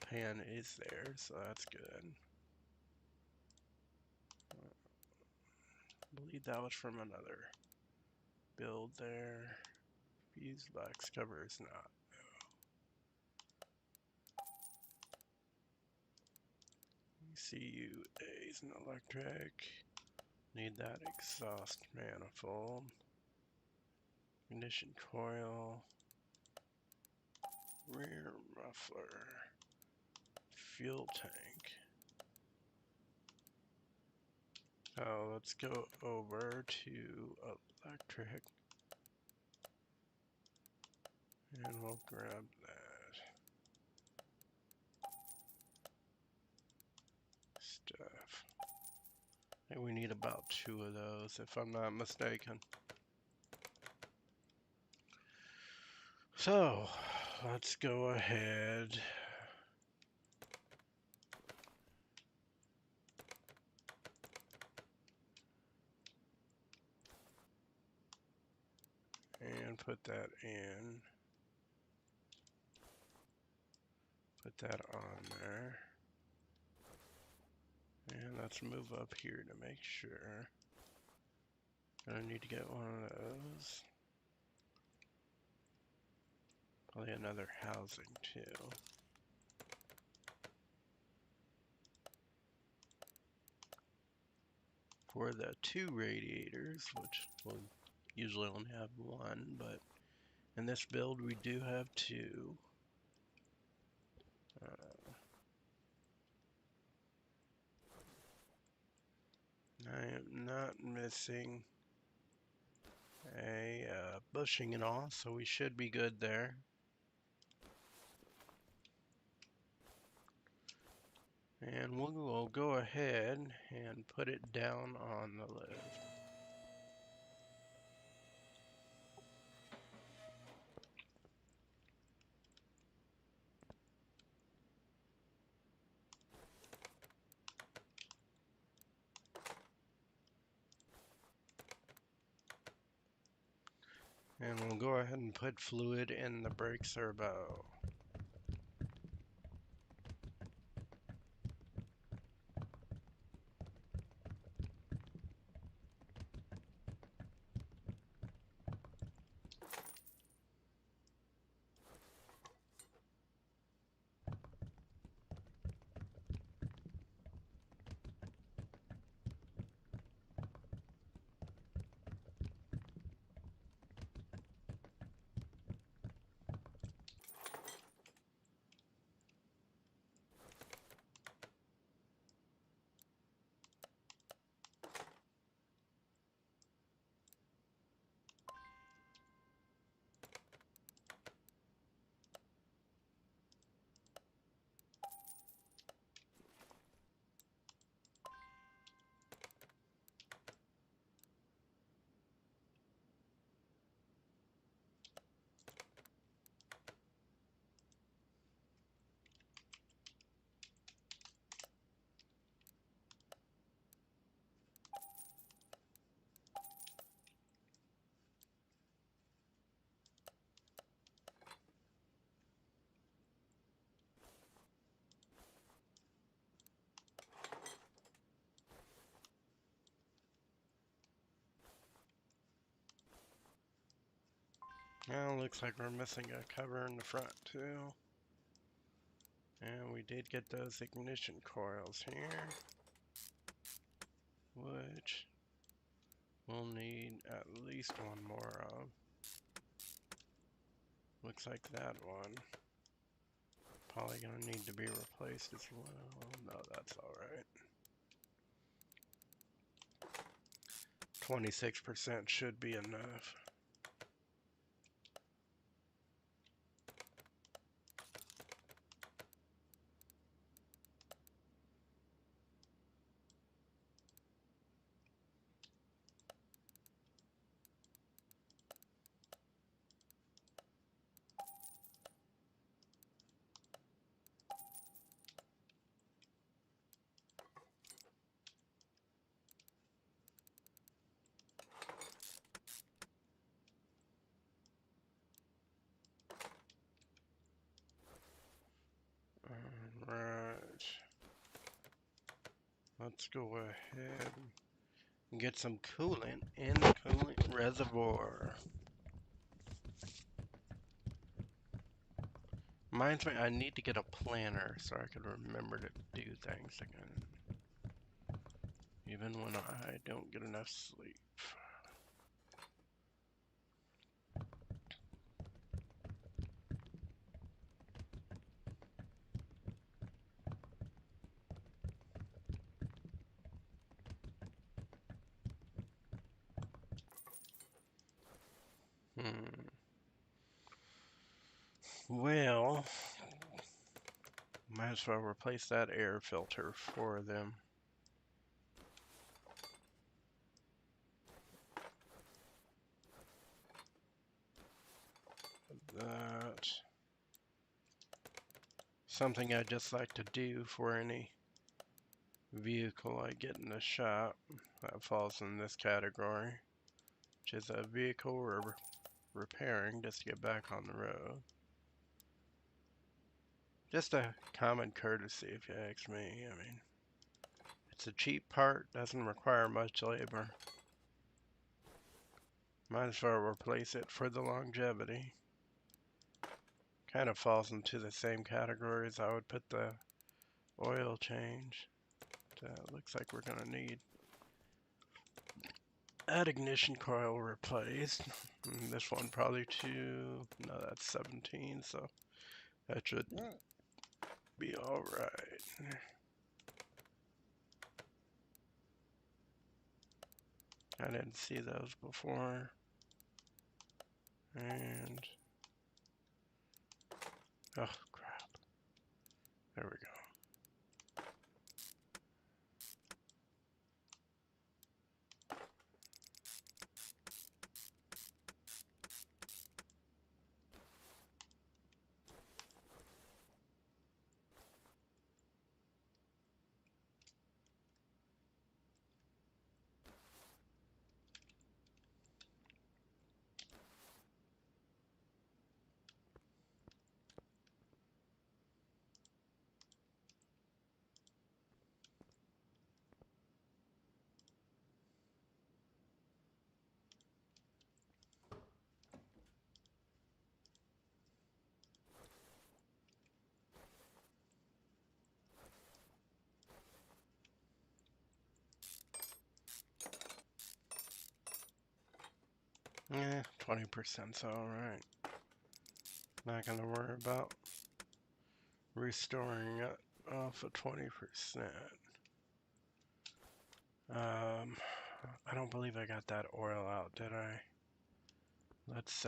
pan is there, so that's good. I believe that was from another build there. Fuse box cover is not. ECU is an electric. Need that exhaust manifold. Ignition coil. Rear muffler. Fuel tank. So let's go over to electric. And we'll grab that stuff. I think we need about 2 of those, if I'm not mistaken. So, let's go ahead and put that in. Put that on there. And let's move up here to make sure. Gonna need to get one of those. Probably another housing too. For the 2 radiators, which will usually only have 1, but in this build we do have 2. I am not missing a bushing and all, so we should be good there. And we'll go ahead and put it down on the lift. And we'll go ahead and put fluid in the brake servo. Well, looks like we're missing a cover in the front too. And we did get those ignition coils here, which we'll need at least one more of. Looks like that one. Probably gonna need to be replaced as well. No, that's alright. 26% should be enough. Alright. Let's go ahead and get some coolant in the coolant reservoir. Reminds me, I need to get a planner so I can remember to do things again. Even when I don't get enough sleep. Well, might as well replace that air filter for them. That. Something I just like to do for any vehicle I get in the shop. That falls in this category, which is a vehicle repairing just to get back on the road. Just a common courtesy if you ask me. I mean, it's a cheap part, doesn't require much labor. Might as well replace it for the longevity. Kind of falls into the same category as I would put the oil change. Looks like we're going to need that ignition coil replaced. And this one probably too. No, that's 17, so that should be alright. I didn't see those before. And oh crap. There we go. Yeah, 20%'s alright. Not gonna worry about restoring it off of 20%. I don't believe I got that oil out, did I? Let's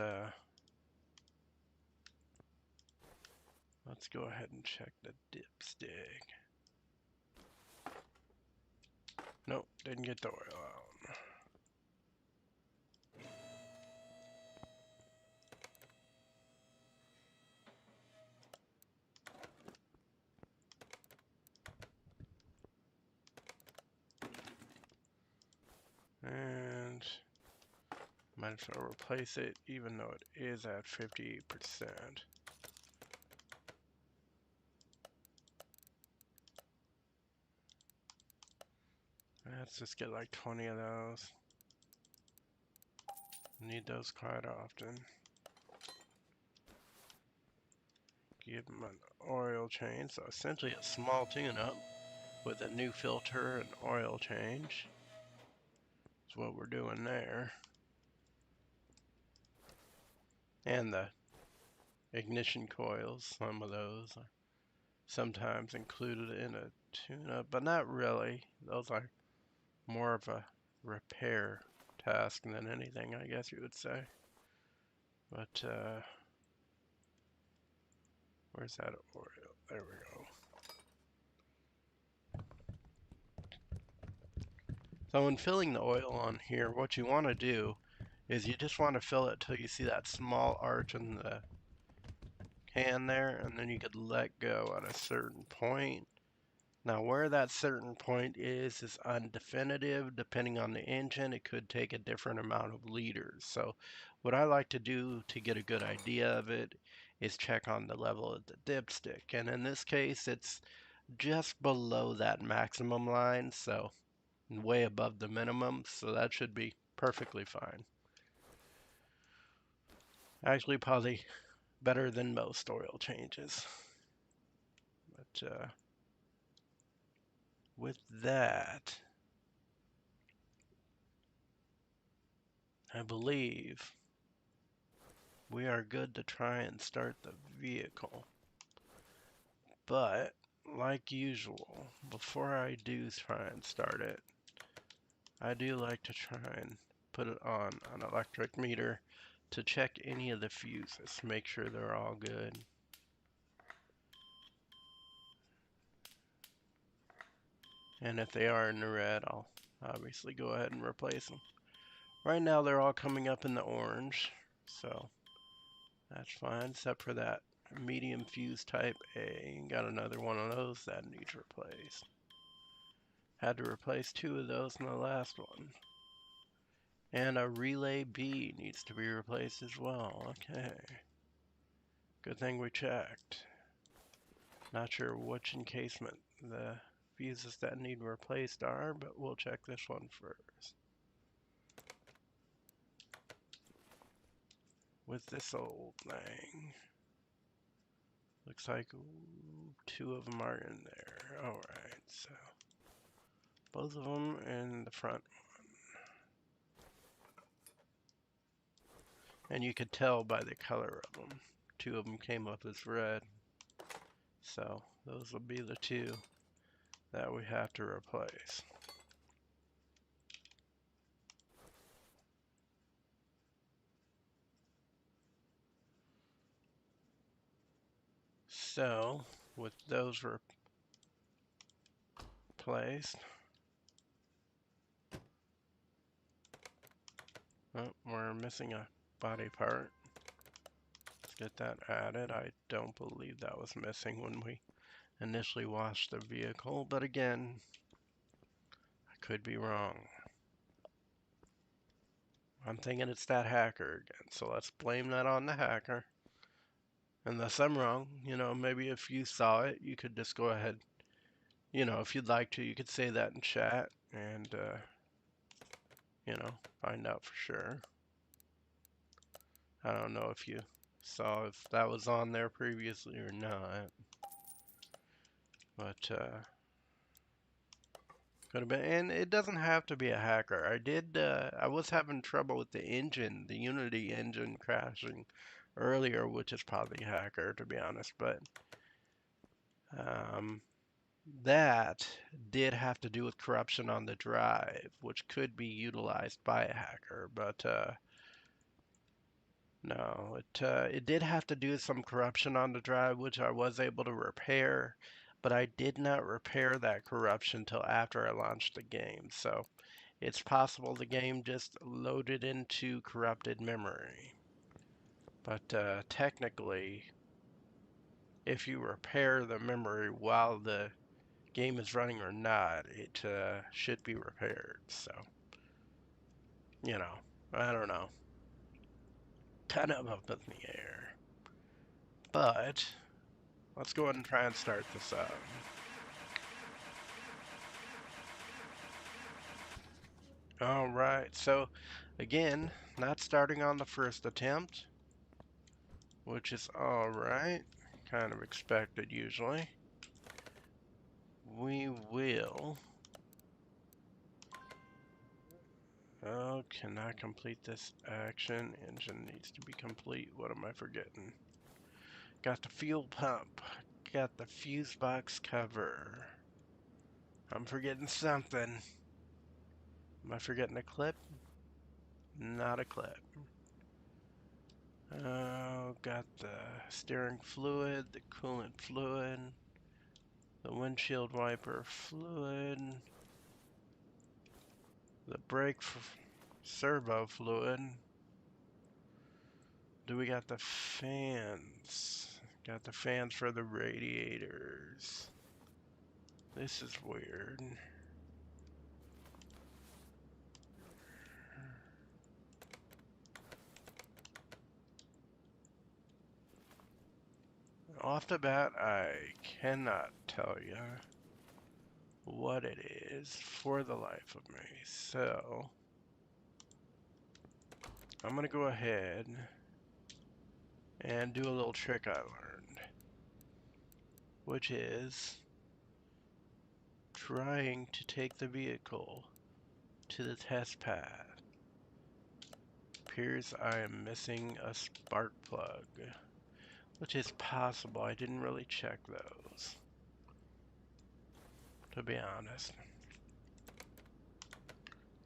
go ahead and check the dipstick. Nope, didn't get the oil out. And might as well replace it even though it is at 58%. Let's just get like 20 of those. Need those quite often. give them an oil change. So essentially a small tune-up with a new filter and oil change. That's what we're doing there. And the ignition coils, some of those are sometimes included in a tune-up, but not really. Those are more of a repair task than anything, I guess you would say. But where's that oil? There we go. So when filling the oil on here, what you want to do is you just want to fill it till you see that small arch in the can there, and then you could let go at a certain point. Now where that certain point is undefinitive. Depending on the engine, it could take a different amount of liters. So what I like to do to get a good idea of it is check on the level of the dipstick. And in this case, it's just below that maximum line, so way above the minimum, so that should be perfectly fine. Actually, probably better than most oil changes. But with that, I believe we are good to try and start the vehicle. But, like usual, before I do try and start it, I do like to try and put it on an electric meter to check any of the fuses, make sure they're all good. And if they are in the red, I'll obviously go ahead and replace them. Right now they're all coming up in the orange, so that's fine, except for that medium fuse type A. Got another one of those that needs replaced. Had to replace 2 of those in the last one. And a relay B needs to be replaced as well. Okay. Good thing we checked. Not sure which encasement the fuses that need replaced are, but we'll check this one first. With this old thing. Looks like 2 of them are in there. Alright, so both of them in the front one. And you could tell by the color of them. 2 of them came up as red. So those will be the 2 that we have to replace. So with those replaced, oh, we're missing a body part. Let's get that added. I don't believe that was missing when we initially washed the vehicle, but again, I could be wrong. I'm thinking it's that hacker again, so let's blame that on the hacker. Unless I'm wrong, maybe if you saw it, you could just go ahead, if you'd like to, you could say that in chat and, find out for sure. I don't know if you saw if that was on there previously or not, but, could have been, and it doesn't have to be a hacker. I was having trouble with the engine, the Unity engine crashing earlier, which is probably a hacker to be honest, but that did have to do with corruption on the drive, which could be utilized by a hacker, but no, it did have to do with some corruption on the drive, which I was able to repair, but I did not repair that corruption till after I launched the game. So it's possible the game just loaded into corrupted memory. But technically, if you repair the memory while the game is running or not, it should be repaired. So, I don't know. Kind of up in the air. But let's go ahead and try and start this up. Alright, so again, not starting on the first attempt, which is alright. kind of expected usually. We will. Oh, cannot complete this action. Engine needs to be complete. What am I forgetting? Got the fuel pump. Got the fuse box cover. I'm forgetting something. Am I forgetting a clip? Not a clip. Oh, got the steering fluid, the coolant fluid, the windshield wiper fluid, the brake servo fluid. Do we got the fans? Got the fans for the radiators. This is weird. Off the bat, I cannot tell you what it is for the life of me. So, I'm going to go ahead and do a little trick I learned, which is trying to take the vehicle to the test pad. Appears I am missing a spark plug, which is possible. I didn't really check those, to be honest.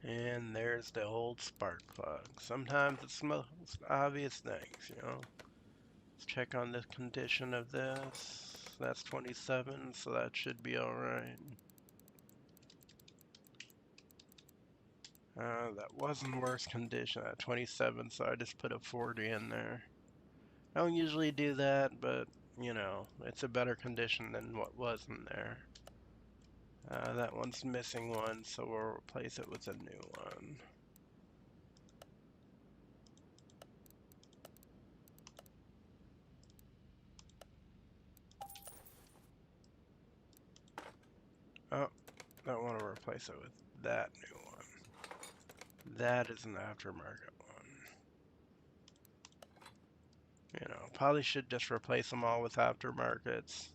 And there's the old spark plug. Sometimes it's the most obvious things, you know. Let's check on the condition of this. That's 27, so that should be alright. That was in worse condition at 27, so I just put a 40 in there. I don't usually do that, but, you know, it's a better condition than what was in there. That one's missing one, so we'll replace it with a new one. Oh, I want to replace it with that new one. That is an aftermarket one. You know, probably should just replace them all with aftermarkets.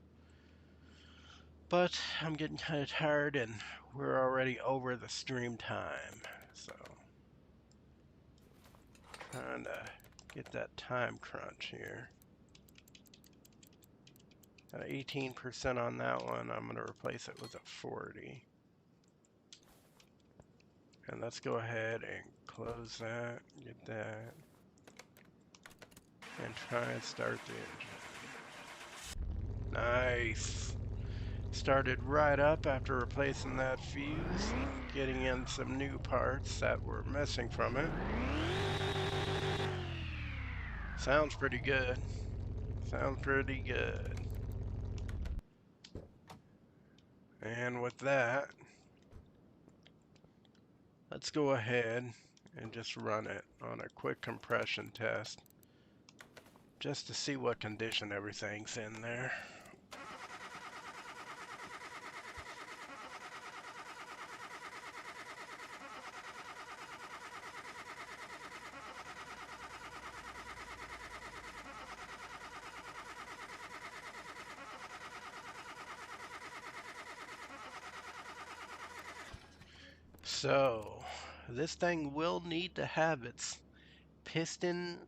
But I'm getting kind of tired and we're already over the stream time. So, trying to get that time crunch here. Got 18% on that one. I'm going to replace it with a 40. And let's go ahead and close that, get that, and try and start the engine. Nice. Started right up after replacing that fuse, getting in some new parts that were missing from it. Sounds pretty good. Sounds pretty good. And with that, let's go ahead and just run it on a quick compression test, just to see what condition everything's in there. So, this thing will need to have its piston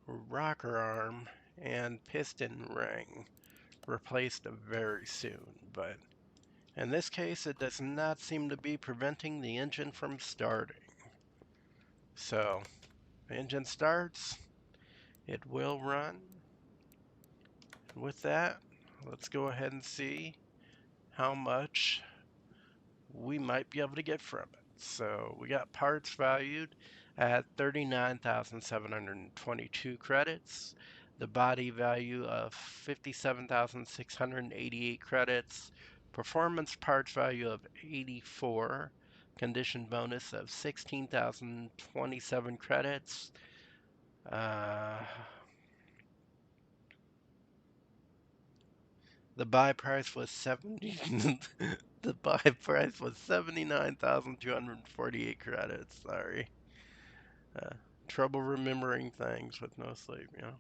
rocker arm and piston ring replaced very soon, but in this case it does not seem to be preventing the engine from starting. So, the engine starts, it will run. With that, let's go ahead and see how much we might be able to get from it. So we got parts valued at 39,722 credits, the body value of 57,688 credits, performance parts value of 84, condition bonus of 16,027 credits. The buy price was 70. The buy price was 79,248 credits. Sorry. Uh, Trouble remembering things with no sleep, you know.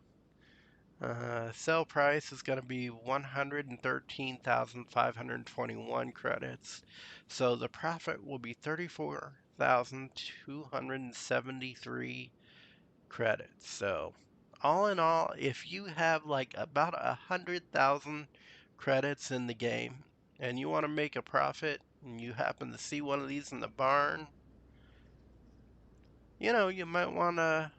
Sale price is going to be 113,521 credits. So the profit will be 34,273 credits. So all in all, if you have like about 100,000 credits in the game and you want to make a profit and you happen to see one of these in the barn, you might want to,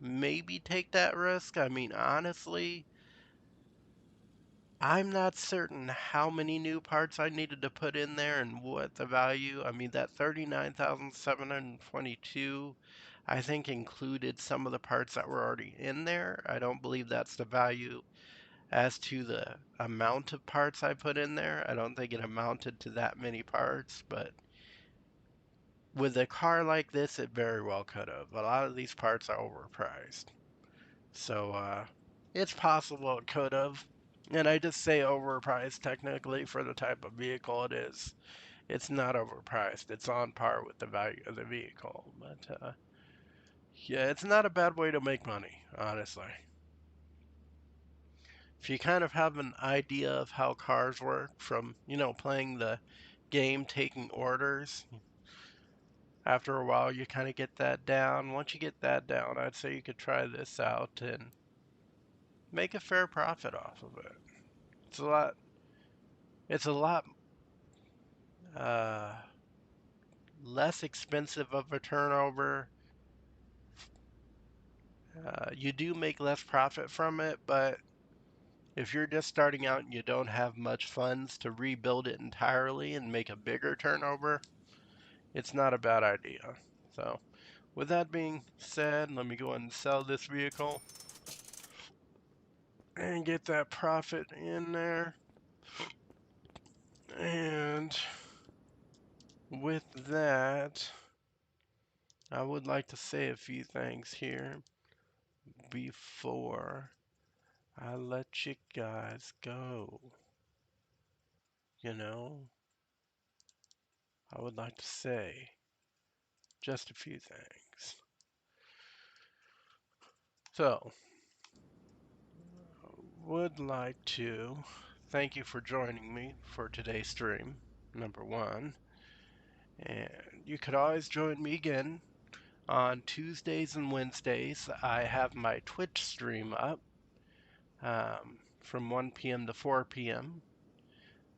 maybe take that risk. I mean, honestly, I'm not certain how many new parts I needed to put in there and what the value. I mean, that 39,722, I think included some of the parts that were already in there. I don't believe that's the value as to the amount of parts I put in there. I don't think it amounted to that many parts, but with a car like this, it very well could have. A lot of these parts are overpriced. So, it's possible it could have. And I just say overpriced technically for the type of vehicle it is. It's not overpriced. It's on par with the value of the vehicle. But, yeah, it's not a bad way to make money, honestly. If you kind of have an idea of how cars work from, playing the game, taking orders, after a while you kind of get that down. Once you get that down, I'd say you could try this out and make a fair profit off of it. It's a lot it's a lot uh, less expensive of a turnover. You do make less profit from it, but if you're just starting out and you don't have much funds to rebuild it entirely and make a bigger turnover, it's not a bad idea. So, with that being said, let me go ahead and sell this vehicle and get that profit in there. And with that, I would like to say a few things here before I let you guys go. You know, I would like to say just a few things. So, would like to thank you for joining me for today's stream, number one. And you could always join me again on Tuesdays and Wednesdays. I have my Twitch stream up from 1 p.m. to 4 p.m.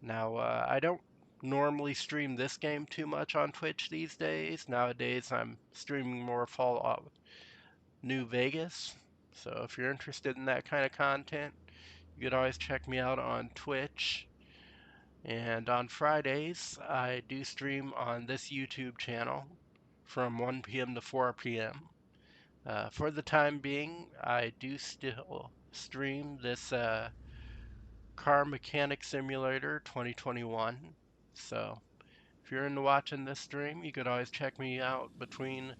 Now, I don't normally stream this game too much on Twitch these days. Nowadays, I'm streaming more Fallout New Vegas. So if you're interested in that kind of content, you could always check me out on Twitch. And on Fridays, I do stream on this YouTube channel from 1 p.m. to 4 p.m. For the time being, I do still stream this Car Mechanic Simulator 2021. So if you're into watching this stream, you could always check me out between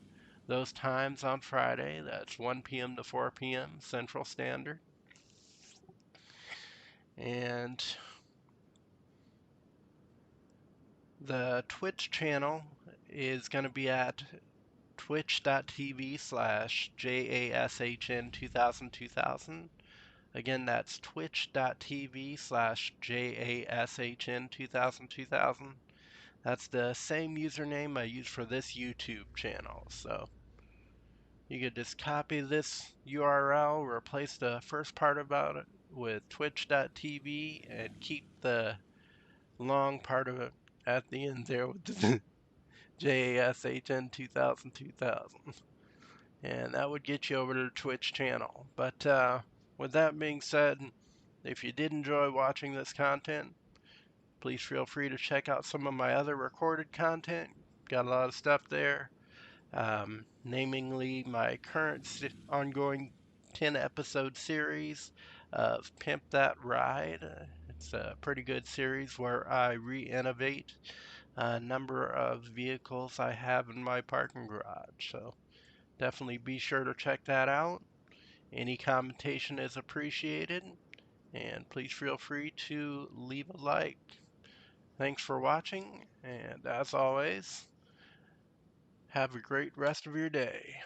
those times on Friday. That's 1 p.m. to 4 p.m. Central Standard. And the Twitch channel is going to be at twitch.tv/JASHN2000. Again, that's twitch.tv/JASHN2000. That's the same username I use for this YouTube channel. So you could just copy this URL, replace the first part about it with twitch.tv, and keep the long part of it at the end there with the JASHN 2000. And that would get you over to the Twitch channel. But with that being said, if you did enjoy watching this content, please feel free to check out some of my other recorded content. Got a lot of stuff there. Namely my current ongoing 10 episode series of Pimp That Ride. It's a pretty good series where I re-innovate a number of vehicles I have in my parking garage. So definitely be sure to check that out. Any commentation is appreciated, and please feel free to leave a like. Thanks for watching, and as always, have a great rest of your day.